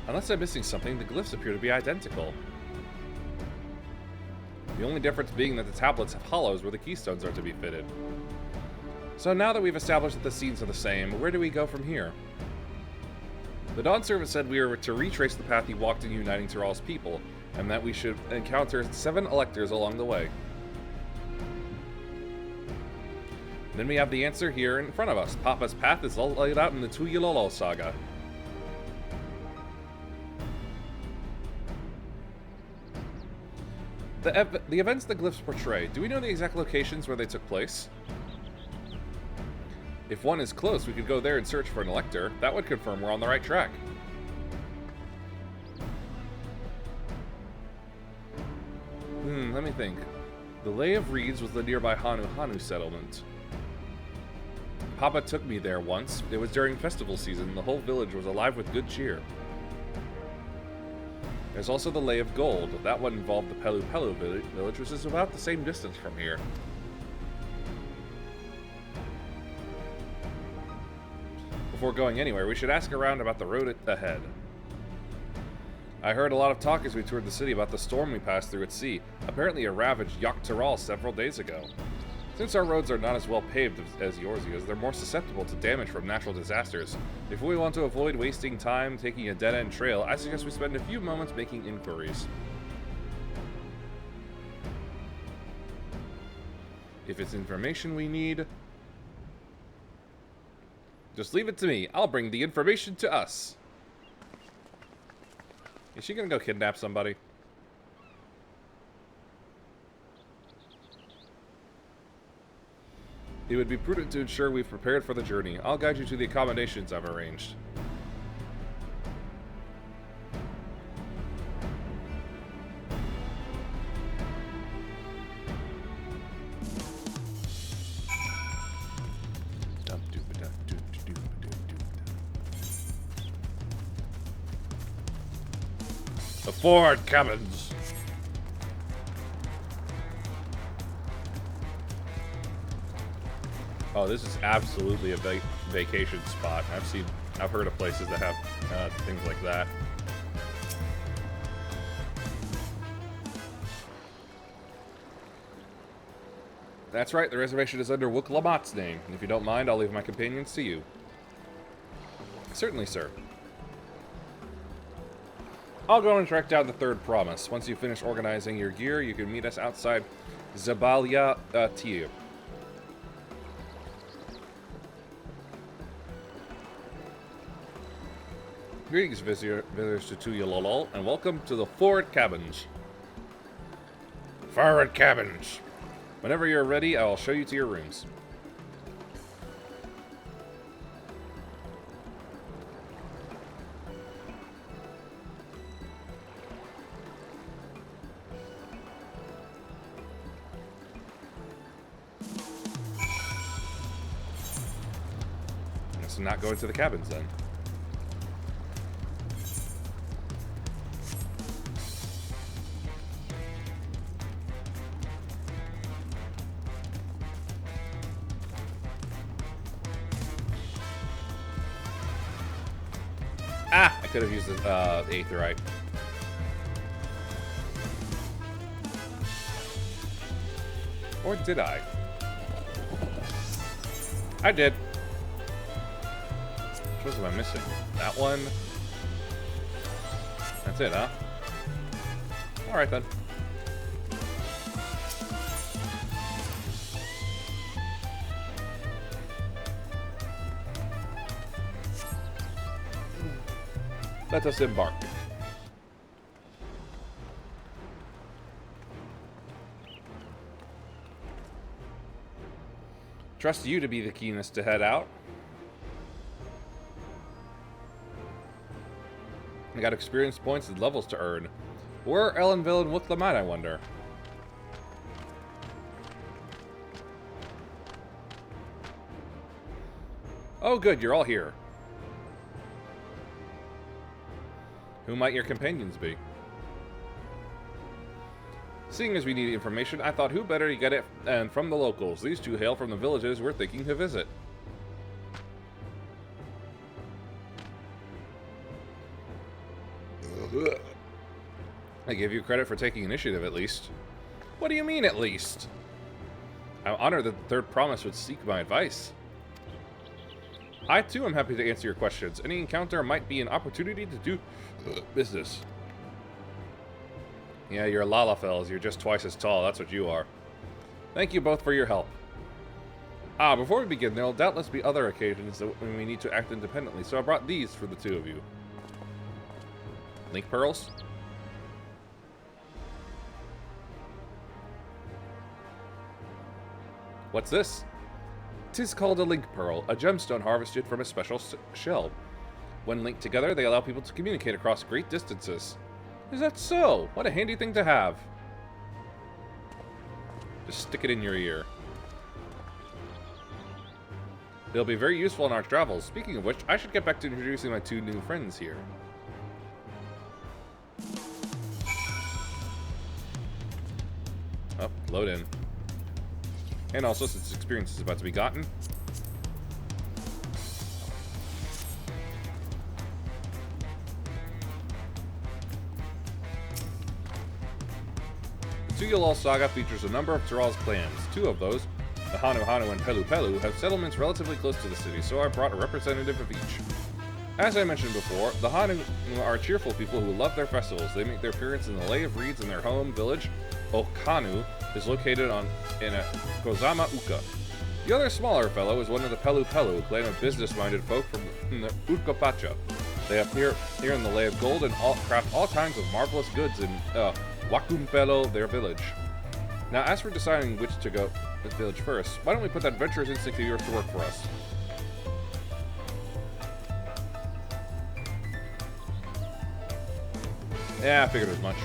Unless I'm missing something, the glyphs appear to be identical. The only difference being that the tablets have hollows where the keystones are to be fitted. So now that we've established that the scenes are the same, where do we go from here? The Dawn Servant said we were to retrace the path he walked in uniting Tyrall's people, and that we should encounter 7 electors along the way. Then we have the answer here in front of us. Papa's path is all laid out in the Tuiulolo saga. The events the glyphs portray, do we know the exact locations where they took place? If one is close, we could go there and search for an elector. That would confirm we're on the right track. Let me think. The Lay of Reeds was the nearby Hanu settlement. Papa took me there once. It was during festival season. The whole village was alive with good cheer. There's also the Lay of Gold. That one involved the Pelu Pelu village, which is about the same distance from here. Before going anywhere, we should ask around about the road ahead. I heard a lot of talk as we toured the city about the storm we passed through at sea. Apparently it ravaged Yak Tyrall several days ago. Since our roads are not as well paved as yours is, they're more susceptible to damage from natural disasters. If we want to avoid wasting time taking a dead-end trail, I suggest we spend a few moments making inquiries. If it's information we need, just leave it to me. I'll bring the information to us. Is she gonna go kidnap somebody? It would be prudent to ensure we've prepared for the journey. I'll guide you to the accommodations I've arranged. The Ford Cabins. Oh, this is absolutely a vacation spot. I've heard of places that have things like that. That's right, the reservation is under Wook Lamott's name. And if you don't mind, I'll leave my companions to you. Certainly, sir. I'll go and track down the third promise. Once you finish organizing your gear, you can meet us outside Zabalia Tir. Greetings, visitors to Tuyalolol, and welcome to the Forward Cabins. Forward Cabins! Whenever you're ready, I'll show you to your rooms. Let's not go into the cabins then. Ah! I could have used the aetheryte. Or did I? I did. Which ones am I missing? That one? That's it, huh? Alright then. Let us embark. Trust you to be the keenest to head out. I got experience points and levels to earn. Where are Ellenville and Wicklamat, I wonder? Oh good, you're all here. Who might your companions be? Seeing as we need information, I thought who better to get it and from the locals. These two hail from the villages we're thinking to visit. I give you credit for taking initiative, at least. What do you mean, at least? I'm honored that the third promise would seek my advice. I, too, am happy to answer your questions. Any encounter might be an opportunity to do business. Yeah, you're Lalafels. You're just twice as tall. That's what you are. Thank you both for your help. Ah, before we begin, there will doubtless be other occasions when we need to act independently, so I brought these for the two of you. Link pearls? What's this? 'Tis called a link pearl, a gemstone harvested from a special shell. When linked together, they allow people to communicate across great distances. Is that so? What a handy thing to have. Just stick it in your ear. They'll be very useful in our travels. Speaking of which, I should get back to introducing my two new friends here. Oh, load in. And also, since experience is about to be gotten, the Tuyalol Saga features a number of Tural's clans. Two of those, the Hanu Hanu and Pelu Pelu, have settlements relatively close to the city, so I brought a representative of each. As I mentioned before, the Hanu are cheerful people who love their festivals. They make their appearance in the Lay of Reeds in their home village. Okanu is located in a Kozama Uka. The other smaller fellow is one of the Pelu Pelu, a clan of business-minded folk from the Utkopacha. They appear here in the Lay of Gold and craft all kinds of marvelous goods in Wakumpelo, their village. Now, as for deciding which to go this village first, why don't we put that adventurous instinct of yours to work for us? Yeah, I figured as much.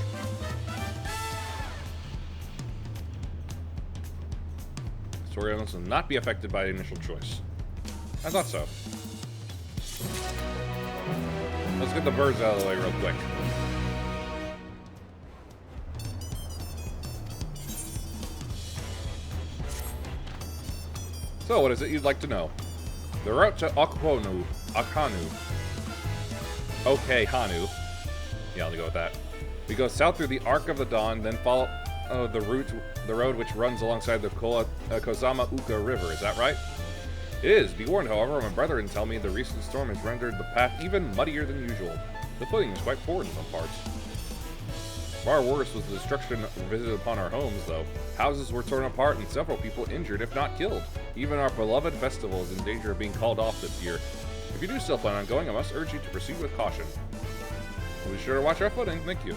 Story elements will not be affected by the initial choice. I thought so. Let's get the birds out of the way real quick. So, what is it you'd like to know? The route to Akanu. Okay, Hanu. Yeah, I'll go with that. We go south through the Arc of the Dawn, then follow the road which runs alongside the Kozama Uka River. Is that right? It is. Be warned, however, my brethren tell me the recent storm has rendered the path even muddier than usual. The footing is quite poor in some parts. Far worse was the destruction visited upon our homes, though. Houses were torn apart and several people injured, if not killed. Even our beloved festival is in danger of being called off this year. If you do still plan on going, I must urge you to proceed with caution. We'll be sure to watch our footing. Thank you.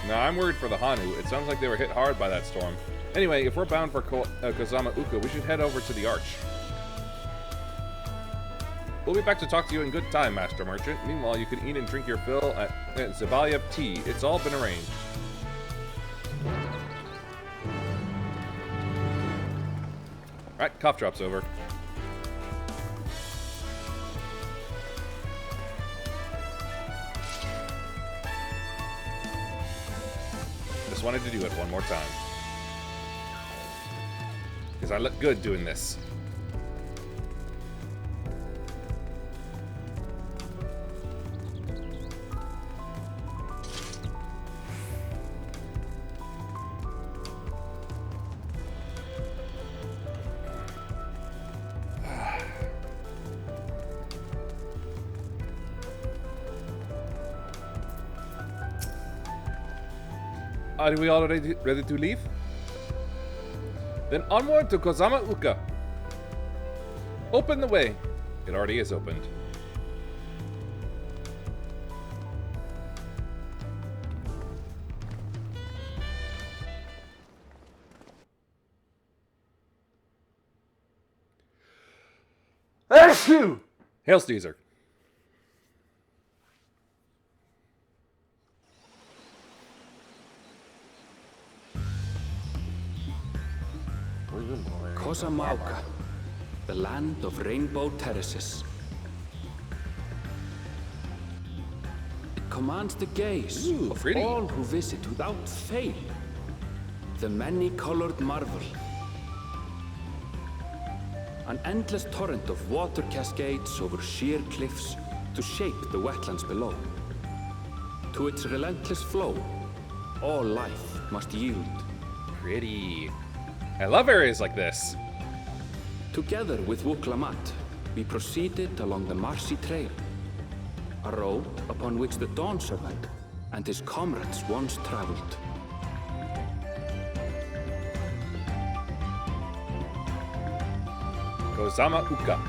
Now, I'm worried for the Hanu. It sounds like they were hit hard by that storm. Anyway, if we're bound for Kozama Uka, we should head over to the Arch. We'll be back to talk to you in good time, Master Merchant. Meanwhile, you can eat and drink your fill at Zabalia Tea. It's all been arranged. Alright, cough drop's over. Just wanted to do it one more time. Because I look good doing this. Are we all ready to leave? Then onward to Kozama Uka. Open the way. It already is opened. Hail, Steezer. Kozamauka, the land of rainbow terraces. It commands the gaze of all who visit without fail. The many-colored marvel. An endless torrent of water cascades over sheer cliffs to shape the wetlands below. To its relentless flow, all life must yield. Pretty. I love areas like this. Together with Wuklamat, we proceeded along the Marcy Trail, a road upon which the Dawn Serpent and his comrades once traveled. Kozama Uka.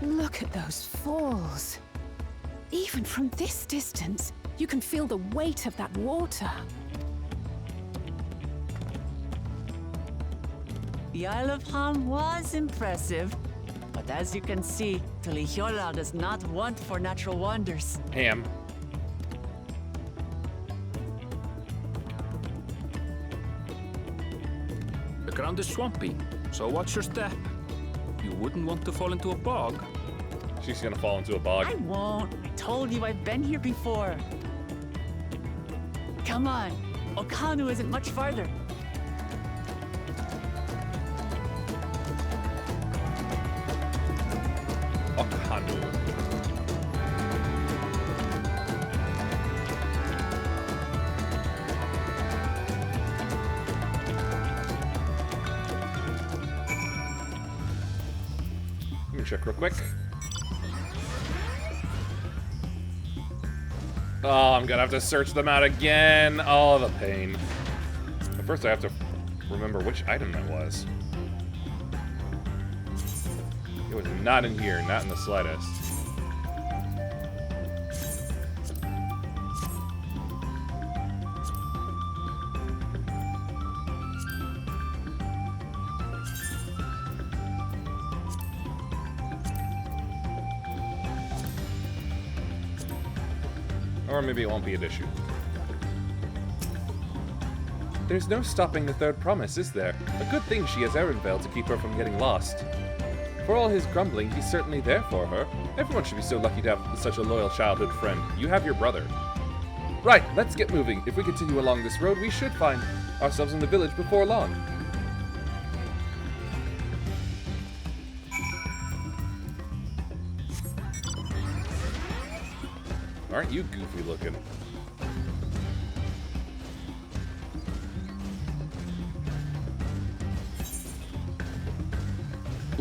Look at those falls. Even from this distance, you can feel the weight of that water. The Isle of Ham was impressive, but as you can see, Tulihiola does not want for natural wonders. Ham. The ground is swampy, so watch your step. You wouldn't want to fall into a bog. She's gonna fall into a bog. I won't. I told you I've been here before. Come on. Okanu isn't much farther. Okanu. Let me check real quick. Oh, I'm gonna have to search them out again. Oh, the pain. But first I have to remember which item that was. It was not in here, not in the slightest. Or maybe it won't be an issue. There's no stopping the third promise, is there? A good thing she has Erenvale to keep her from getting lost. For all his grumbling, he's certainly there for her. Everyone should be so lucky to have such a loyal childhood friend. You have your brother. Right, let's get moving. If we continue along this road, we should find ourselves in the village before long. Aren't you goofy looking?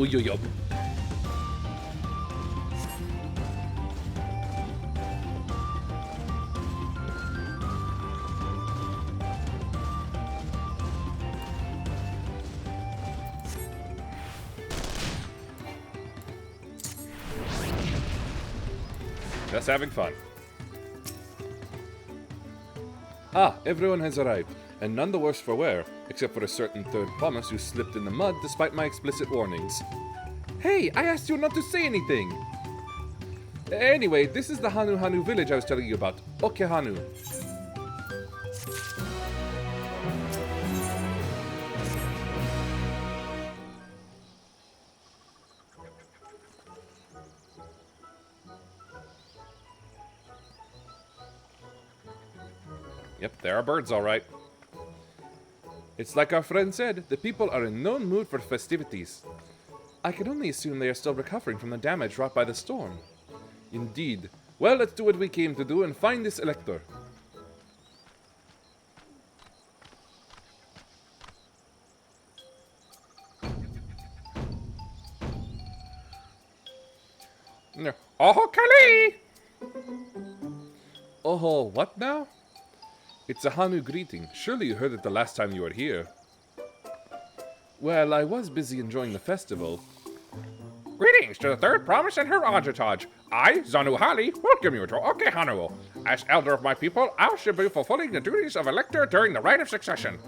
Uyuyub. Just having fun. Ah, everyone has arrived, and none the worse for wear, except for a certain third promise who slipped in the mud despite my explicit warnings. Hey, I asked you not to say anything! Anyway, this is the Hanu village I was telling you about. Okehanu. Yep, there are birds, all right. It's like our friend said, the people are in no mood for festivities. I can only assume they are still recovering from the damage wrought by the storm. Indeed. Well, let's do what we came to do and find this elector. Oh, Kali! Oh, what now? It's a Hanu greeting. Surely you heard it the last time you were here. Well, I was busy enjoying the festival. Greetings to the third promise and her entourage. I, Zanu Hali, welcome you to Okehanu. As elder of my people, I shall be fulfilling the duties of elector during the rite of succession.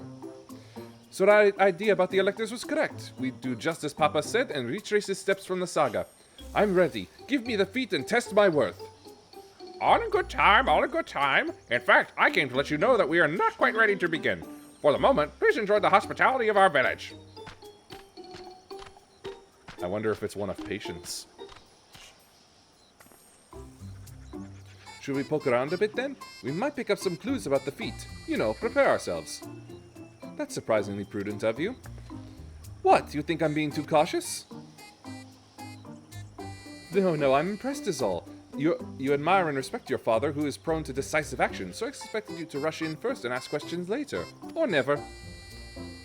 So our idea about the electors was correct. We do just as Papa said and retrace his steps from the saga. I'm ready. Give me the feat and test my worth. All in good time, all in good time. In fact, I came to let you know that we are not quite ready to begin. For the moment, please enjoy the hospitality of our village. I wonder if it's one of patience. Should we poke around a bit then? We might pick up some clues about the feat. You know, prepare ourselves. That's surprisingly prudent of you. What, you think I'm being too cautious? No, I'm impressed is all. You admire and respect your father, who is prone to decisive action, so I expected you to rush in first and ask questions later. Or never.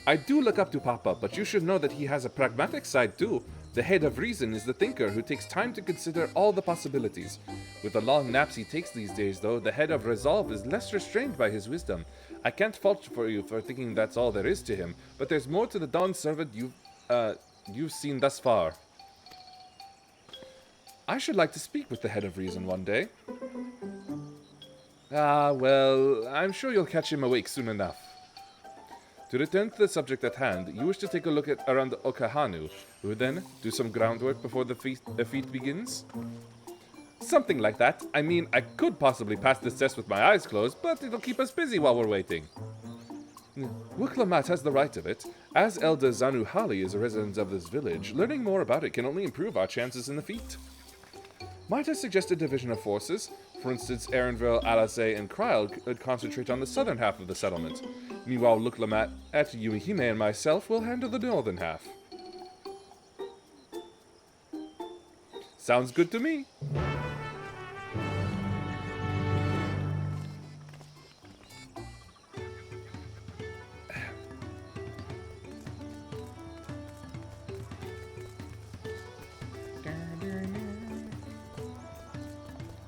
I do look up to Papa, but you should know that he has a pragmatic side too. The head of reason is the thinker who takes time to consider all the possibilities. With the long naps he takes these days, though, the head of resolve is less restrained by his wisdom. I can't fault you for thinking that's all there is to him, but there's more to the Dawn servant you've seen thus far. I should like to speak with the head of reason one day. Ah, well, I'm sure you'll catch him awake soon enough. To return to the subject at hand, you wish to take a look around Okehanu, then do some groundwork before the feat begins? Something like that. I mean, I could possibly pass this test with my eyes closed, but it'll keep us busy while we're waiting. Wuklamat has the right of it. As Elder Zanu Hali is a resident of this village, learning more about it can only improve our chances in the feat. Might I suggest a division of forces? For instance, Erenville, Alasay, and Kryl could concentrate on the southern half of the settlement. Meanwhile, Wuklamat, Yuhime, and myself will handle the northern half. Sounds good to me.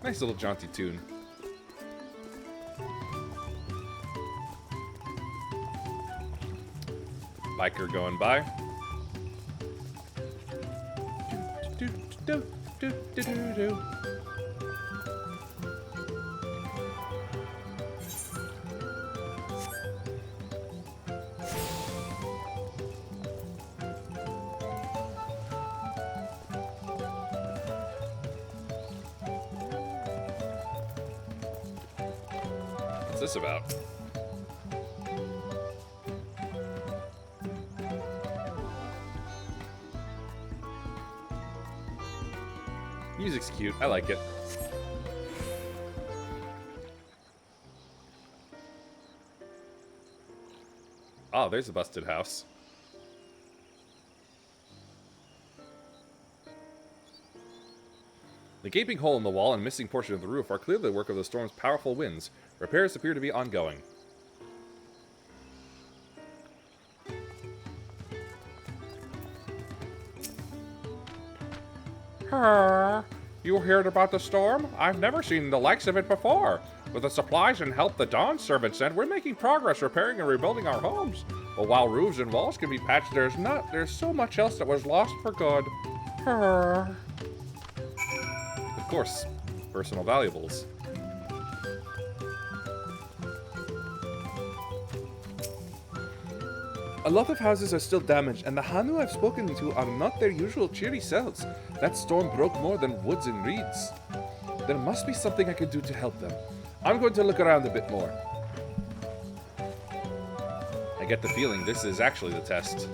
Nice little jaunty tune. Biker going by. What's this about? Music's cute. I like it. Oh, there's a busted house. The gaping hole in the wall and missing portion of the roof are clearly the work of the storm's powerful winds. Repairs appear to be ongoing. You heard about the storm? I've never seen the likes of it before. With the supplies and help the Dawn servant sent, we're making progress repairing and rebuilding our homes. But while roofs and walls can be patched, there's so much else that was lost for good. Of course, personal valuables. A lot of houses are still damaged, and the Hanu I've spoken to are not their usual cheery selves. That storm broke more than woods and reeds. There must be something I can do to help them. I'm going to look around a bit more. I get the feeling this is actually the test.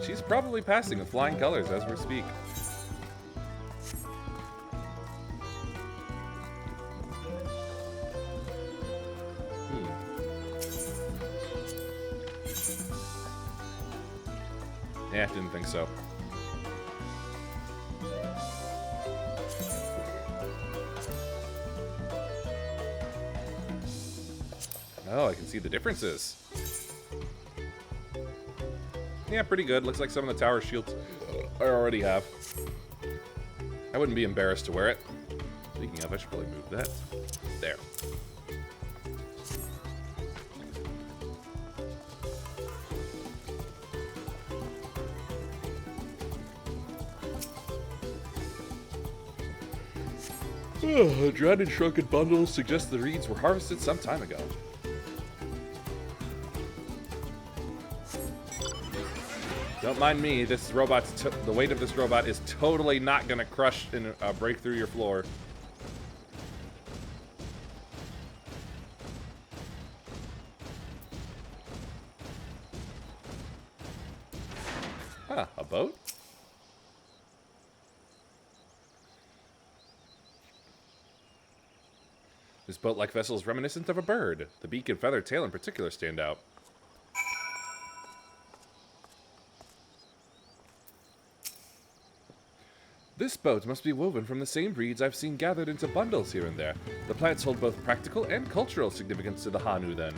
She's probably passing with flying colors as we speak. Yeah, didn't think so. Oh, I can see the differences. Yeah, pretty good. Looks like some of the tower shields I already have. I wouldn't be embarrassed to wear it. Speaking of, I should probably move that. There. Dried and shrunken bundles suggest the reeds were harvested some time ago. Don't mind me, this robot's the weight of this robot is totally not gonna crush and break through your floor. Huh, a boat? This boat-like vessel is reminiscent of a bird. The beak and feathered tail in particular stand out. This boat must be woven from the same reeds I've seen gathered into bundles here and there. The plants hold both practical and cultural significance to the Hanu, then.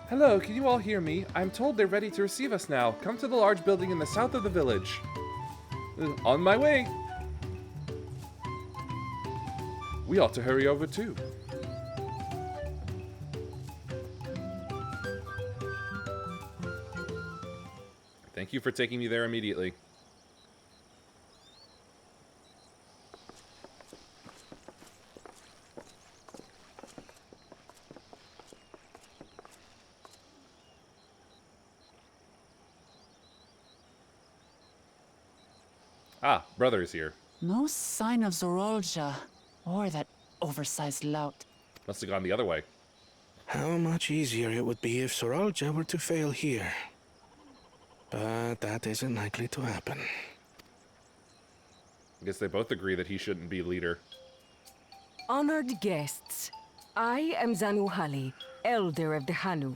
Hello, can you all hear me? I'm told they're ready to receive us now. Come to the large building in the south of the village. On my way. We ought to hurry over too. Thank you for taking me there immediately. Ah, brother is here. No sign of Zorolja or that oversized lout. Must have gone the other way. How much easier it would be if Soralja were to fail here. But that isn't likely to happen. I guess they both agree that he shouldn't be leader. Honored guests, I am Zanuhali, elder of the Hanu.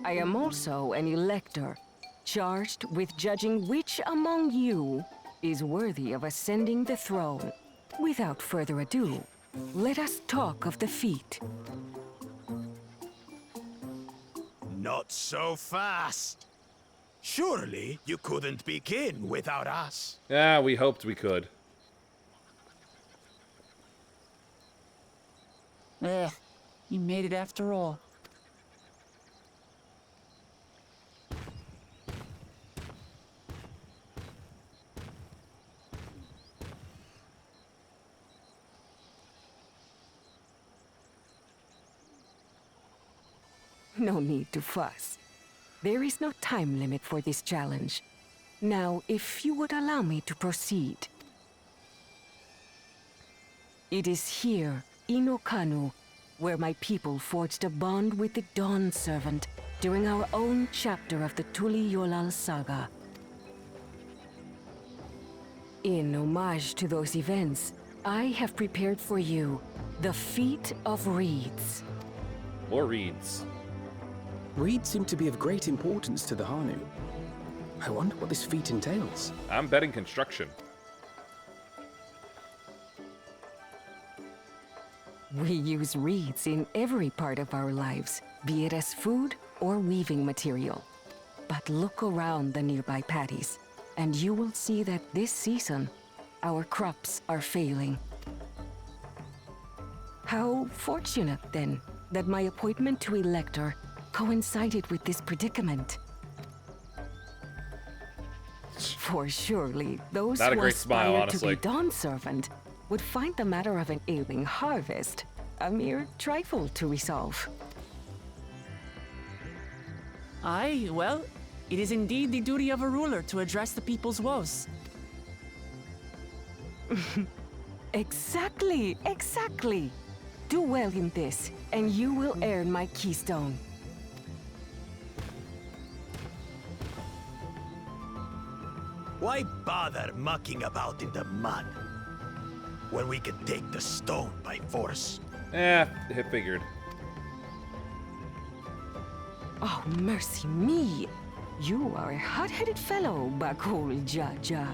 I am also an elector, charged with judging which among you is worthy of ascending the throne. Without further ado, let us talk of the feat. Not so fast. Surely you couldn't begin without us. Yeah, we hoped we could. You made it after all. No need to fuss. There is no time limit for this challenge. Now, if you would allow me to proceed. It is here, in Okanu, where my people forged a bond with the Dawn Servant during our own chapter of the Tuli Yolal saga. In homage to those events, I have prepared for you the Feat of Reeds. More reeds. Reeds seem to be of great importance to the Hanu. I wonder what this feat entails. I'm betting construction. We use reeds in every part of our lives, be it as food or weaving material. but look around the nearby paddies, and you will see that this season, our crops are failing. How fortunate, then, that my appointment to Elector coincided with this predicament. For surely, those Not a who great smile, aspire honestly. to be Dawn Servant would find the matter of an ailing harvest a mere trifle to resolve. Aye, well, it is indeed the duty of a ruler to address the people's woes. Exactly, exactly. Do well in this, and you will earn my keystone. Why bother mucking about in the mud when we can take the stone by force? Eh, it figured. Oh, mercy me! You are a hot-headed fellow, Bakul Jaja.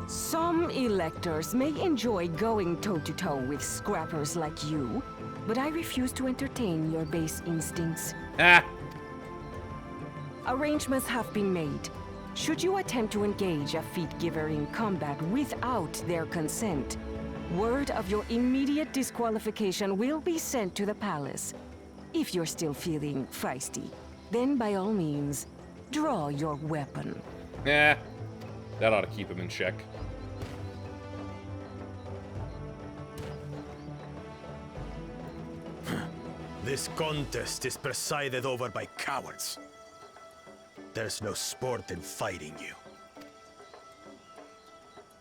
Some electors may enjoy going toe-to-toe with scrappers like you, but I refuse to entertain your base instincts. Ah! Arrangements have been made. Should you attempt to engage a feat-giver in combat without their consent, word of your immediate disqualification will be sent to the palace. If you're still feeling feisty, then by all means, draw your weapon. Nah. That ought to keep him in check. This contest is presided over by cowards. There's no sport in fighting you.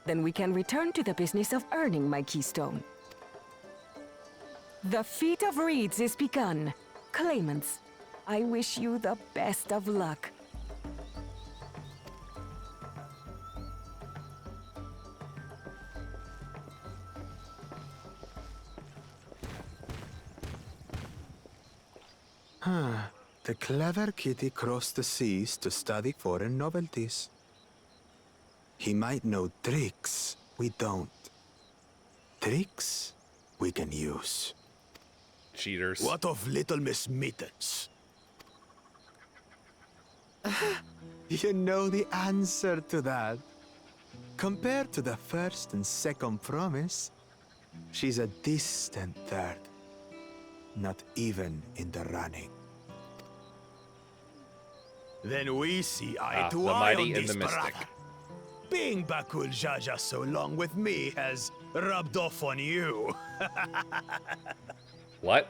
Then we can return to the business of earning my keystone. The feat of reeds is begun. Claimants, I wish you the best of luck. The clever kitty crossed the seas to study foreign novelties. He might know tricks we don't. Tricks we can use. Cheaters. What of Little Miss Mittens? You know the answer to that. Compared to the first and second promise, she's a distant third. Not even in the running. Then we see eye to the eye mighty on and this, the mystic. brother. Being Bakul Jaja so long with me has rubbed off on you. What?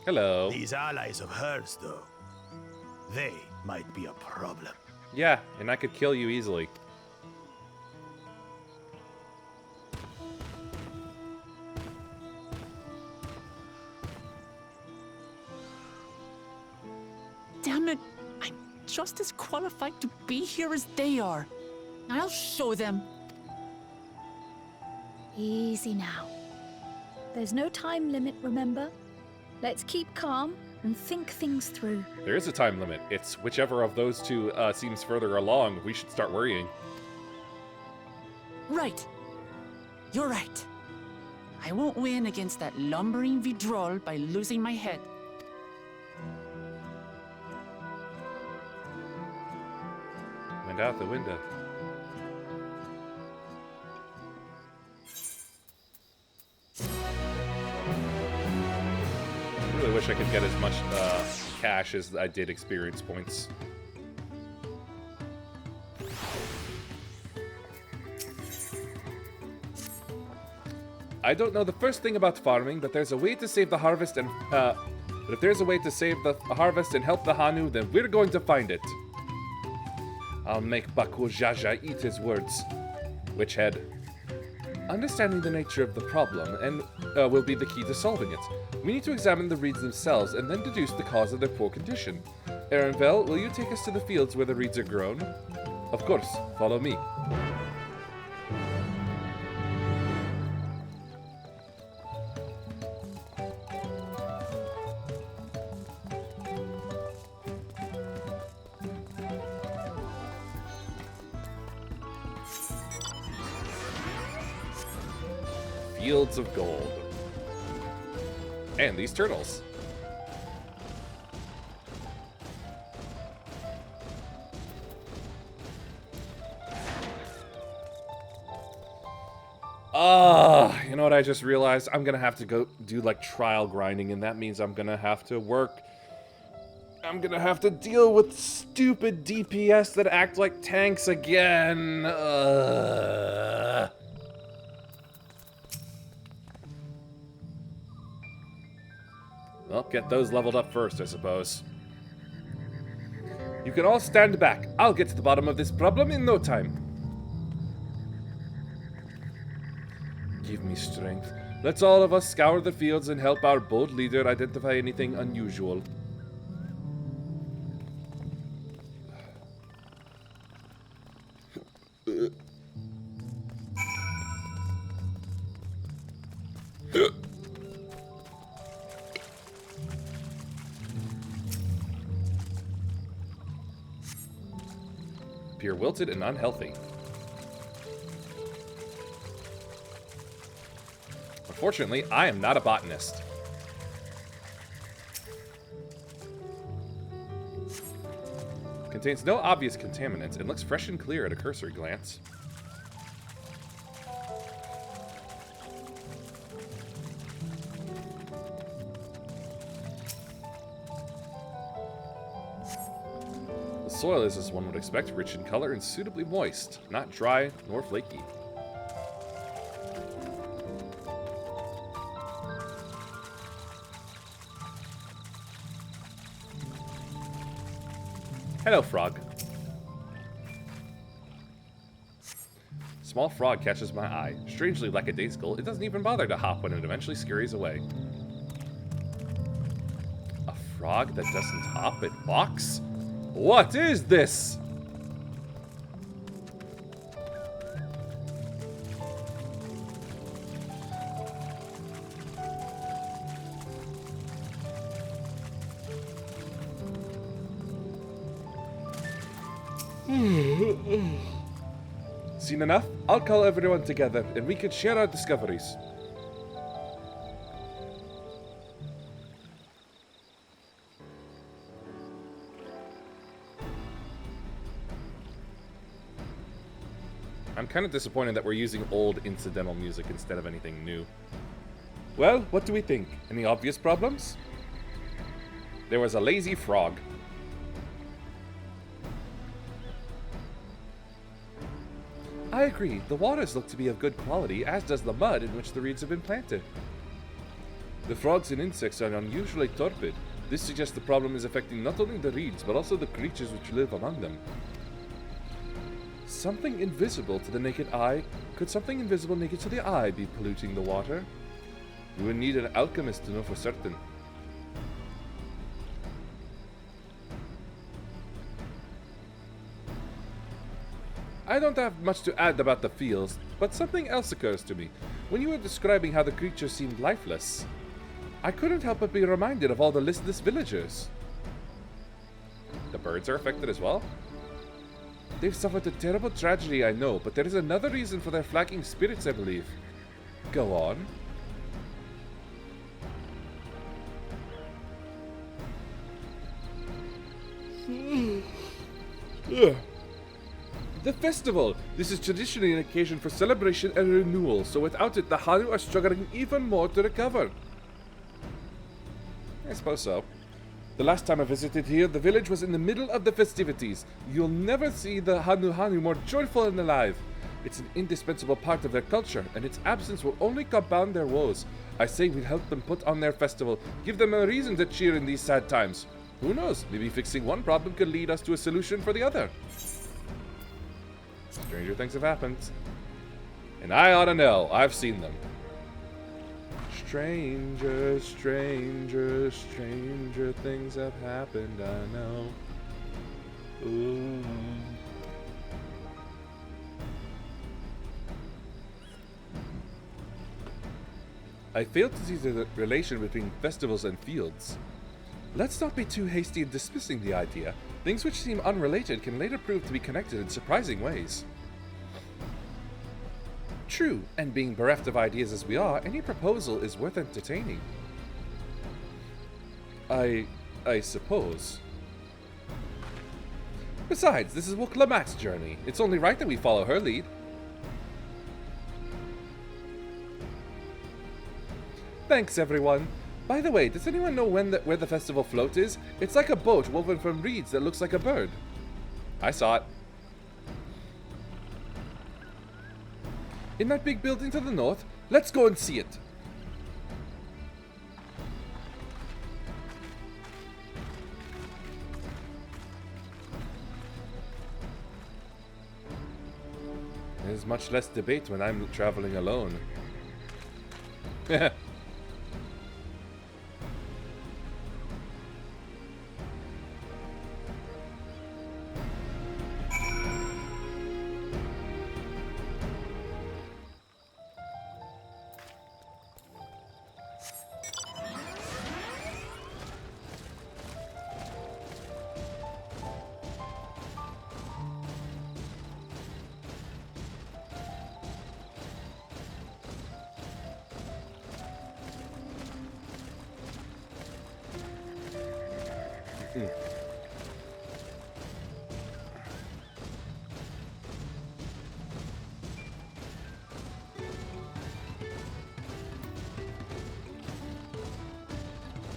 Hello. These allies of hers, though, they might be a problem. Yeah, and I could kill you easily. Damn it! I'm just as qualified to be here as they are. I'll show them. Easy now. There's no time limit, remember? Let's keep calm and think things through. There is a time limit. It's whichever of those two seems further along, we should start worrying. Right. You're right. I won't win against that lumbering Vidrol by losing my head. Went out the window. I really wish I could get as much cash as I did experience points. I don't know the first thing about farming, but there's a way to save the harvest and but if there's a way to save the harvest and help the Hanu, then we're going to find it. I'll make Bakul Jaja eat his words. Witchhead. Understanding the nature of the problem and will be the key to solving it. We need to examine the reeds themselves and then deduce the cause of their poor condition. Erenvel, will you take us to the fields where the reeds are grown? Of course, follow me. Fields of gold. And these turtles. You know what I just realized? I'm gonna have to go do like trial grinding, and that means I'm gonna have to work. I'm gonna have to deal with stupid DPS that act like tanks again. Well, get those leveled up first, I suppose. You can all stand back. I'll get to the bottom of this problem in no time. Give me strength. Let's all of us scour the fields and help our bold leader identify anything unusual. Appear wilted and unhealthy. Unfortunately, I am not a botanist. Contains no obvious contaminants and looks fresh and clear at a cursory glance. The soil is, as one would expect, rich in color and suitably moist, not dry nor flaky. Hello, frog. Small frog catches my eye. Strangely lackadaisical, it doesn't even bother to hop when it eventually scurries away. A frog that doesn't hop, it walks? What is this? Seen enough? I'll call everyone together and we can share our discoveries. I'm kind of disappointed that we're using old incidental music instead of anything new. Well, what do we think? Any obvious problems? There was a lazy frog. I agree. The waters look to be of good quality, as does the mud in which the reeds have been planted. The frogs and insects are unusually torpid. This suggests the problem is affecting not only the reeds, but also the creatures which live among them. Something invisible to the naked eye? Could something invisible naked to the eye be polluting the water? We would need an alchemist to know for certain. I don't have much to add about the fields, but something else occurs to me. When you were describing how the creatures seemed lifeless, I couldn't help but be reminded of all the listless villagers. The birds are affected as well? They've suffered a terrible tragedy, I know, but there is another reason for their flagging spirits, I believe. Go on. The festival! This is traditionally an occasion for celebration and renewal, so without it, the Hanu are struggling even more to recover. I suppose so. The last time I visited here, the village was in the middle of the festivities. You'll never see the Hanu more joyful and alive. It's an indispensable part of their culture, and its absence will only compound their woes. I say we help them put on their festival, give them a reason to cheer in these sad times. Who knows, maybe fixing one problem could lead us to a solution for the other. Stranger things have happened. And I ought to know. I've seen them. Stranger, stranger, stranger things have happened, I know. Ooh. I fail to see the relation between festivals and fields. Let's not be too hasty in dismissing the idea. Things which seem unrelated can later prove to be connected in surprising ways. True, and being bereft of ideas as we are, any proposal is worth entertaining. I suppose. Besides, this is Woklamat's journey. It's only right that we follow her lead. Thanks, everyone. By the way, does anyone know where the festival float is? It's like a boat woven from reeds that looks like a bird. I saw it. In that big building to the north? Let's go and see it. There's much less debate when I'm traveling alone.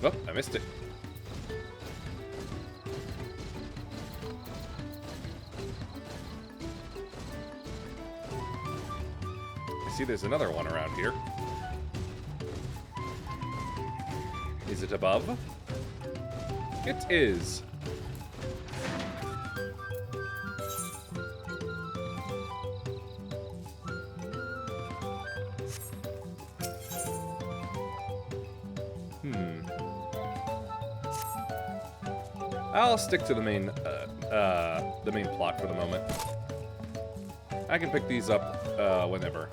Oh, I missed it. I see there's another one around here. Is it above? It is. I'll stick to the main plot for the moment. I can pick these up whenever.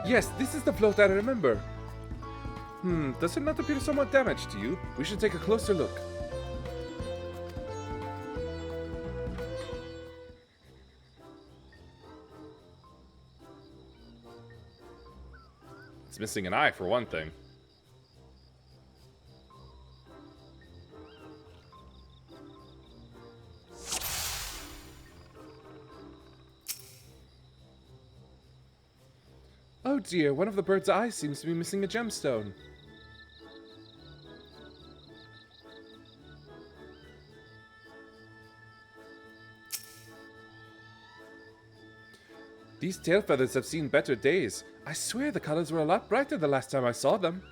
Yes, this is the float I remember. Does it not appear somewhat damaged to you? We should take a closer look. It's missing an eye for one thing. Oh dear, one of the bird's eyes seems to be missing a gemstone. These tail feathers have seen better days. I swear the colors were a lot brighter the last time I saw them.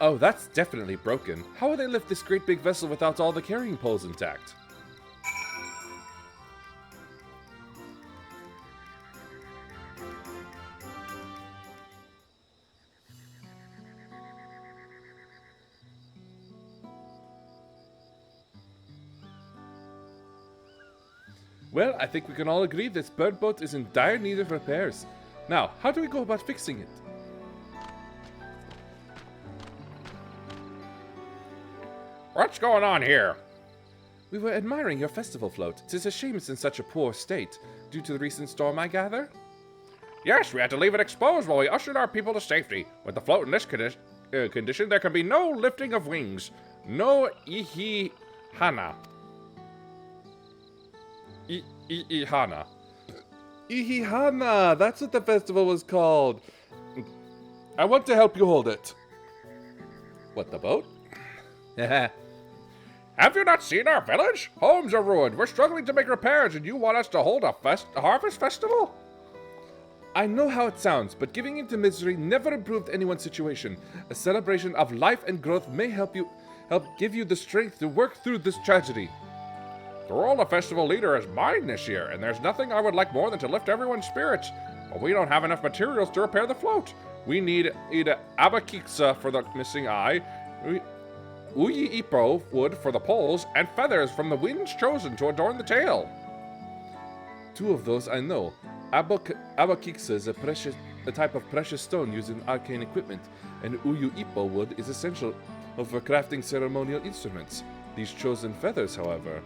Oh, that's definitely broken. How will they lift this great big vessel without all the carrying poles intact? Well, I think we can all agree this bird boat is in dire need of repairs. Now, how do we go about fixing it? What's going on here? We were admiring your festival float. 'Tis a shame it's in such a poor state, due to the recent storm, I gather? Yes, we had to leave it exposed while we ushered our people to safety. With the float in this condition, there can be no lifting of wings. No Ihihana. Ihihana. Ihihana! That's what the festival was called. I want to help you hold it. What, the boat? Have you not seen our village? Homes are ruined. We're struggling to make repairs, and you want us to hold a harvest festival? I know how it sounds, but giving in to misery never improved anyone's situation. A celebration of life and growth may help give you the strength to work through this tragedy. The role of festival leader is mine this year, and there's nothing I would like more than to lift everyone's spirits. But we don't have enough materials to repair the float. We need either abakiksa for the missing eye, Uyi Ipo wood for the poles, and feathers from the winds chosen to adorn the tail. Two of those I know. Abakiksa is a type of precious stone used in arcane equipment, and Uyu Ipo wood is essential for crafting ceremonial instruments. These chosen feathers, however...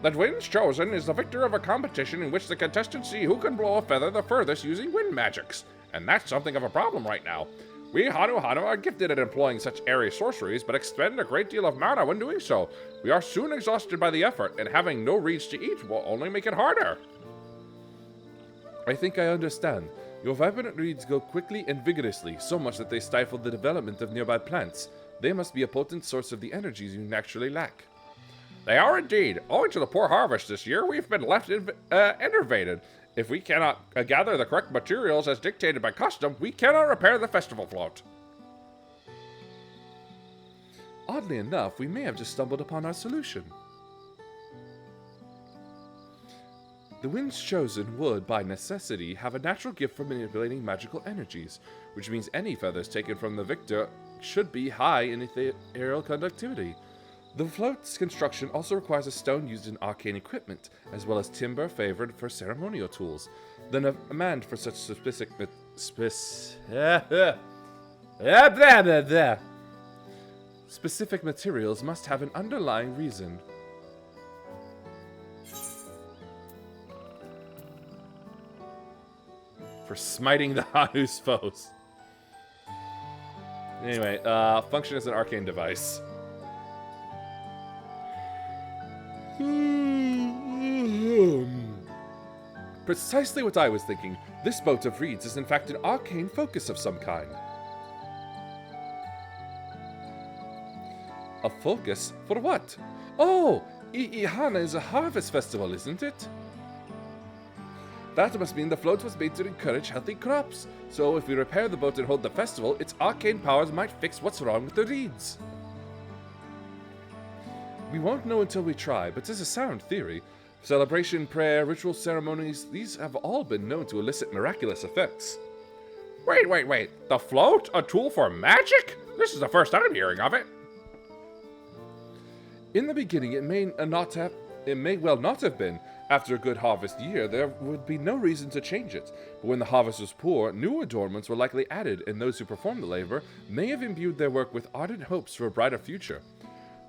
The winds chosen is the victor of a competition in which the contestants see who can blow a feather the furthest using wind magics. And that's something of a problem right now. We Hanu are gifted at employing such airy sorceries, but expend a great deal of mana when doing so. We are soon exhausted by the effort, and having no reeds to eat will only make it harder. I think I understand. Your vibrant reeds grow quickly and vigorously, so much that they stifle the development of nearby plants. They must be a potent source of the energies you naturally lack. They are indeed. Owing to the poor harvest this year, we've been left enervated. If we cannot gather the correct materials as dictated by custom, we cannot repair the festival float. Oddly enough, we may have just stumbled upon our solution. The winds chosen would, by necessity, have a natural gift for manipulating magical energies, which means any feathers taken from the victor should be high in ethereal conductivity. The float's construction also requires a stone used in arcane equipment, as well as timber favored for ceremonial tools. The demand for such specific materials must have an underlying reason. For smiting the Hanu's foes. Anyway, function as an arcane device. Precisely what I was thinking. This boat of reeds is in fact an arcane focus of some kind. A focus? For what? Oh! Ihana is a harvest festival, isn't it? That must mean the float was made to encourage healthy crops. So if we repair the boat and hold the festival, its arcane powers might fix what's wrong with the reeds. We won't know until we try, but it's a sound theory. Celebration, prayer, ritual ceremonies, these have all been known to elicit miraculous effects. Wait. The float? A tool for magic? This is the first I'm hearing of it. In the beginning, it may well not have been. After a good harvest year, there would be no reason to change it. But when the harvest was poor, new adornments were likely added, and those who performed the labor may have imbued their work with ardent hopes for a brighter future.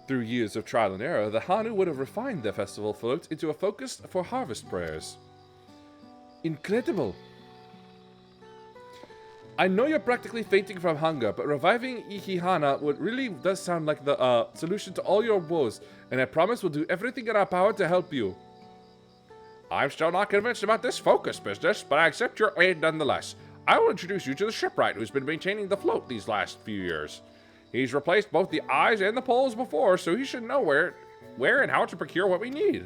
Through years of trial and error, the Hanu would have refined their festival float into a focus for harvest prayers. Incredible! I know you're practically fainting from hunger, but reviving Ihihana really does sound like the solution to all your woes, and I promise we'll do everything in our power to help you. I'm still not convinced about this focus business, but I accept your aid nonetheless. I will introduce you to the shipwright who's been maintaining the float these last few years. He's replaced both the eyes and the poles before, so he should know where and how to procure what we need.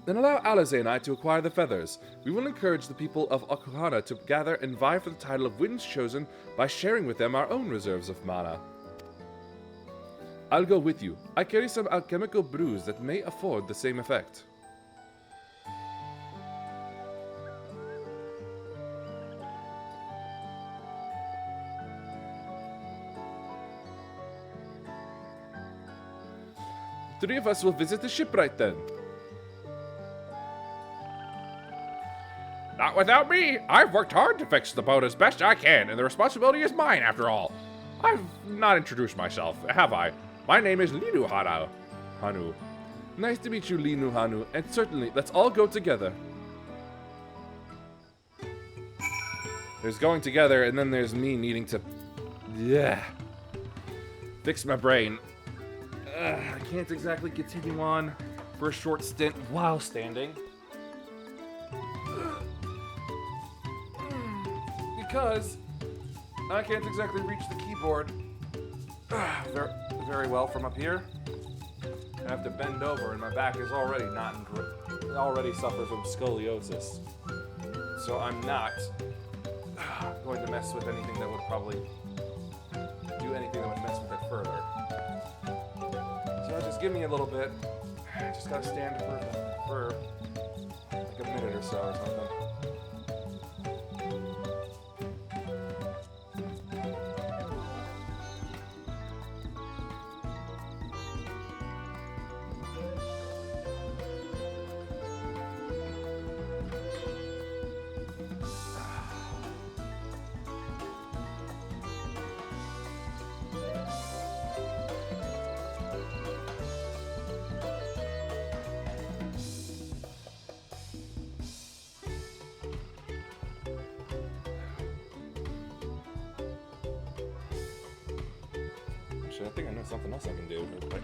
Then allow Alize and I to acquire the feathers. We will encourage the people of Okuhana to gather and vie for the title of Winds Chosen by sharing with them our own reserves of mana. I'll go with you. I carry some alchemical brews that may afford the same effect. The three of us will visit the shipwright then. Not without me. I've worked hard to fix the boat as best I can, and the responsibility is mine after all. I've not introduced myself, have I? My name is Linu Hanu. Nice to meet you, Linu Hanu, and certainly, let's all go together. There's going together, and then there's me needing to... fix my brain. I can't exactly continue on for a short stint while standing. Because I can't exactly reach the keyboard very well from up here. I have to bend over, and my back is already already suffers from scoliosis. So I'm not going to mess with anything that would probably do anything that would mess with it further. So just give me a little bit. Just gotta stand for like a minute or so or something. Actually, I think I know something else I can do real quick.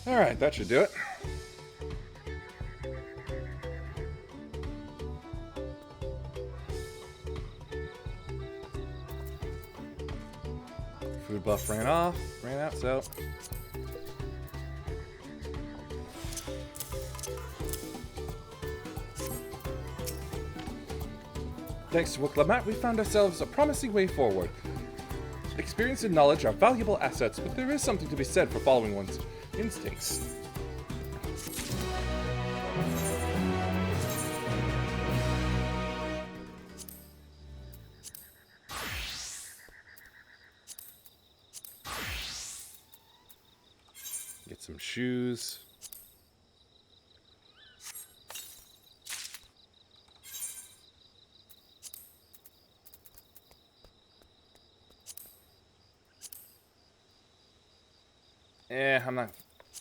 Alright, that should do it. Food buff ran out, so... Thanks to Wiklamat, we found ourselves a promising way forward. Experience and knowledge are valuable assets, but there is something to be said for following one's instincts. Get some shoes.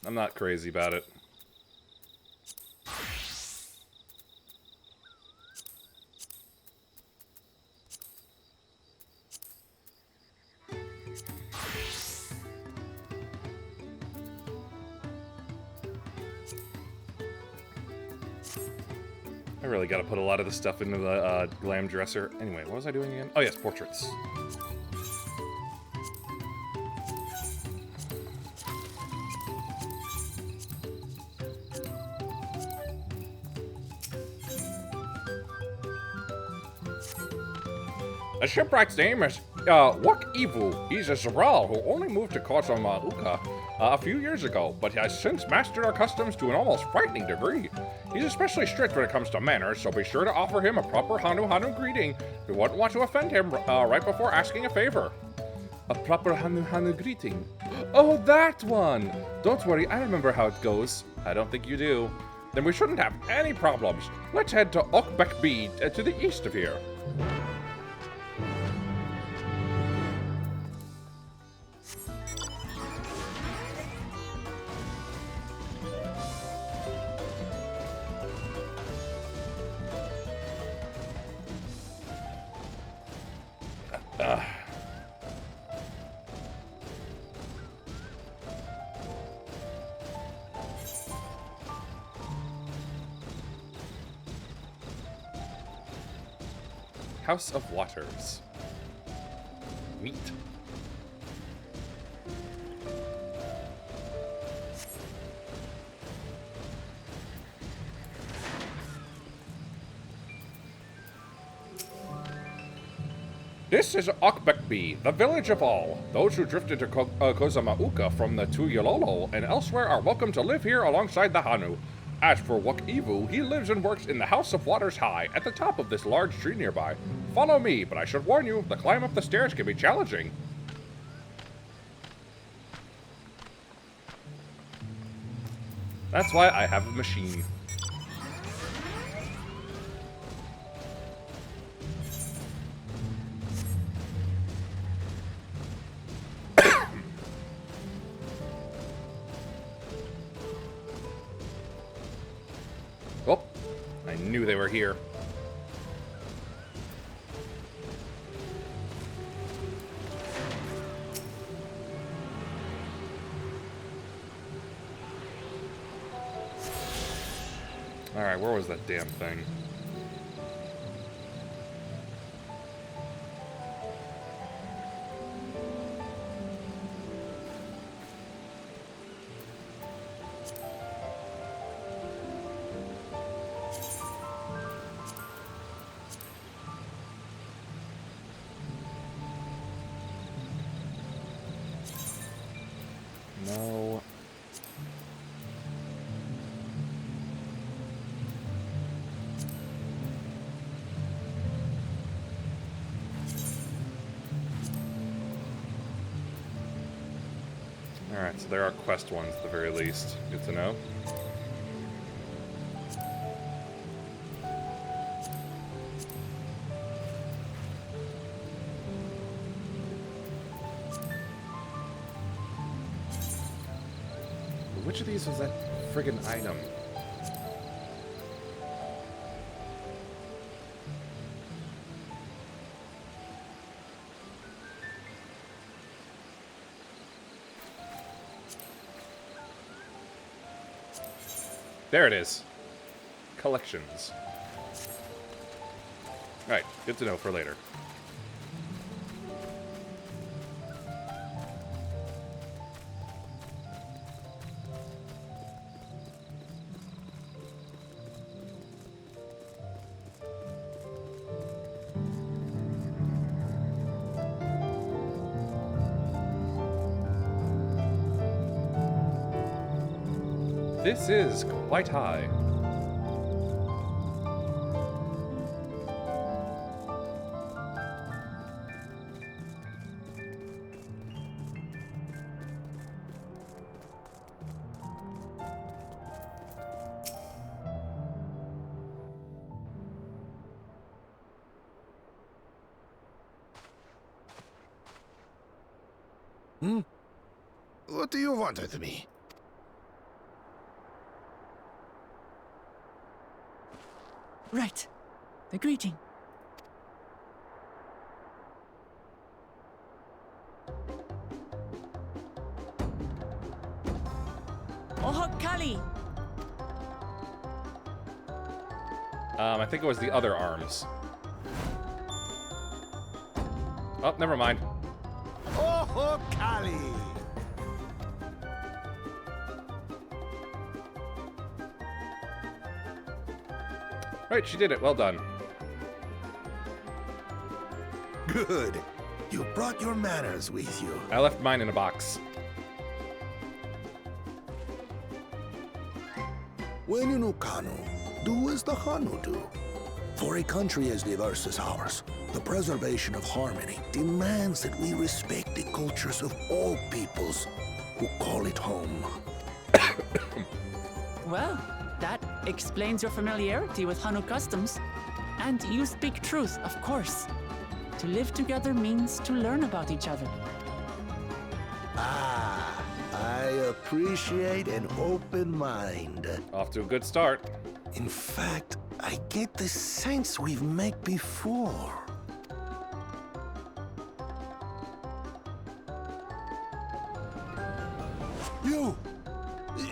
I'm not crazy about it. I really gotta put a lot of this stuff into the glam dresser. Anyway, what was I doing again? Oh yes, portraits. A shipwright's name is Wuk Ivu. He's a Zabral who only moved to Kozama Uka a few years ago, but has since mastered our customs to an almost frightening degree. He's especially strict when it comes to manners, so be sure to offer him a proper Hanu Hanu greeting. You wouldn't want to offend him right before asking a favor. A proper Hanu Hanu greeting. Oh, that one! Don't worry, I remember how it goes. I don't think you do. Then we shouldn't have any problems. Let's head to Okbekbi to the east of here. House of Waters. Meat. This is Okbekbi, the village of all. Those who drifted to Kozamauka from the Tuyololo and elsewhere are welcome to live here alongside the Hanu. As for Wuk Ivu, he lives and works in the House of Waters High, at the top of this large tree nearby. Follow me, but I should warn you, the climb up the stairs can be challenging. That's why I have a machine. Oh, I knew they were here. Alright, where was that damn thing? No. Alright, so there are quest ones at the very least. Good to know. Which of these was that friggin' item? There it is. Collections. Alright, good to know for later. This is quite high. What do you want with me? Right. The greeting. Oho Kali! I think it was the other arms. Oh, never mind. Oh, Kali! Right, she did it. Well done. Good. You brought your manners with you. I left mine in a box. When in Ukanu, do as the Hanu do. For a country as diverse as ours, the preservation of harmony demands that we respect the cultures of all peoples who call it home. Well, that explains your familiarity with Hanu customs. And you speak truth, of course. To live together means to learn about each other. Ah, I appreciate an open mind. Off to a good start. In fact, I get the sense we've met before.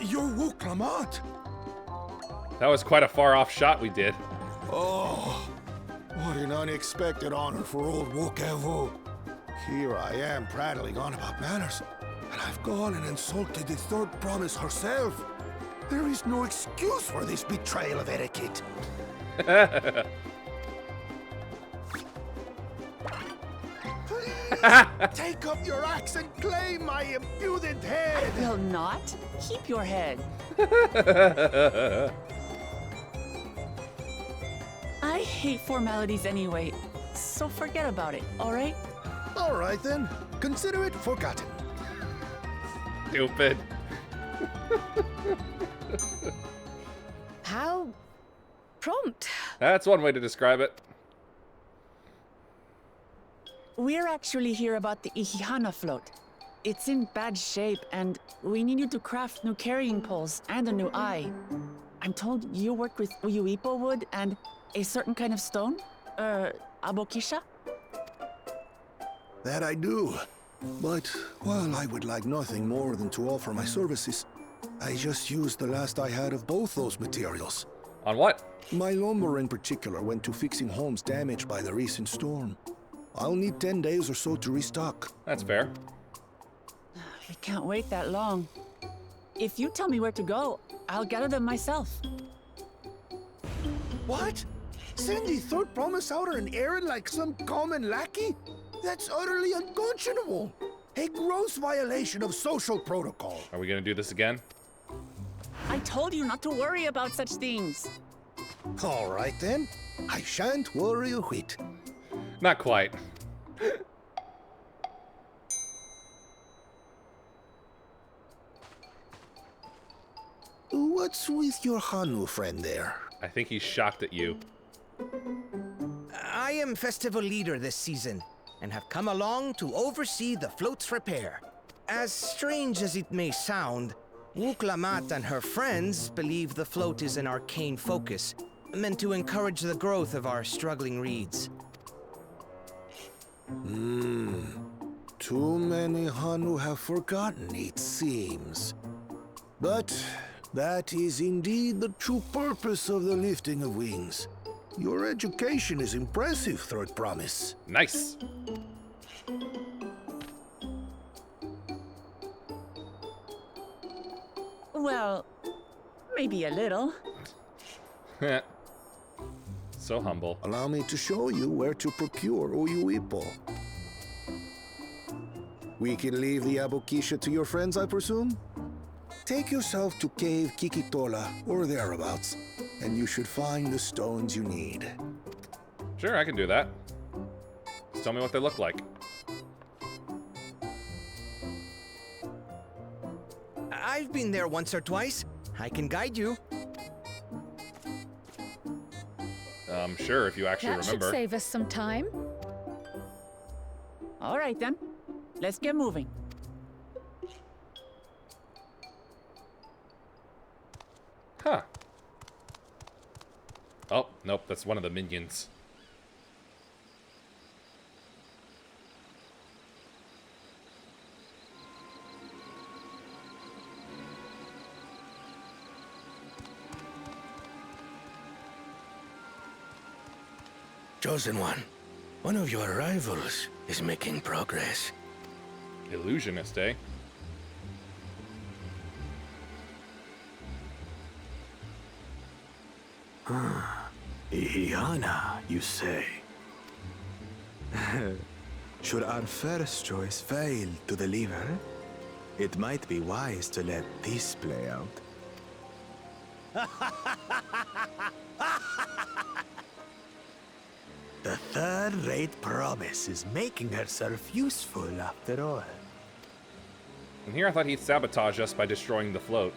You're Wuklamat. That was quite a far-off shot we did. Oh, what an unexpected honor for old Wokevu. Here I am prattling on about manners, and I've gone and insulted the third promise herself. There is no excuse for this betrayal of etiquette. Take up your axe and claim my impudent head! I will not. Keep your head. I hate formalities anyway, so forget about it, alright? Alright then. Consider it forgotten. Stupid. How prompt. That's one way to describe it. We're actually here about the Ihihana float. It's in bad shape, and we need you to craft new carrying poles and a new eye. I'm told you work with Uyuipo wood and a certain kind of stone? Abokisha? That I do. But while I would like nothing more than to offer my services, I just used the last I had of both those materials. On what? My lumber in particular went to fixing homes damaged by the recent storm. I'll need 10 days or so to restock. That's fair. We can't wait that long. If you tell me where to go, I'll gather them myself. What? Send the third promise out on an errand like some common lackey? That's utterly unconscionable. A gross violation of social protocol. Are we gonna do this again? I told you not to worry about such things. All right then. I shan't worry a whit. Not quite. What's with your Hanu friend there? I think he's shocked at you. I am festival leader this season, and have come along to oversee the float's repair. As strange as it may sound, Wuklamat and her friends believe the float is an arcane focus, meant to encourage the growth of our struggling reeds. Too many Hanu have forgotten, it seems. But that is indeed the true purpose of the lifting of wings. Your education is impressive, Third Promise. Nice. Well, maybe a little. So humble. Allow me to show you where to procure Uyuipo. We can leave the Abokisha to your friends, I presume? Take yourself to Cave Kikitola or thereabouts, and you should find the stones you need. Sure, I can do that. Just tell me what they look like. I've been there once or twice. I can guide you. Sure, if you actually That remember. should save us some time. All right, then. Let's get moving. Huh. Oh, nope, that's one of the minions. Chosen one of your rivals is making progress. Illusionist, eh? Iana, you say? Should our first choice fail to deliver, it might be wise to let this play out. The third-rate promise is making herself useful after all. And here I thought he'd sabotage us by destroying the float.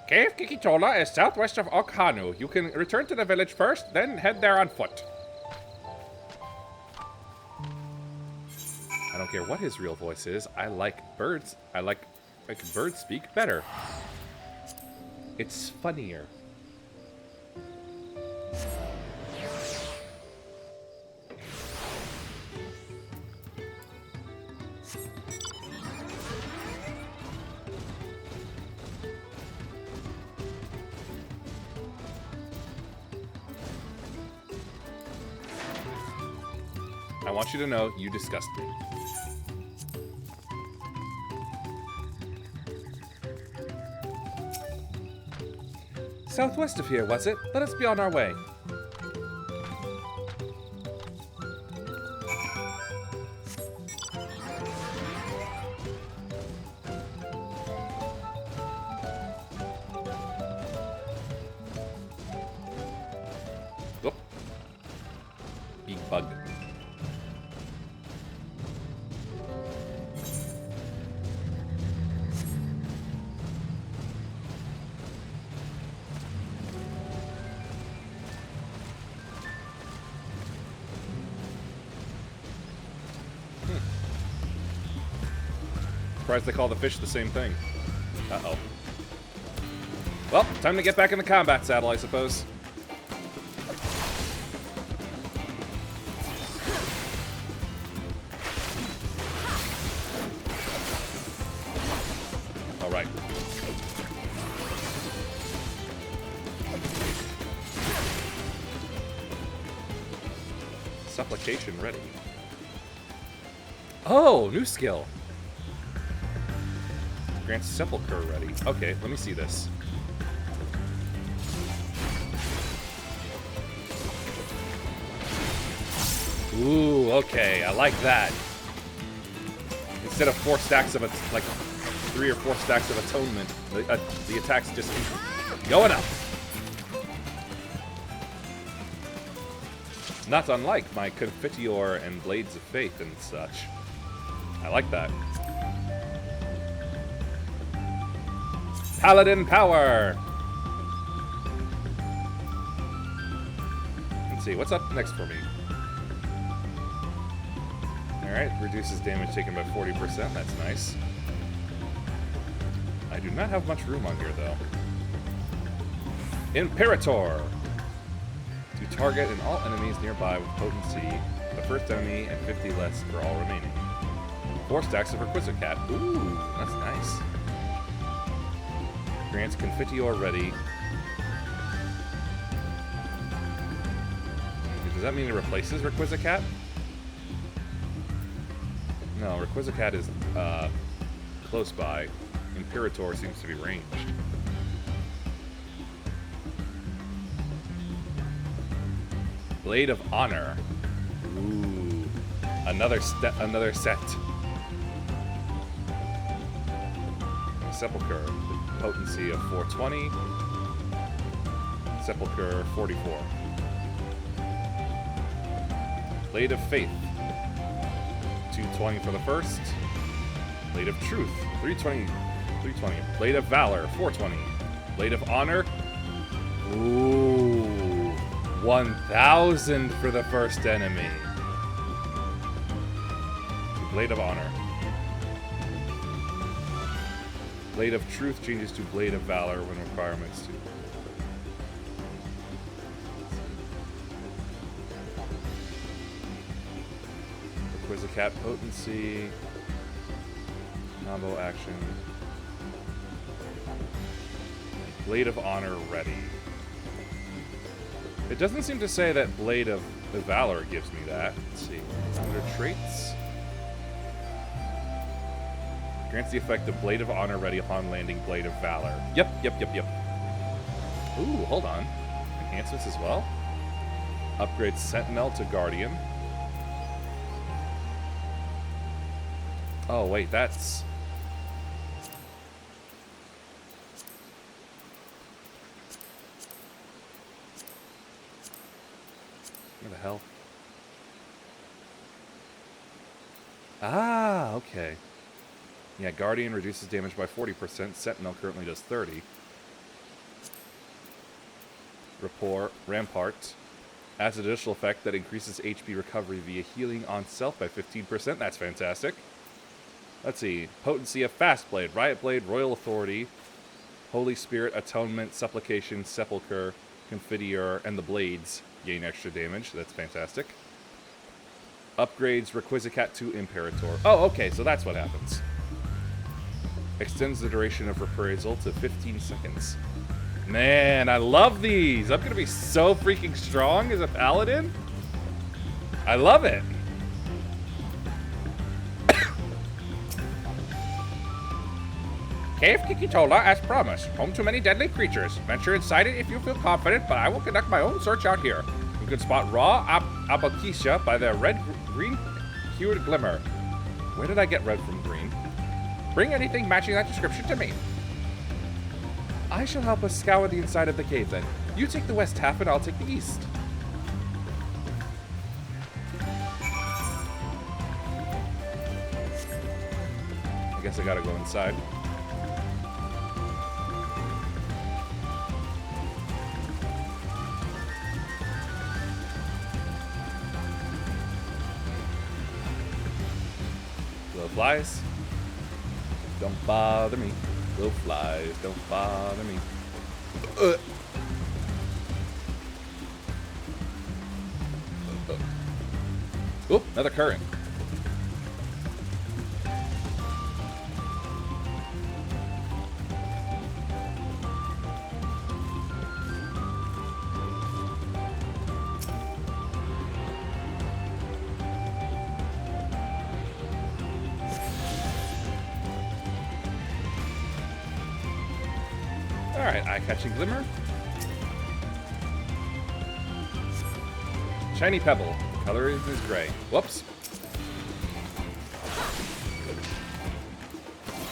Cave Kikitola is southwest of Okhanu. You can return to the village first, then head there on foot. I don't care what his real voice is. I like birds. I like birds speak better. It's funnier. I want you to know you disgust me. Southwest of here, was it? Let us be on our way. Oh. Big bug. Surprised they call the fish the same thing. Uh-oh. Well, time to get back in the combat saddle, I suppose. All right. Supplication ready. Oh, new skill. Grants Sepulchre ready. Okay, let me see this. Ooh, okay, I like that. Instead of 4 stacks of like 3 or 4 stacks of atonement, the attacks just keep going up. Not unlike my Confiteor and Blades of Faith and such. I like that. Paladin power! Let's see, what's up next for me? Alright, reduces damage taken by 40%, that's nice. I do not have much room on here, though. Imperator! To target and all enemies nearby with potency, the first enemy and 50 less for all remaining. 4 stacks of Requisicat. Ooh, that's nice. Grants Confiteor ready. Does that mean it replaces Requisicat? No, Requisicat is close by. Imperator seems to be ranged. Blade of Honor. Ooh. Another set. Sepulcher. Potency of 420. Sepulcher 44. Blade of Faith. 220 for the first. Blade of Truth. 320. Blade of Valor. 420. Blade of Honor. Ooh. 1,000 for the first enemy. Blade of Honor. Blade of Truth changes to Blade of Valor when requirements to. Quizzicat potency. Combo action. Blade of Honor ready. It doesn't seem to say that Blade of the Valor gives me that. Let's see. Under traits. Grants the effect of Blade of Honor ready upon landing Blade of Valor. Yep. Ooh, hold on. Enhancements as well? Upgrades Sentinel to Guardian. Oh, wait, that's... Where the hell? Ah, okay. Yeah, Guardian reduces damage by 40%. Sentinel currently does 30. Rampart adds an additional effect that increases HP recovery via healing on self by 15%. That's fantastic. Let's see. Potency of Fast Blade, Riot Blade, Royal Authority, Holy Spirit, Atonement, Supplication, Sepulcher, Confiteor, and the Blades gain extra damage. That's fantastic. Upgrades Requisicat to Imperator. Oh, okay, so that's what happens. Extends the duration of reprisal to 15 seconds. Man, I love these! I'm gonna be so freaking strong as a paladin. I love it! Cave Kikitola, as promised. Home to many deadly creatures. Venture inside it if you feel confident, but I will conduct my own search out here. You can spot raw Abakesia by their red-green hued glimmer. Where did I get red from green? Bring anything matching that description to me. I shall help us scour the inside of the cave then. You take the west half and I'll take the east. I guess I gotta go inside. Little flies. Don't bother me. Little flies, don't bother me. Oop, another current. Alright, eye-catching glimmer. Shiny pebble. Color is gray. Whoops.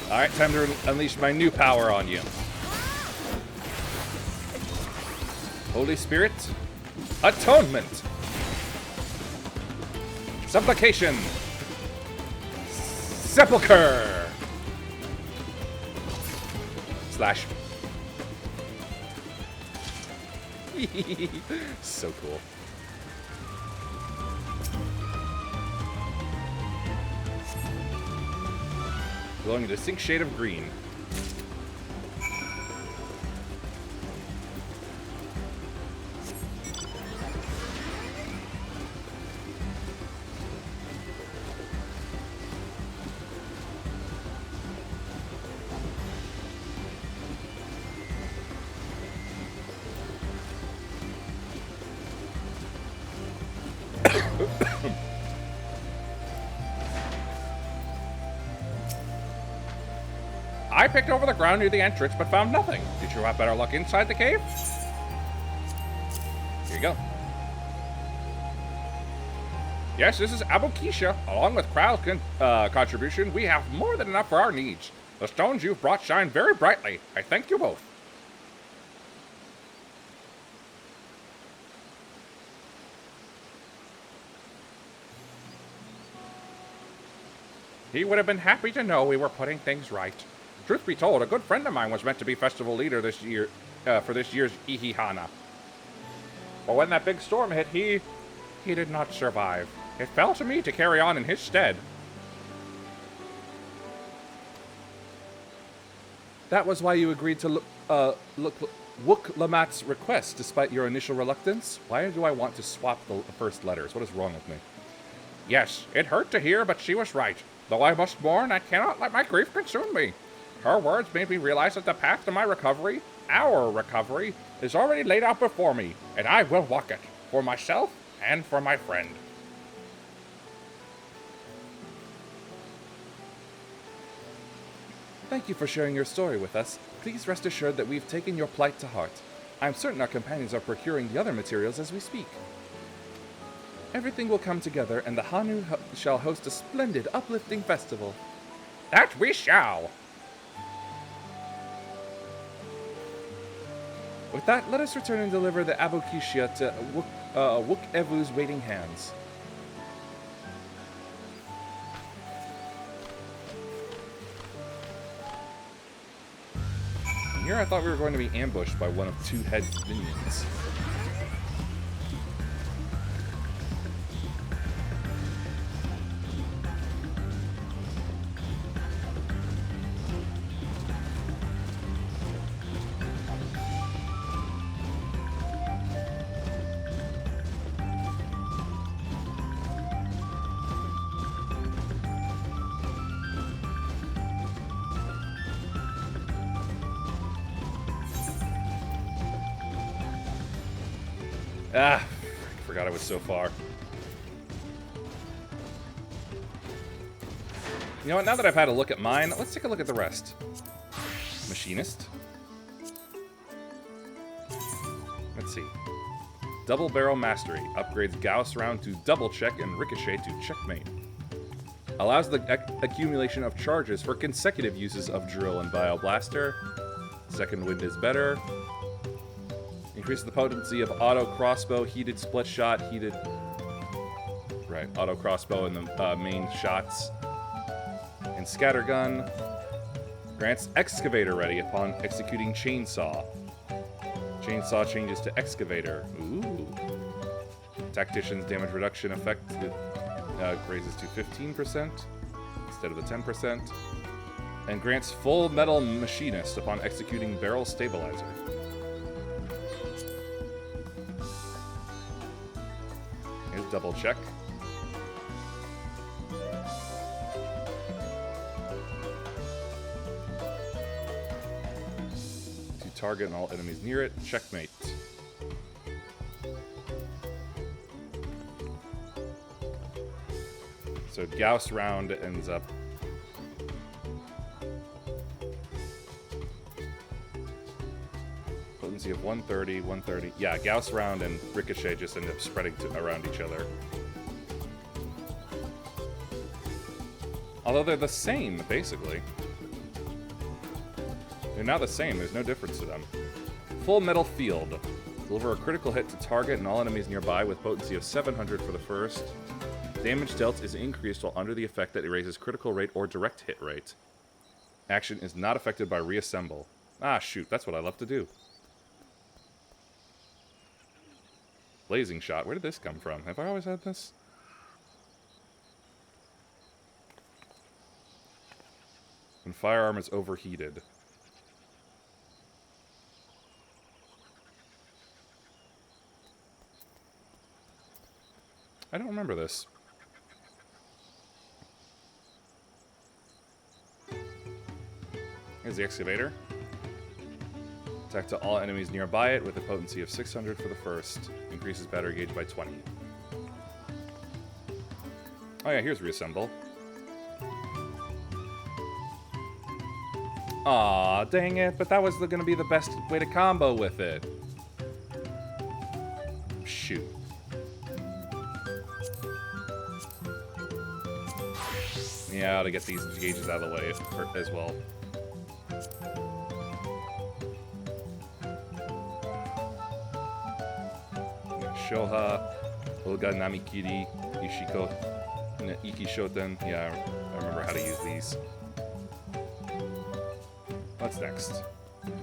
Alright, time to unleash my new power on you. Holy Spirit. Atonement. Supplication. Sepulcher. Slash. So cool. Glowing a distinct shade of green. picked over the ground near the entrance, but found nothing. Did you have better luck inside the cave? Here you go. Yes, this is Abokisha. Along with Kral's contribution, we have more than enough for our needs. The stones you've brought shine very brightly. I thank you both. He would have been happy to know we were putting things right. Truth be told, a good friend of mine was meant to be festival leader this year for this year's Ihihana. But when that big storm hit, he did not survive. It fell to me to carry on in his stead. That was why you agreed to Wook Lamat's request, despite your initial reluctance? Why do I want to swap the first letters? What is wrong with me? Yes, it hurt to hear, but she was right. Though I must mourn, I cannot let my grief consume me. Her words made me realize that the path to my recovery, our recovery, is already laid out before me, and I will walk it, for myself and for my friend. Thank you for sharing your story with us. Please rest assured that we've taken your plight to heart. I'm certain our companions are procuring the other materials as we speak. Everything will come together, and the Hanu shall host a splendid, uplifting festival. That we shall! With that, let us return and deliver the Abokishia to Wook Evu's waiting hands. And here I thought we were going to be ambushed by one of two-head minions. Ah, forgot I was so far. You know what, now that I've had a look at mine, let's take a look at the rest. Machinist. Let's see. Double Barrel Mastery. Upgrades Gauss Round to Double Check and Ricochet to Checkmate. Allows the accumulation of charges for consecutive uses of Drill and Bioblaster. Second Wind is better. Increases the potency of auto crossbow, heated split shot, heated... Right, auto crossbow in the main shots. And scattergun. Grants excavator ready upon executing chainsaw. Chainsaw changes to excavator. Ooh. Tactician's damage reduction effect raises to 15% instead of the 10%. And grants full metal machinist upon executing barrel stabilizer. Double check. To target and all enemies near it. Checkmate. So Gauss round ends up potency of 130, 130. Yeah, Gauss round and Ricochet just end up spreading around each other. Although they're the same, basically. They're now the same, there's no difference to them. Full Metal Field. Deliver a critical hit to target and all enemies nearby with potency of 700 for the first. Damage dealt is increased while under the effect that erases critical rate or direct hit rate. Action is not affected by reassemble. Ah, shoot, that's what I love to do. Blazing Shot. Where did this come from? Have I always had this? When firearm is overheated. I don't remember this. Here's the excavator. Attack to all enemies nearby it with a potency of 600 for the first. Increases battery gauge by 20. Oh yeah, here's reassemble. Aw, dang it, but that was gonna be the best way to combo with it. Shoot. Yeah, to get these gauges out of the way as well. Shoha, Olga Namikiri, Ishiko, Iki Shoten. Yeah, I remember how to use these. What's next?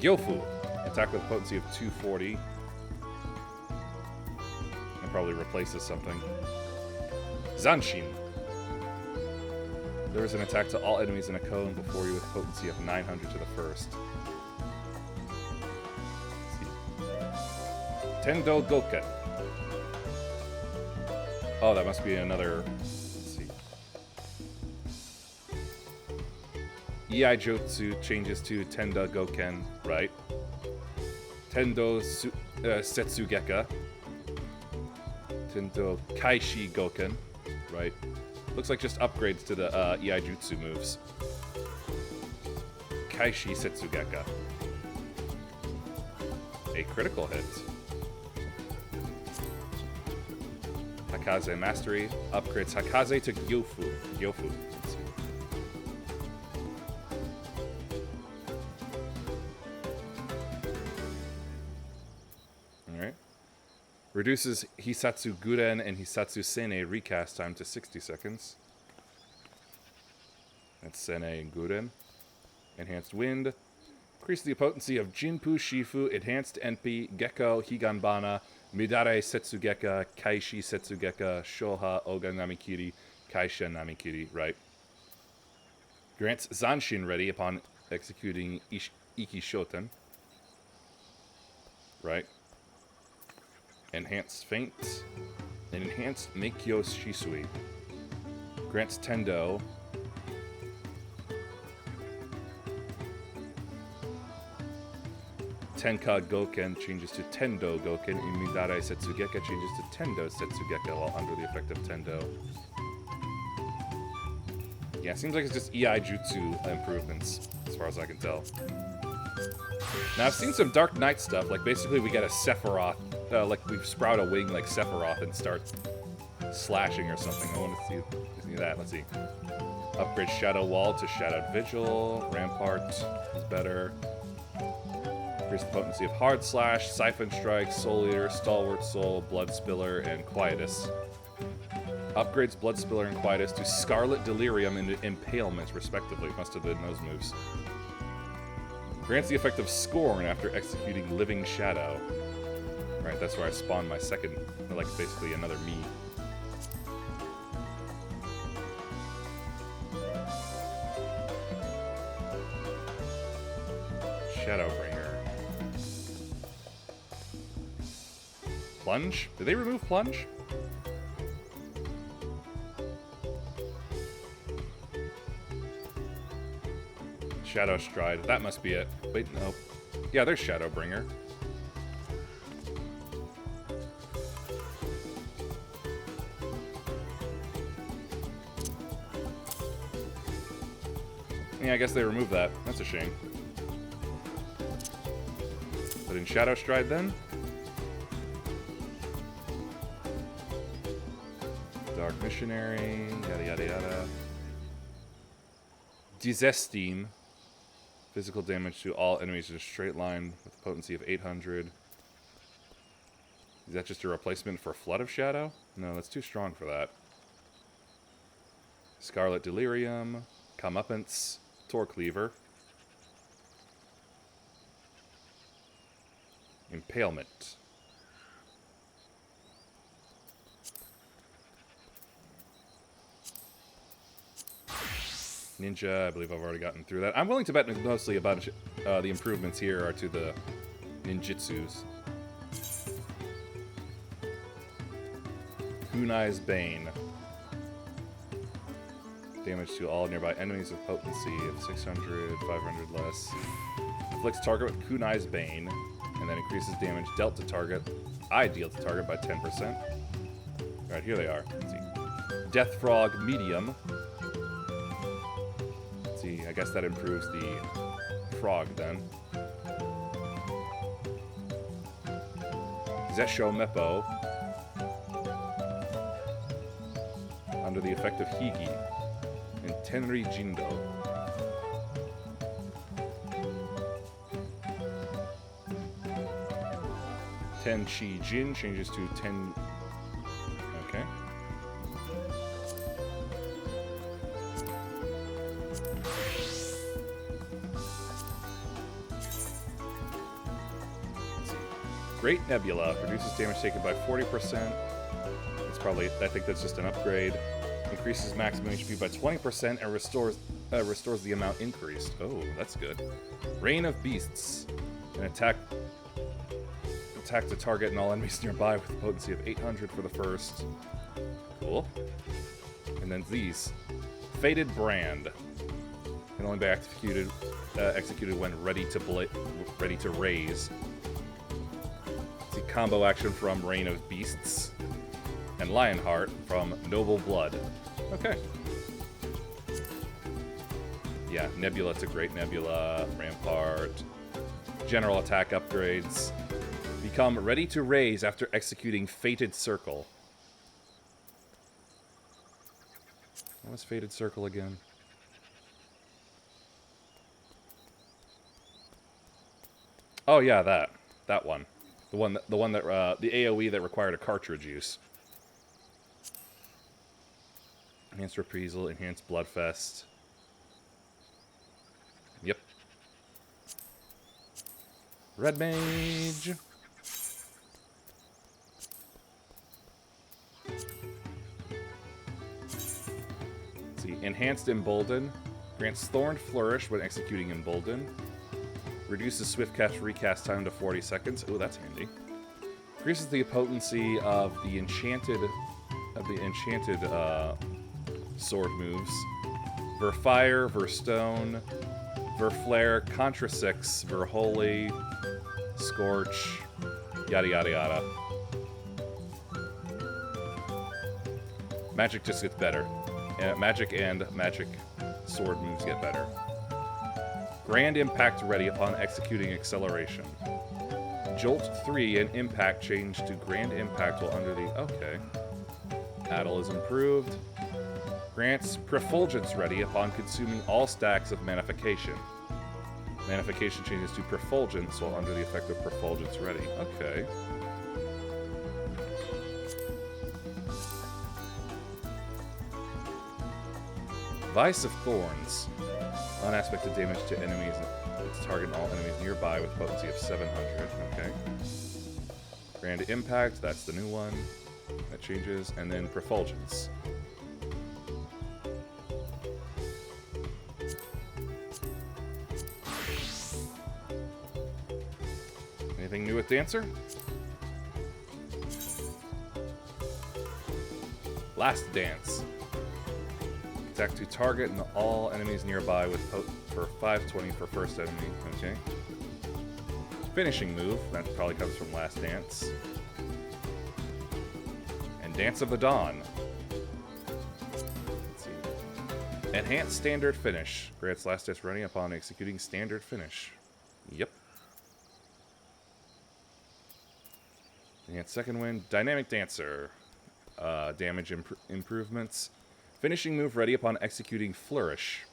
Gyofu. Attack with potency of 240. That probably replaces something. Zanshin. There is an attack to all enemies in a cone before you with potency of 900 to the first. Tendo Goken. Oh, that must be another... Let's see. Iai Jutsu changes to Tenda Goken, right? Tendo Setsugeka. Tendo Kaishi Goken, right? Looks like just upgrades to the Iai Jutsu moves. Kaishi Setsugeka. A critical hit. Hakaze Mastery upgrades Hakaze to Gyofu. Gyofu. Alright. Reduces Hisatsu Guren and Hisatsu Sene recast time to 60 seconds. That's Sene and Guren. Enhanced Wind. Increase the potency of Jinpu Shifu, Enhanced Enpi, Gekko, Higanbana, Midare Setsugeka, Kaishi Setsugeka, Shoha, Oga Namikiri, Kaisha Namikiri, right? Grants Zanshin ready upon executing Iki Shoten. Right. Enhanced Feint. And Enhanced Meikyo Shisui. Grants Tendo. Tenka Goken changes to Tendo Goken. Imidare Setsugeka changes to Tendo Setsugeka while under the effect of Tendo. Yeah, seems like it's just Iai Jutsu improvements, as far as I can tell. Now, I've seen some Dark Knight stuff, like basically we get a Sephiroth, like we sprout a wing like Sephiroth and start slashing or something. I want to see that. Let's see. Upgrade Shadow Wall to Shadowed Vigil. Rampart is better. Increase the potency of Hard Slash, Siphon Strike, Soul Eater, Stalwart Soul, Blood Spiller, and Quietus. Upgrades Blood Spiller and Quietus to Scarlet Delirium and Impalement, respectively. Must have been those moves. Grants the effect of Scorn after executing Living Shadow. Right, that's where I spawn my second, like basically another me. Shadowbringer. Plunge? Did they remove Plunge? Shadow Stride. That must be it. Wait, no. Yeah, there's Shadowbringer. Yeah, I guess they removed that. That's a shame. But in Shadow Stride then? Dark Missionary, yada yada yada. Desestime. Physical damage to all enemies in a straight line with a potency of 800. Is that just a replacement for Flood of Shadow? No, that's too strong for that. Scarlet Delirium, Comeuppance, Torcleaver. Impalement. Ninja, I believe I've already gotten through that. I'm willing to bet mostly about the improvements here are to the ninjutsus. Kunai's Bane. Damage to all nearby enemies with potency of 600, 500 less. Inflicts target with Kunai's Bane, and then increases damage dealt to target. I deal to target by 10%. Alright, here they are. Let's see. Death Frog Medium. I guess that improves the frog then. Zesho Meppo. Under the effect of Higi. And Tenri Jindo. Ten Chi Jin changes to 10. Okay. Great Nebula reduces damage taken by 40%. It's probably, I think that's just an upgrade. Increases maximum HP by 20% and restores the amount increased. Oh, that's good. Reign of Beasts. An attack the target and all enemies nearby with a potency of 800 for the first. Cool. And then these. Fated Brand. Can only be executed when ready to raise. It's a combo action from Reign of Beasts. And Lionheart from Noble Blood. Okay. Yeah, Nebula's a great Nebula. Rampart. General attack upgrades. Become ready to raise after executing Fated Circle. What was Fated Circle again? Oh yeah, that one. The one that the AoE that required a cartridge use. Enhanced Reprisal, Enhanced Bloodfest. Yep. Red Mage. Let's see. Enhanced Embolden. Grants Thorned Flourish when executing Embolden. Reduces Swift Cast recast time to 40 seconds. Oh, that's handy. Increases the potency of the enchanted sword moves. Ver Fire, Ver Stone, Ver Flare, Contra 6, Ver Holy, Scorch, yada yada yada. Magic just gets better. Magic and magic sword moves get better. Grand Impact ready upon executing Acceleration. Jolt 3 and Impact change to Grand Impact while under the... Okay. Battle is improved. Grants Prefulgence ready upon consuming all stacks of Manification. Manification changes to Prefulgence while under the effect of Prefulgence ready. Okay. Vice of Thorns. Unaspected damage to enemies. Its target all enemies nearby with potency of 700. Okay. Grand Impact, that's the new one. That changes. And then Prefulgence. Anything new with Dancer? Last Dance. Attack to target and all enemies nearby with for 520 for first enemy. Okay. Finishing move. That probably comes from Last Dance. And Dance of the Dawn. Let's see. Enhanced Standard Finish. Grants Last Dance running upon executing Standard Finish. Yep. Enhanced Second Wind. Dynamic Dancer. Damage improvements. Finishing move ready upon executing Flourish.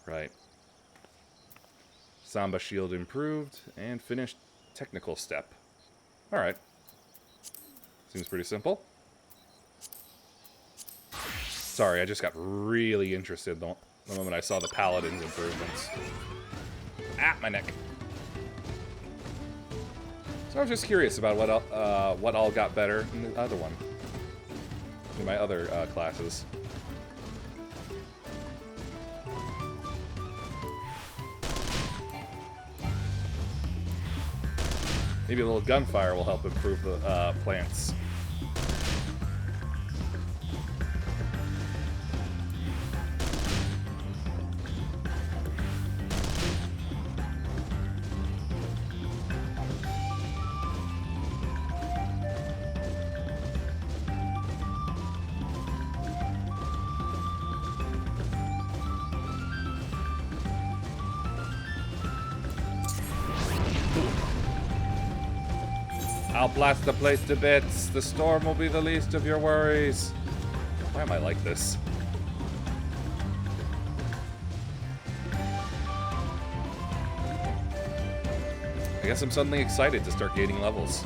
Right. Samba Shield improved. And finished Technical Step. Alright. Seems pretty simple. Sorry, I just got really interested the moment I saw the Paladin's improvements. Ah, my neck. So I was just curious about what all got better in the other one. In my other classes. Maybe a little gunfire will help improve the plants. I'll blast the place to bits. The storm will be the least of your worries. Why am I like this? I guess I'm suddenly excited to start gaining levels.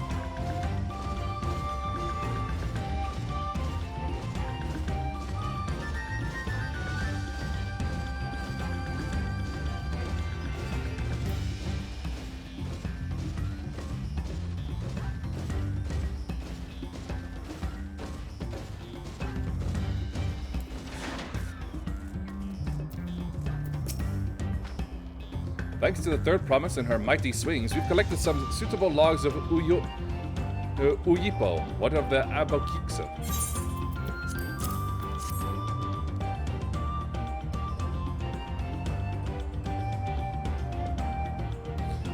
Thanks to the third promise and her mighty swings, we've collected some suitable logs of Uyipo, one of the Abokiksa.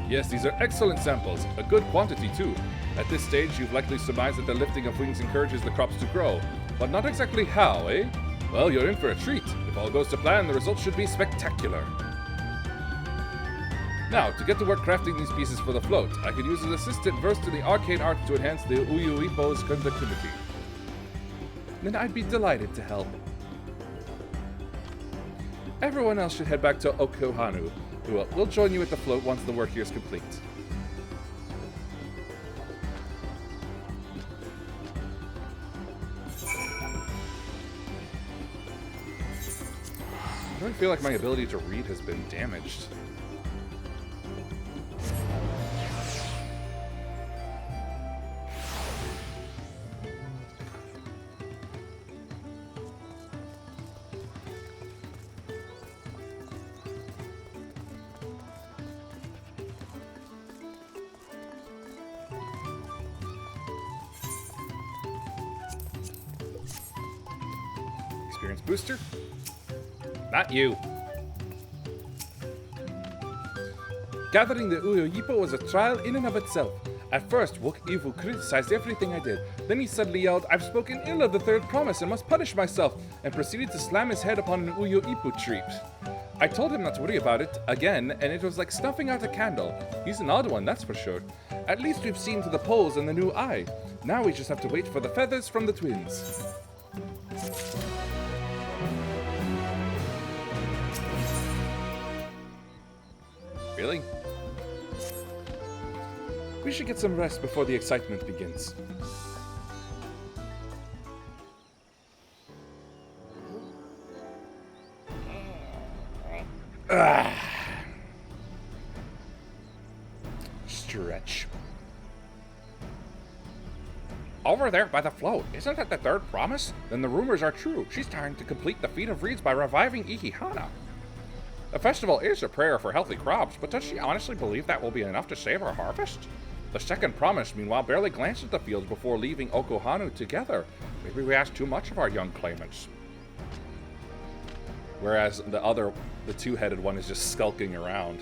Yes, these are excellent samples, a good quantity too. At this stage, you've likely surmised that the lifting of wings encourages the crops to grow, but not exactly how, eh? Well, you're in for a treat. If all goes to plan, the results should be spectacular. Now, to get to work crafting these pieces for the float, I could use an assistant versed in the arcane arts to enhance the Uyuipo's conductivity. Then I'd be delighted to help. Everyone else should head back to Okohanu, who will join you at the float once the work here is complete. I don't feel like my ability to read has been damaged. Experience booster? Not you. Gathering the Uyoyipo was a trial in and of itself. At first, Wok Ivu criticized everything I did. Then he suddenly yelled, "I've spoken ill of the third promise and must punish myself," and proceeded to slam his head upon an Uyoipo tree. I told him not to worry about it, again, and it was like snuffing out a candle. He's an odd one, that's for sure. At least we've seen to the poles and the new eye. Now we just have to wait for the feathers from the twins. Really? We should get some rest before the excitement begins. Stretch. Over there by the float, isn't that the third promise? Then the rumors are true. She's trying to complete the feat of reeds by reviving Ikihana. The festival is a prayer for healthy crops, but does she honestly believe that will be enough to save our harvest? The second promise, meanwhile, barely glanced at the fields before leaving Okohanu together. Maybe we asked too much of our young claimants. Whereas the two-headed one is just skulking around.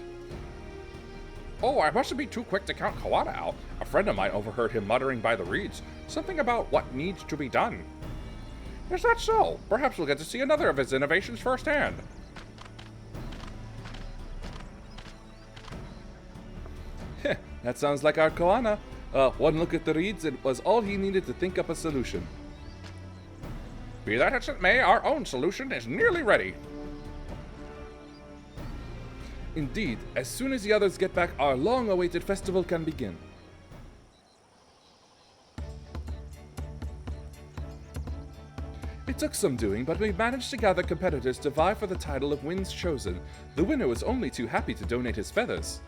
Oh, I mustn't be too quick to count Kawada out. A friend of mine overheard him muttering by the reeds, something about what needs to be done. Is that so? Perhaps we'll get to see another of his innovations firsthand. That sounds like our Koana. One look at the reeds, it was all he needed to think up a solution. Be that as it may, our own solution is nearly ready. Indeed, as soon as the others get back, our long-awaited festival can begin. It took some doing, but we managed to gather competitors to vie for the title of Winds Chosen. The winner was only too happy to donate his feathers.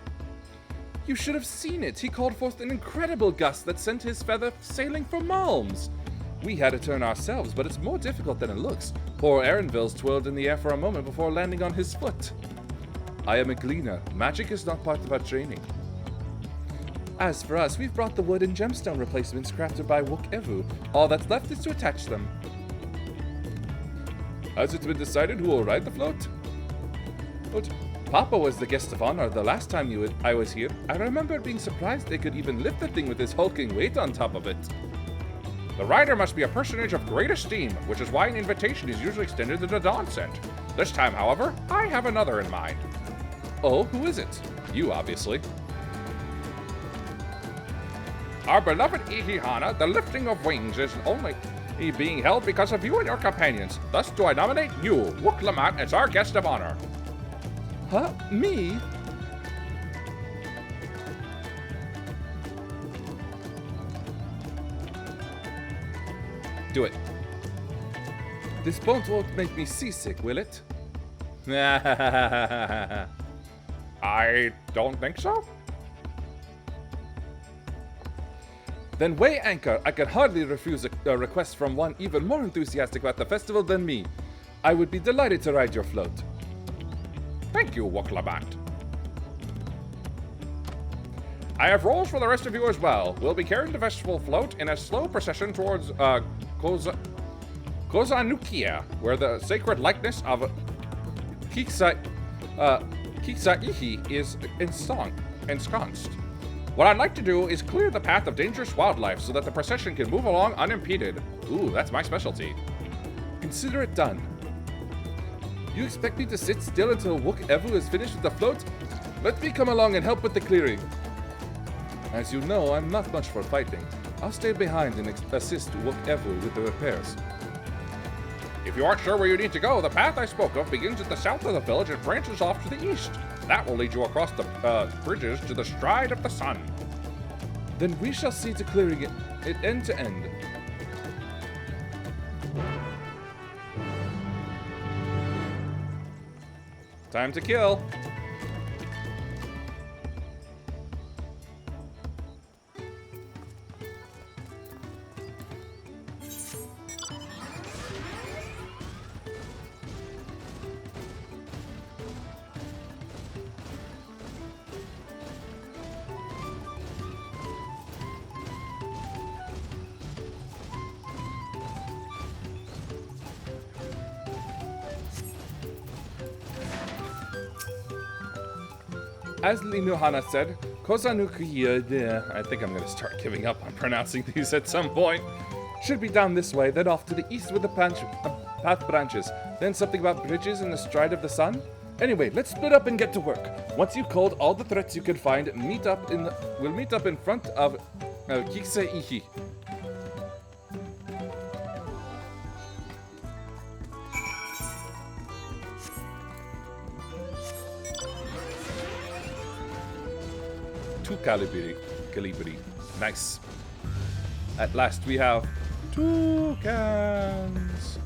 You should have seen it. He called forth an incredible gust that sent his feather sailing for Malms. We had a turn ourselves, but it's more difficult than it looks. Poor Aaronville's twirled in the air for a moment before landing on his foot. I am a gleaner. Magic is not part of our training. As for us, we've brought the wood and gemstone replacements crafted by Wok Evu. All that's left is to attach them. Has it been decided who will ride the float? But Papa was the guest of honor the last time I was here. I remember being surprised they could even lift the thing with his hulking weight on top of it. The rider must be a personage of great esteem, which is why an invitation is usually extended to the Dawn Scent. This time, however, I have another in mind. Oh, who is it? You, obviously. Our beloved Ihihana, the lifting of wings is only being held because of you and your companions. Thus do I nominate you, Wook Lamont, as our guest of honor. Huh? Me? Do it. This boat won't make me seasick, will it? I don't think so. Then weigh anchor. I can hardly refuse a request from one even more enthusiastic about the festival than me. I would be delighted to ride your float. Thank you, Woklabat. I have roles for the rest of you as well. We'll be carrying the festival float in a slow procession towards Kozanukia, where the sacred likeness of Kiksa-Ihi is ensconced. What I'd like to do is clear the path of dangerous wildlife so that the procession can move along unimpeded. Ooh, that's my specialty. Consider it done. You expect me to sit still until Wook Evu is finished with the float? Let me come along and help with the clearing. As you know, I'm not much for fighting. I'll stay behind and assist Wook Evu with the repairs. If you aren't sure where you need to go, the path I spoke of begins at the south of the village and branches off to the east. That will lead you across the bridges to the stride of the sun. Then we shall see to clearing it end to end. Time to kill. As Linuhana said, Kozanukiya, I think I'm going to start giving up on pronouncing these at some point, should be down this way, then off to the east with the path branches, then something about bridges in the stride of the sun. Anyway, let's split up and get to work. Once you've culled all the threats you can find, we'll meet up in front of Kiksa-Ihi. Calibri. Nice. At last we have toucans.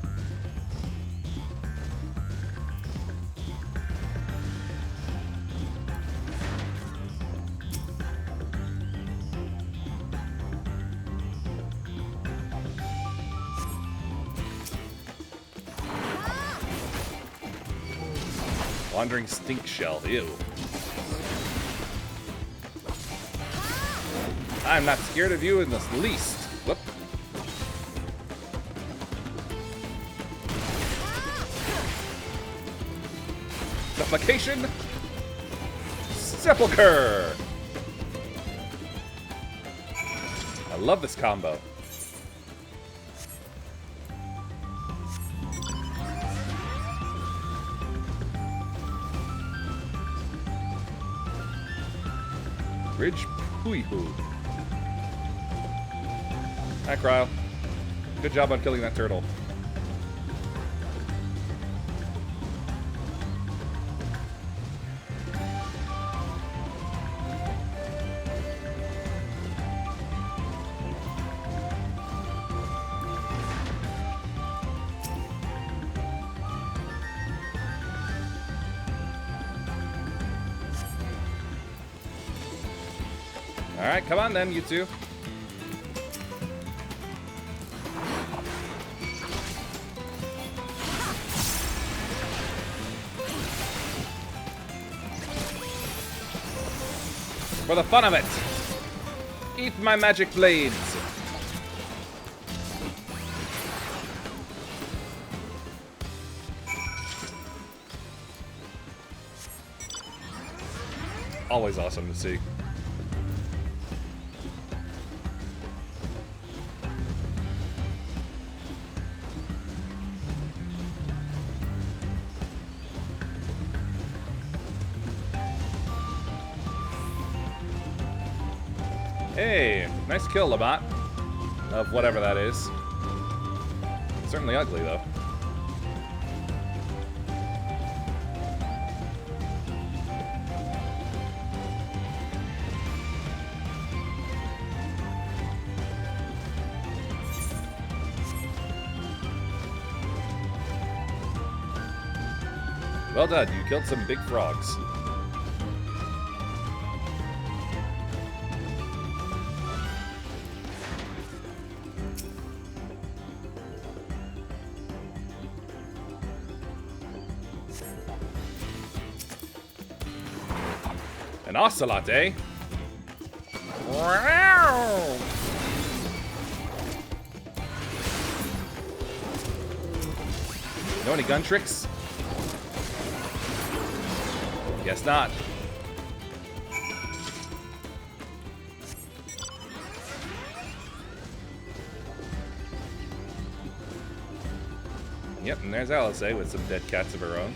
Wandering stink shell, ew. I'm not scared of you in the least. Whoop. Suffocation. Sepulcher. I love this combo. Bridge Pui-Hoo. Hi, Cryo. Good job on killing that turtle. Alright, come on then, you two. For the fun of it. Eat my magic blades. Always awesome to see. Hey, nice kill, Lamont. Of whatever that is. Certainly ugly, though. Well done, you killed some big frogs. An ocelot, eh? Know any gun tricks? Guess not. Yep, and there's Alice with some dead cats of her own.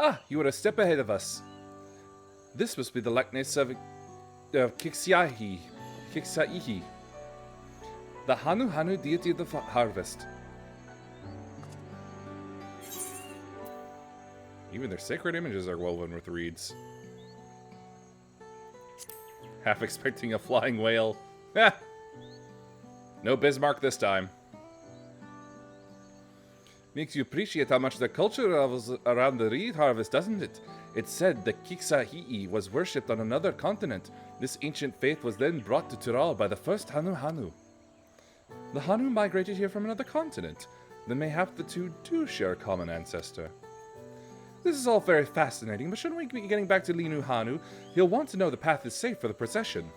Ah, you were a step ahead of us. This must be the likeness of Kiksaihi, the Hanu deity of the harvest. Even their sacred images are woven with reeds. Half expecting a flying whale. Ha! No Bismarck this time. Makes you appreciate how much the culture was around the reed harvest, doesn't it? It's said the Kiksaihi was worshipped on another continent. This ancient faith was then brought to Tural by the first Hanu. The Hanu migrated here from another continent. Then mayhap the two do share a common ancestor. This is all very fascinating, but shouldn't we be getting back to Linu Hanu? He'll want to know the path is safe for the procession.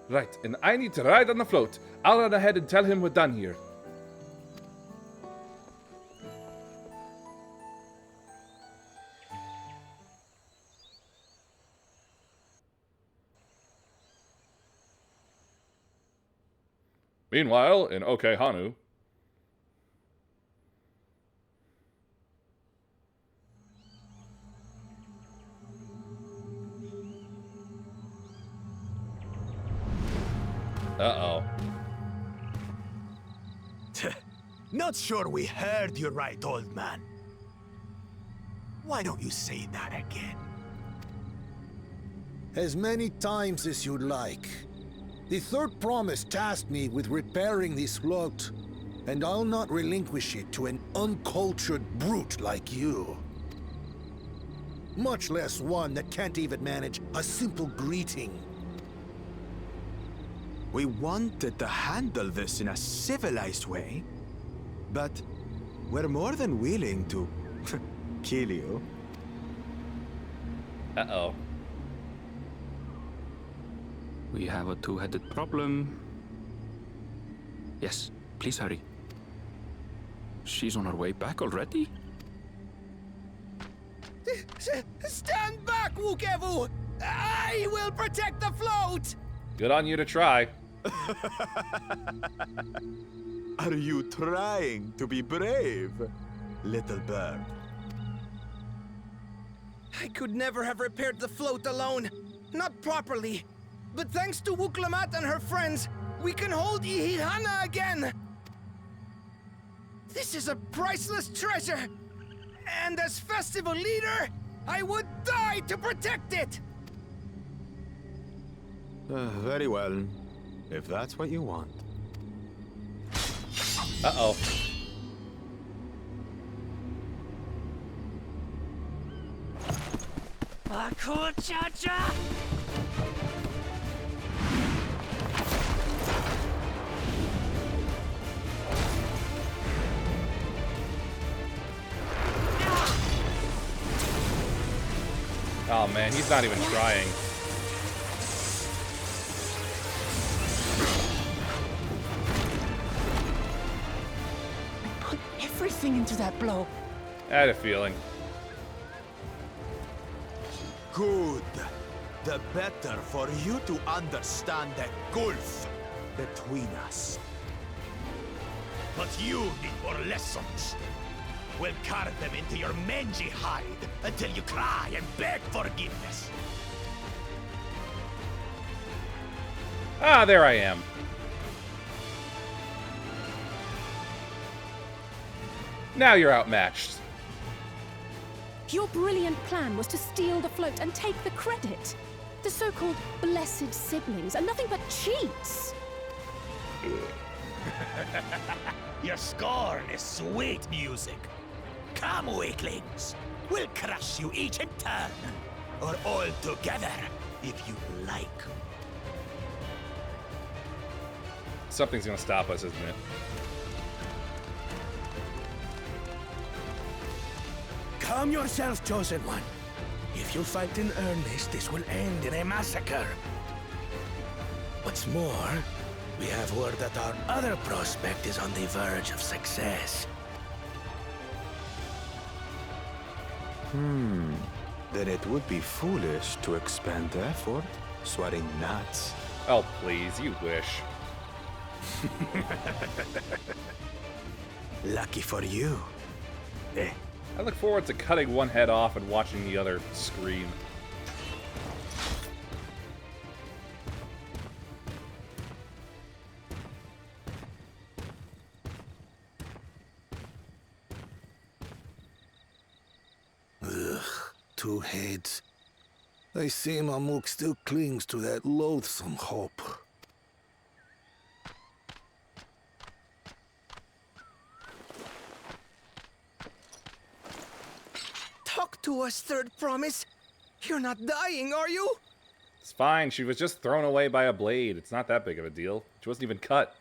Right, and I need to ride on the float. I'll run ahead and tell him we're done here. Meanwhile, in OK Hanu. Uh-oh. Not sure we heard you right, old man. Why don't you say that again? As many times as you'd like. The third promise tasked me with repairing this float, and I'll not relinquish it to an uncultured brute like you. Much less one that can't even manage a simple greeting. We wanted to handle this in a civilized way, but we're more than willing to kill you. Uh-oh. We have a two-headed problem. Yes, please hurry. She's on her way back already? Stand back, Wukevu! I will protect the float! Good on you to try. Are you trying to be brave, little bird? I could never have repaired the float alone. Not properly. But thanks to Wuklamat and her friends, we can hold Ihihana again! This is a priceless treasure! And as festival leader, I would die to protect it! Very well, if that's what you want. Uh-oh. Cha-cha! Oh man, he's not even trying. I put everything into that blow. I had a feeling. Good. The better for you to understand the gulf between us. But you need more lessons. We'll carve them into your mangy hide until you cry and beg forgiveness. Ah, there I am. Now you're outmatched. Your brilliant plan was to steal the float and take the credit. The so-called blessed siblings are nothing but cheats. Your scorn is sweet music. Come, weaklings. We'll crush you each in turn. Or all together, if you like. Something's gonna stop us, isn't it? Calm yourself, Chosen One. If you fight in earnest, this will end in a massacre. What's more, we have word that our other prospect is on the verge of success. Then it would be foolish to expend effort sweating nuts. Oh, please, you wish. Lucky for you. Eh. I look forward to cutting one head off and watching the other scream. Ugh, two heads. I see Mamuk still clings to that loathsome hope. Talk to us, Third Promise. You're not dying, are you? It's fine. She was just thrown away by a blade. It's not that big of a deal. She wasn't even cut.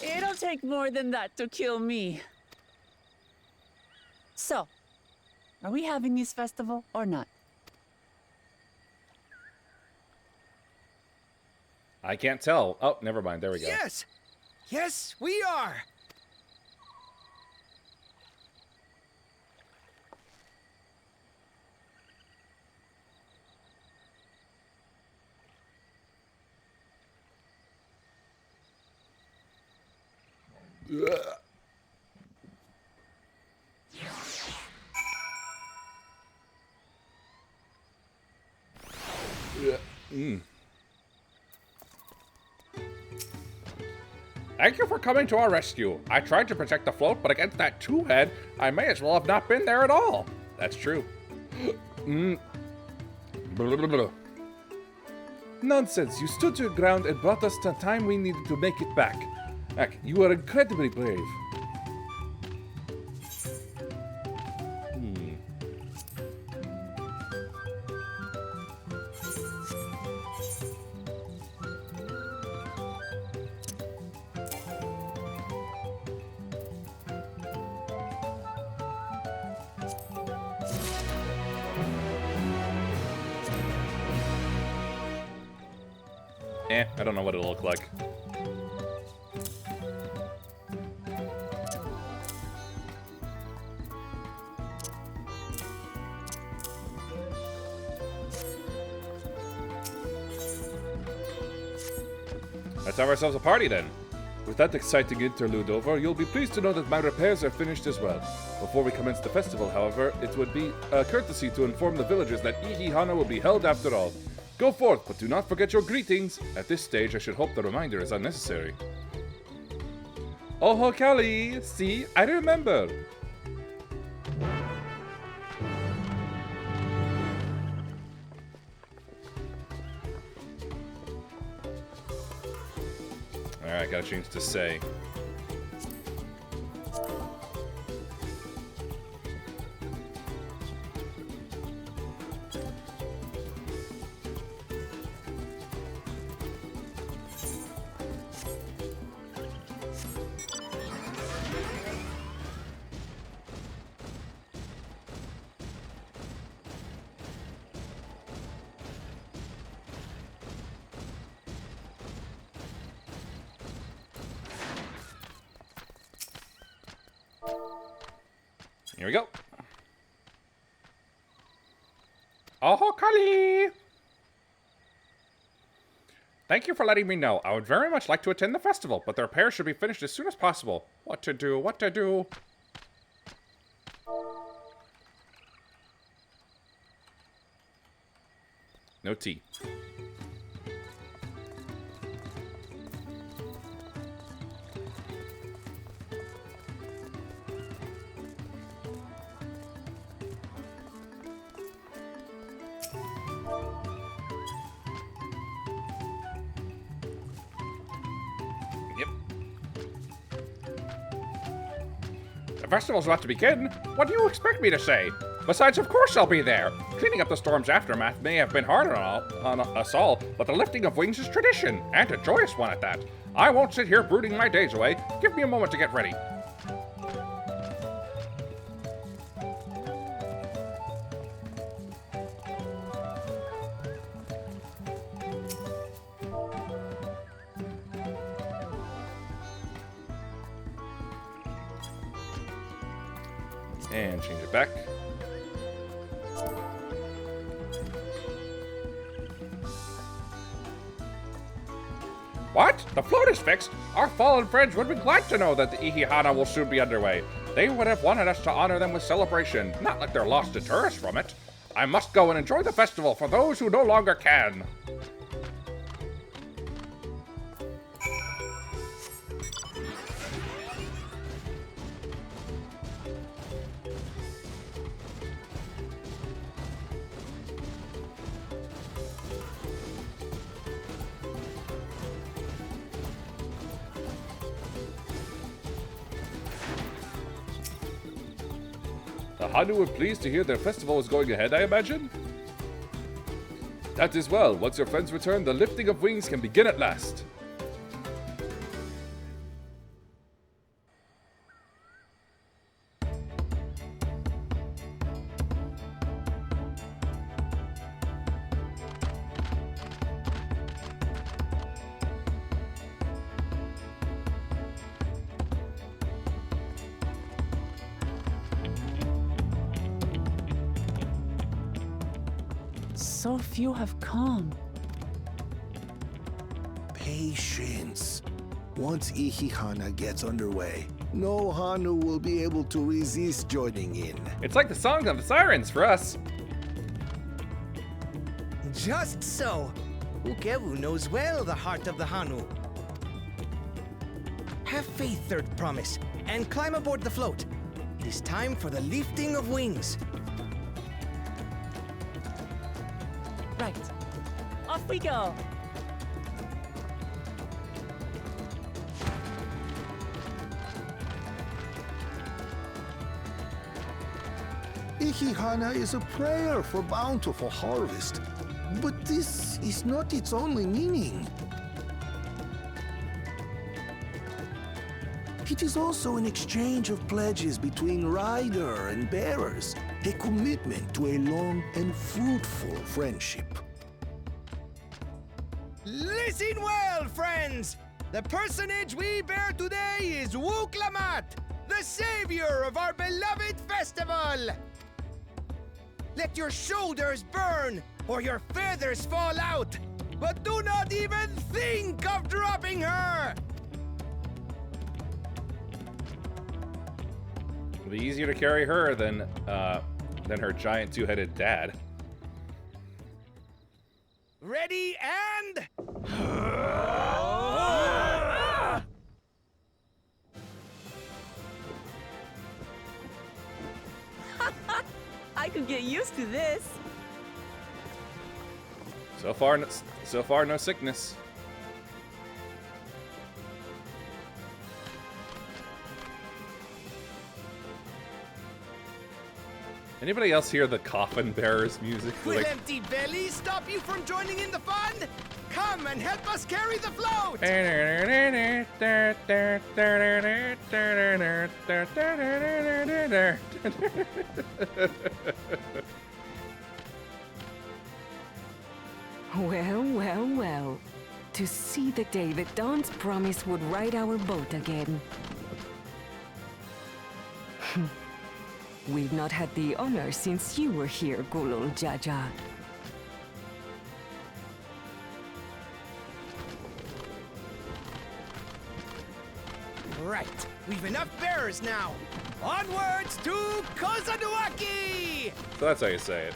It'll take more than that to kill me. So, are we having this festival or not? I can't tell. Oh, never mind. There we go. Yes! Yes, we are! Thank you for coming to our rescue. I tried to protect the float, but against that two-head, I may as well have not been there at all. That's true. Nonsense. You stood your ground and brought us the time we needed to make it back. Heck, you were incredibly brave. I don't know what it'll look like. Let's have ourselves a party then. With that exciting interlude over, you'll be pleased to know that my repairs are finished as well. Before we commence the festival, however, it would be a courtesy to inform the villagers that Ihihana will be held after all. Go forth, but do not forget your greetings. At this stage, I should hope the reminder is unnecessary. Oh, Kali! See, I remember! Alright, gotta change to say. Here we go. Oh, Kali! Thank you for letting me know. I would very much like to attend the festival, but the repairs should be finished as soon as possible. What to do? What to do? No tea. Yep. The festival's about to begin. What do you expect me to say? Besides, of course I'll be there. Cleaning up the storm's aftermath may have been hard on us all, but the lifting of wings is tradition, and a joyous one at that. I won't sit here brooding my days away. Give me a moment to get ready. And change it back. What? The float is fixed? Our fallen friends would be glad to know that the Ihihana will soon be underway. They would have wanted us to honor them with celebration, not let their loss deter us from it. I must go and enjoy the festival for those who no longer can. The Hanu were pleased to hear their festival is going ahead, I imagine? That is well. Once your friends return, the lifting of wings can begin at last. So few have come. Patience. Once Ihihana gets underway, no Hanu will be able to resist joining in. It's like the song of the sirens for us. Just so. Ukewu knows well the heart of the Hanu. Have faith, Third Promise, and climb aboard the float. It is time for the lifting of wings. Right. Off we go. Ihihana is a prayer for bountiful harvest, but this is not its only meaning. It is also an exchange of pledges between rider and bearers, a commitment to a long and fruitful friendship. Listen well, friends! The personage we bear today is Wuklamat, the savior of our beloved festival! Let your shoulders burn, or your feathers fall out, but do not even think of dropping her! It'll be easier to carry her than her giant two-headed dad. Ready and... I could get used to this. So far, no sickness. Anybody else hear the coffin bearers music? Will Like, empty bellies stop you from joining in the fun? Come and help us carry the float! Well, well, well. To see the day that Dawn's promise would ride our boat again. We've not had the honor since you were here, Gulul Jaja. Right. We've enough bearers now. Onwards to Kozanuaki! So that's how you say it.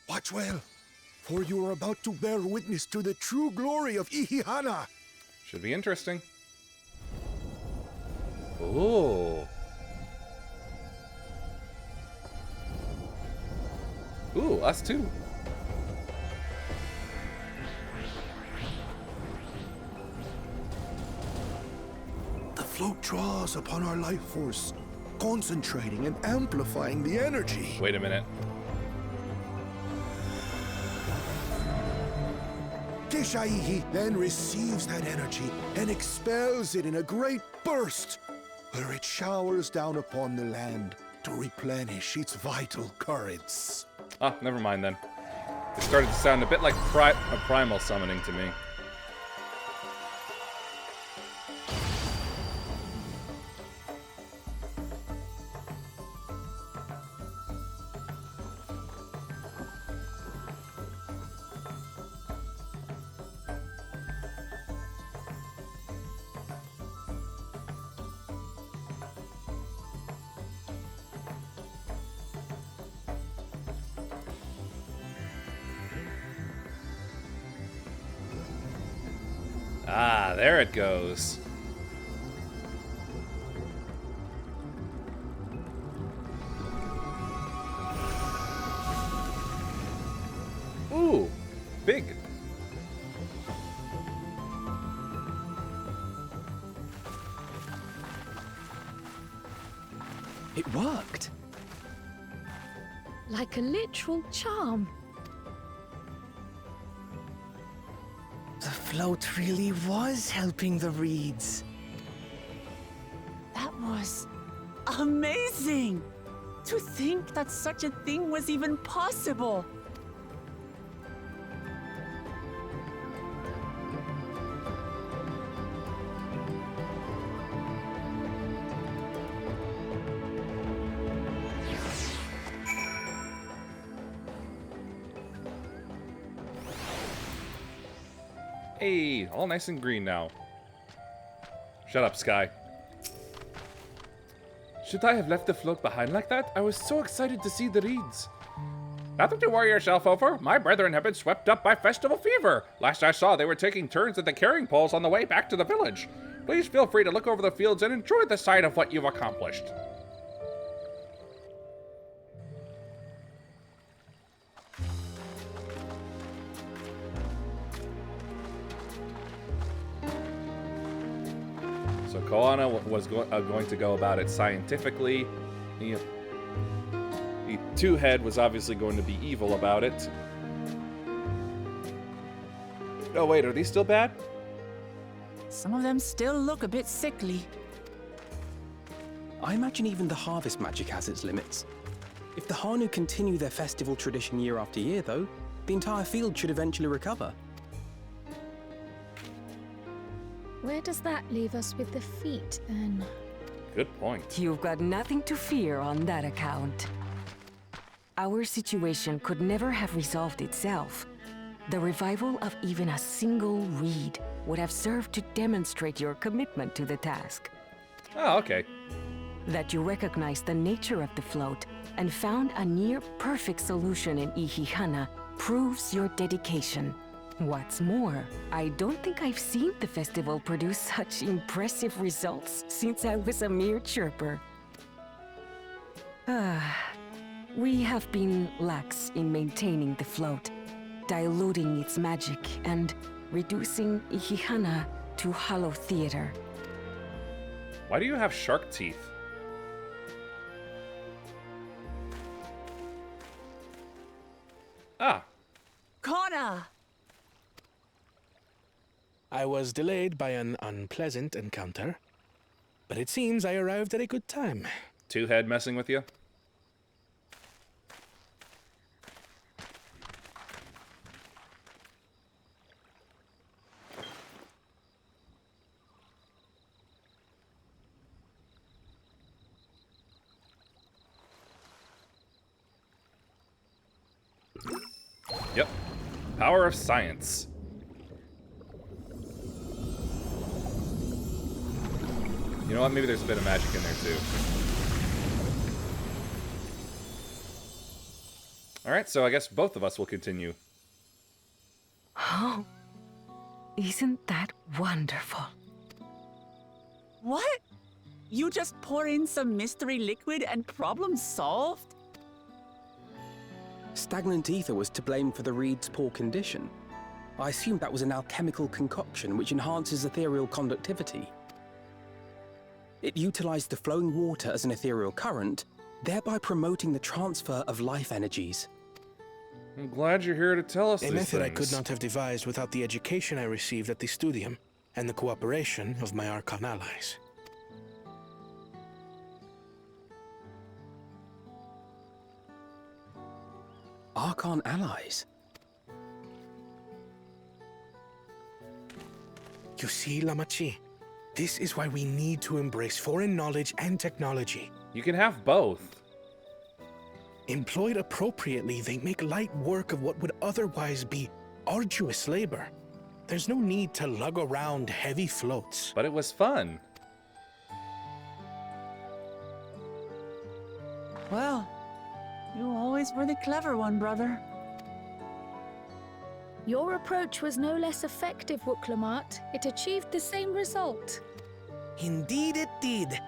Watch well, for you are about to bear witness to the true glory of Ihihana. Should be interesting. Ooh. Ooh, us too. The float draws upon our life force, concentrating and amplifying the energy. Wait a minute. Keshaihi then receives that energy and expels it in a great burst, where it showers down upon the land to replenish its vital currents. Ah, never mind then. It started to sound a bit like a primal summoning to me. Ah, there it goes. Ooh, big. It worked. Like a literal charm. The float really was helping the reeds. That was amazing! To think that such a thing was even possible! Hey, all nice and green now. Shut up, Sky. Should I have left the float behind like that? I was so excited to see the reeds. Nothing to worry yourself over. My brethren have been swept up by festival fever. Last I saw, they were taking turns at the carrying poles on the way back to the village. Please feel free to look over the fields and enjoy the sight of what you've accomplished. So Koana was going to go about it scientifically. The two-head was obviously going to be evil about it. Oh wait, are these still bad? Some of them still look a bit sickly. I imagine even the harvest magic has its limits. If the Hanu continue their festival tradition year after year, though, the entire field should eventually recover. Where does that leave us with the feet, then? Good point. You've got nothing to fear on that account. Our situation could never have resolved itself. The revival of even a single reed would have served to demonstrate your commitment to the task. Oh, okay. That you recognized the nature of the float and found a near-perfect solution in Ihihana proves your dedication. What's more, I don't think I've seen the festival produce such impressive results since I was a mere chirper. We have been lax in maintaining the float, diluting its magic and reducing Ihihana to hollow theater. Why do you have shark teeth? Ah. Kona! I was delayed by an unpleasant encounter, but it seems I arrived at a good time. Two-head messing with you? Yep. Power of science. You know what? Maybe there's a bit of magic in there too. Alright, so I guess both of us will continue. Oh, isn't that wonderful? What? You just pour in some mystery liquid and problem solved? Stagnant ether was to blame for the reed's poor condition. I assumed that was an alchemical concoction which enhances ethereal conductivity. It utilized the flowing water as an ethereal current, thereby promoting the transfer of life energies. I'm glad you're here to tell us A these method I things. could not have devised without the education I received at the studium and the cooperation of my Archon allies. Archon allies? You see, Lamachi, this is why we need to embrace foreign knowledge and technology. You can have both. Employed appropriately, they make light work of what would otherwise be arduous labor. There's no need to lug around heavy floats. But it was fun. Well, you always were the clever one, brother. Your approach was no less effective, Wooklamat. It achieved the same result. Indeed it did.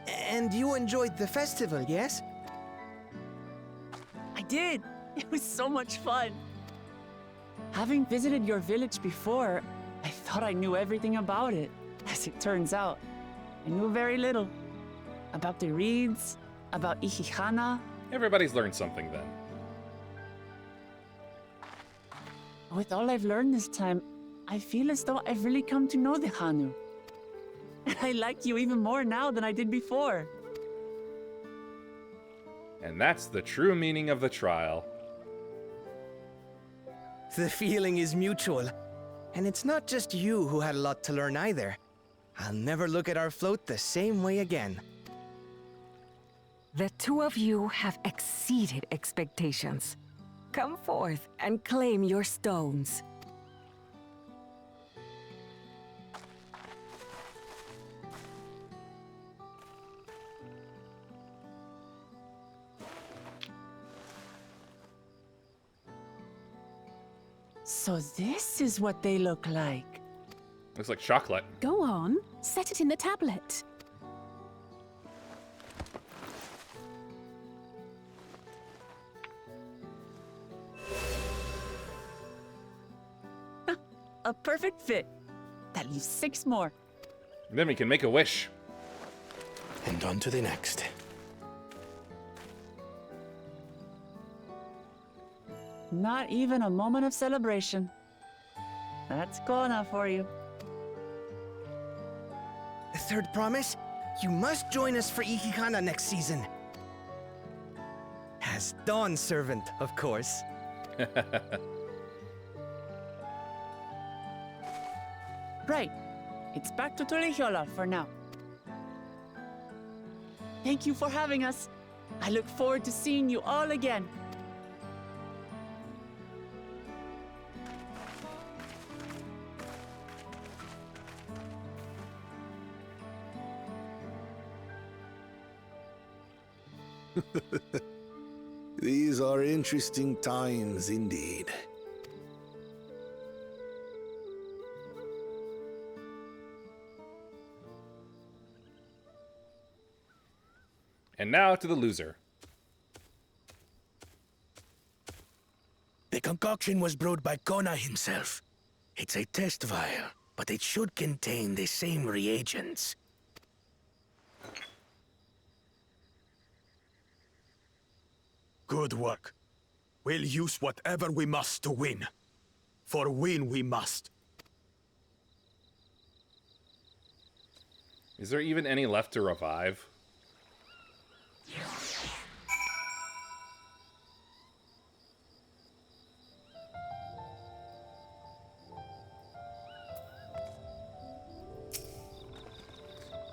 And you enjoyed the festival, yes? I did. It was so much fun. Having visited your village before, I thought I knew everything about it. As it turns out, I knew very little. About the reeds, about Ihihana. Everybody's learned something then. With all I've learned this time, I feel as though I've really come to know the Hanu. And I like you even more now than I did before. And that's the true meaning of the trial. The feeling is mutual. And it's not just you who had a lot to learn either. I'll never look at our float the same way again. The two of you have exceeded expectations. Come forth and claim your stones. So this is what they look like. Looks like chocolate. Go on, set it in the tablet. A perfect fit. That leaves 6 more. Then we can make a wish. And on to the next. Not even a moment of celebration. That's Kona for you. The third promise? You must join us for Ihihana next season. As Dawn Servant, of course. Right. It's back to Tulihiola for now. Thank you for having us. I look forward to seeing you all again. These are interesting times indeed. And now to the loser. The concoction concoction was brewed by Kona himself. It's a test vial, but it should contain the same reagents. Good work. We'll use whatever we must to win. For win we must. Is there even any left to revive?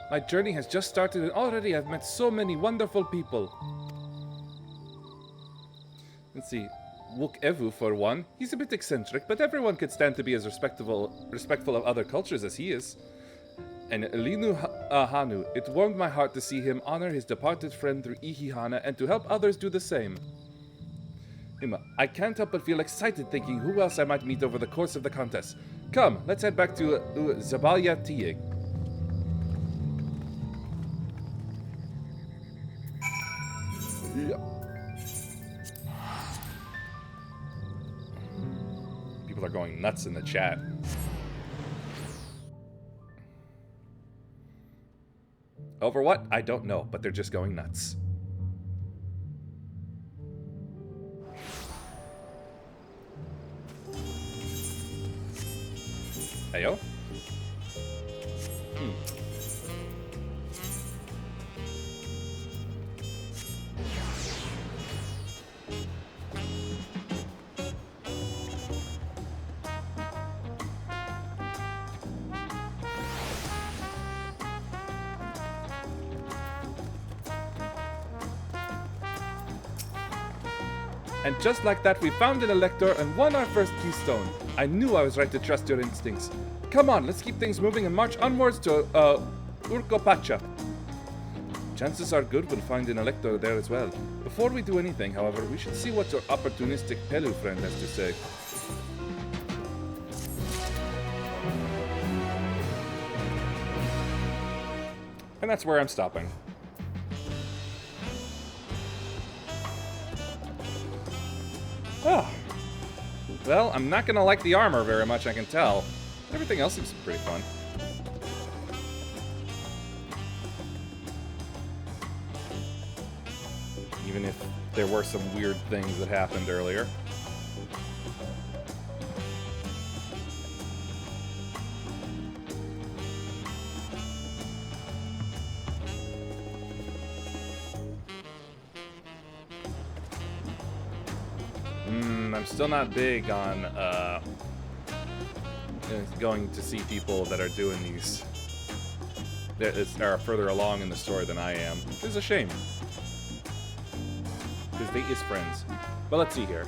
My journey has just started and already I've met so many wonderful people. Let's see. Wook Evu, for one. He's a bit eccentric, but everyone could stand to be as respectful of other cultures as he is. And Elinu Hanu, it warmed my heart to see him honor his departed friend through Ihihana and to help others do the same. I can't help but feel excited thinking who else I might meet over the course of the contest. Come, let's head back to Zabalya Tiye. Yeah. People are going nuts in the chat. Over what? I don't know, but they're just going nuts. Heyo? And just like that, we found an elector and won our first keystone. I knew I was right to trust your instincts. Come on, let's keep things moving and march onwards to Urkopacha. Chances are good we'll find an elector there as well. Before we do anything, however, we should see what your opportunistic Pelu friend has to say. And that's where I'm stopping. Oh. Well, I'm not gonna like the armor very much, I can tell. Everything else seems pretty fun. Even if there were some weird things that happened earlier. I'm still not big on going to see people that are doing these that are further along in the story than I am. It's a shame. Because they is friends. But let's see here.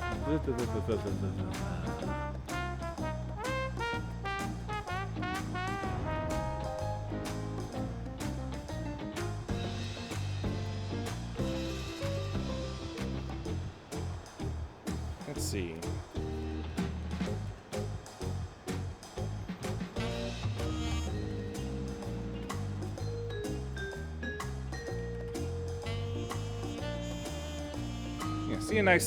Let's see. Yeah,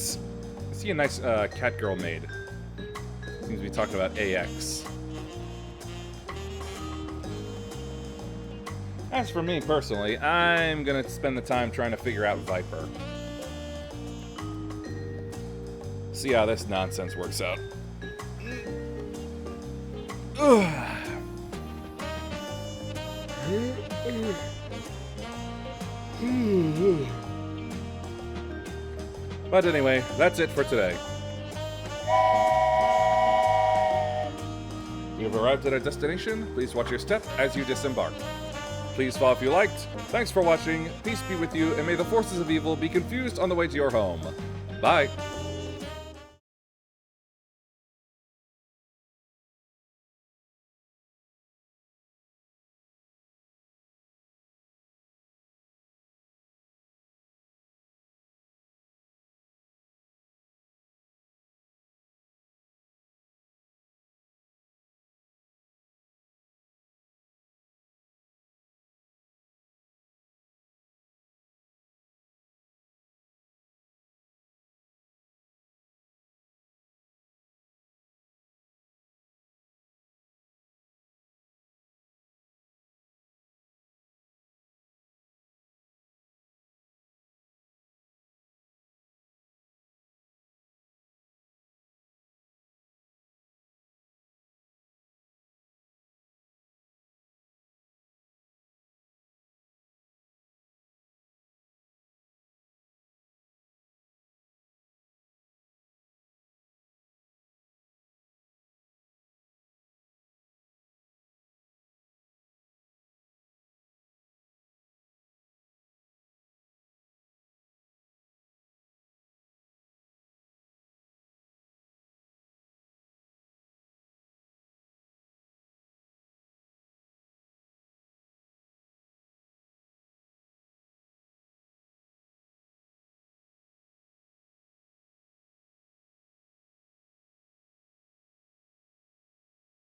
see a nice cat girl maid. Seems to be talking about AX. As for me personally, I'm gonna spend the time trying to figure out Viper. See how this nonsense works out. But anyway, that's it for today. You've arrived at our destination. Please watch your step as you disembark. Please follow if you liked. Thanks for watching. Peace be with you, and may the forces of evil be confused on the way to your home. Bye.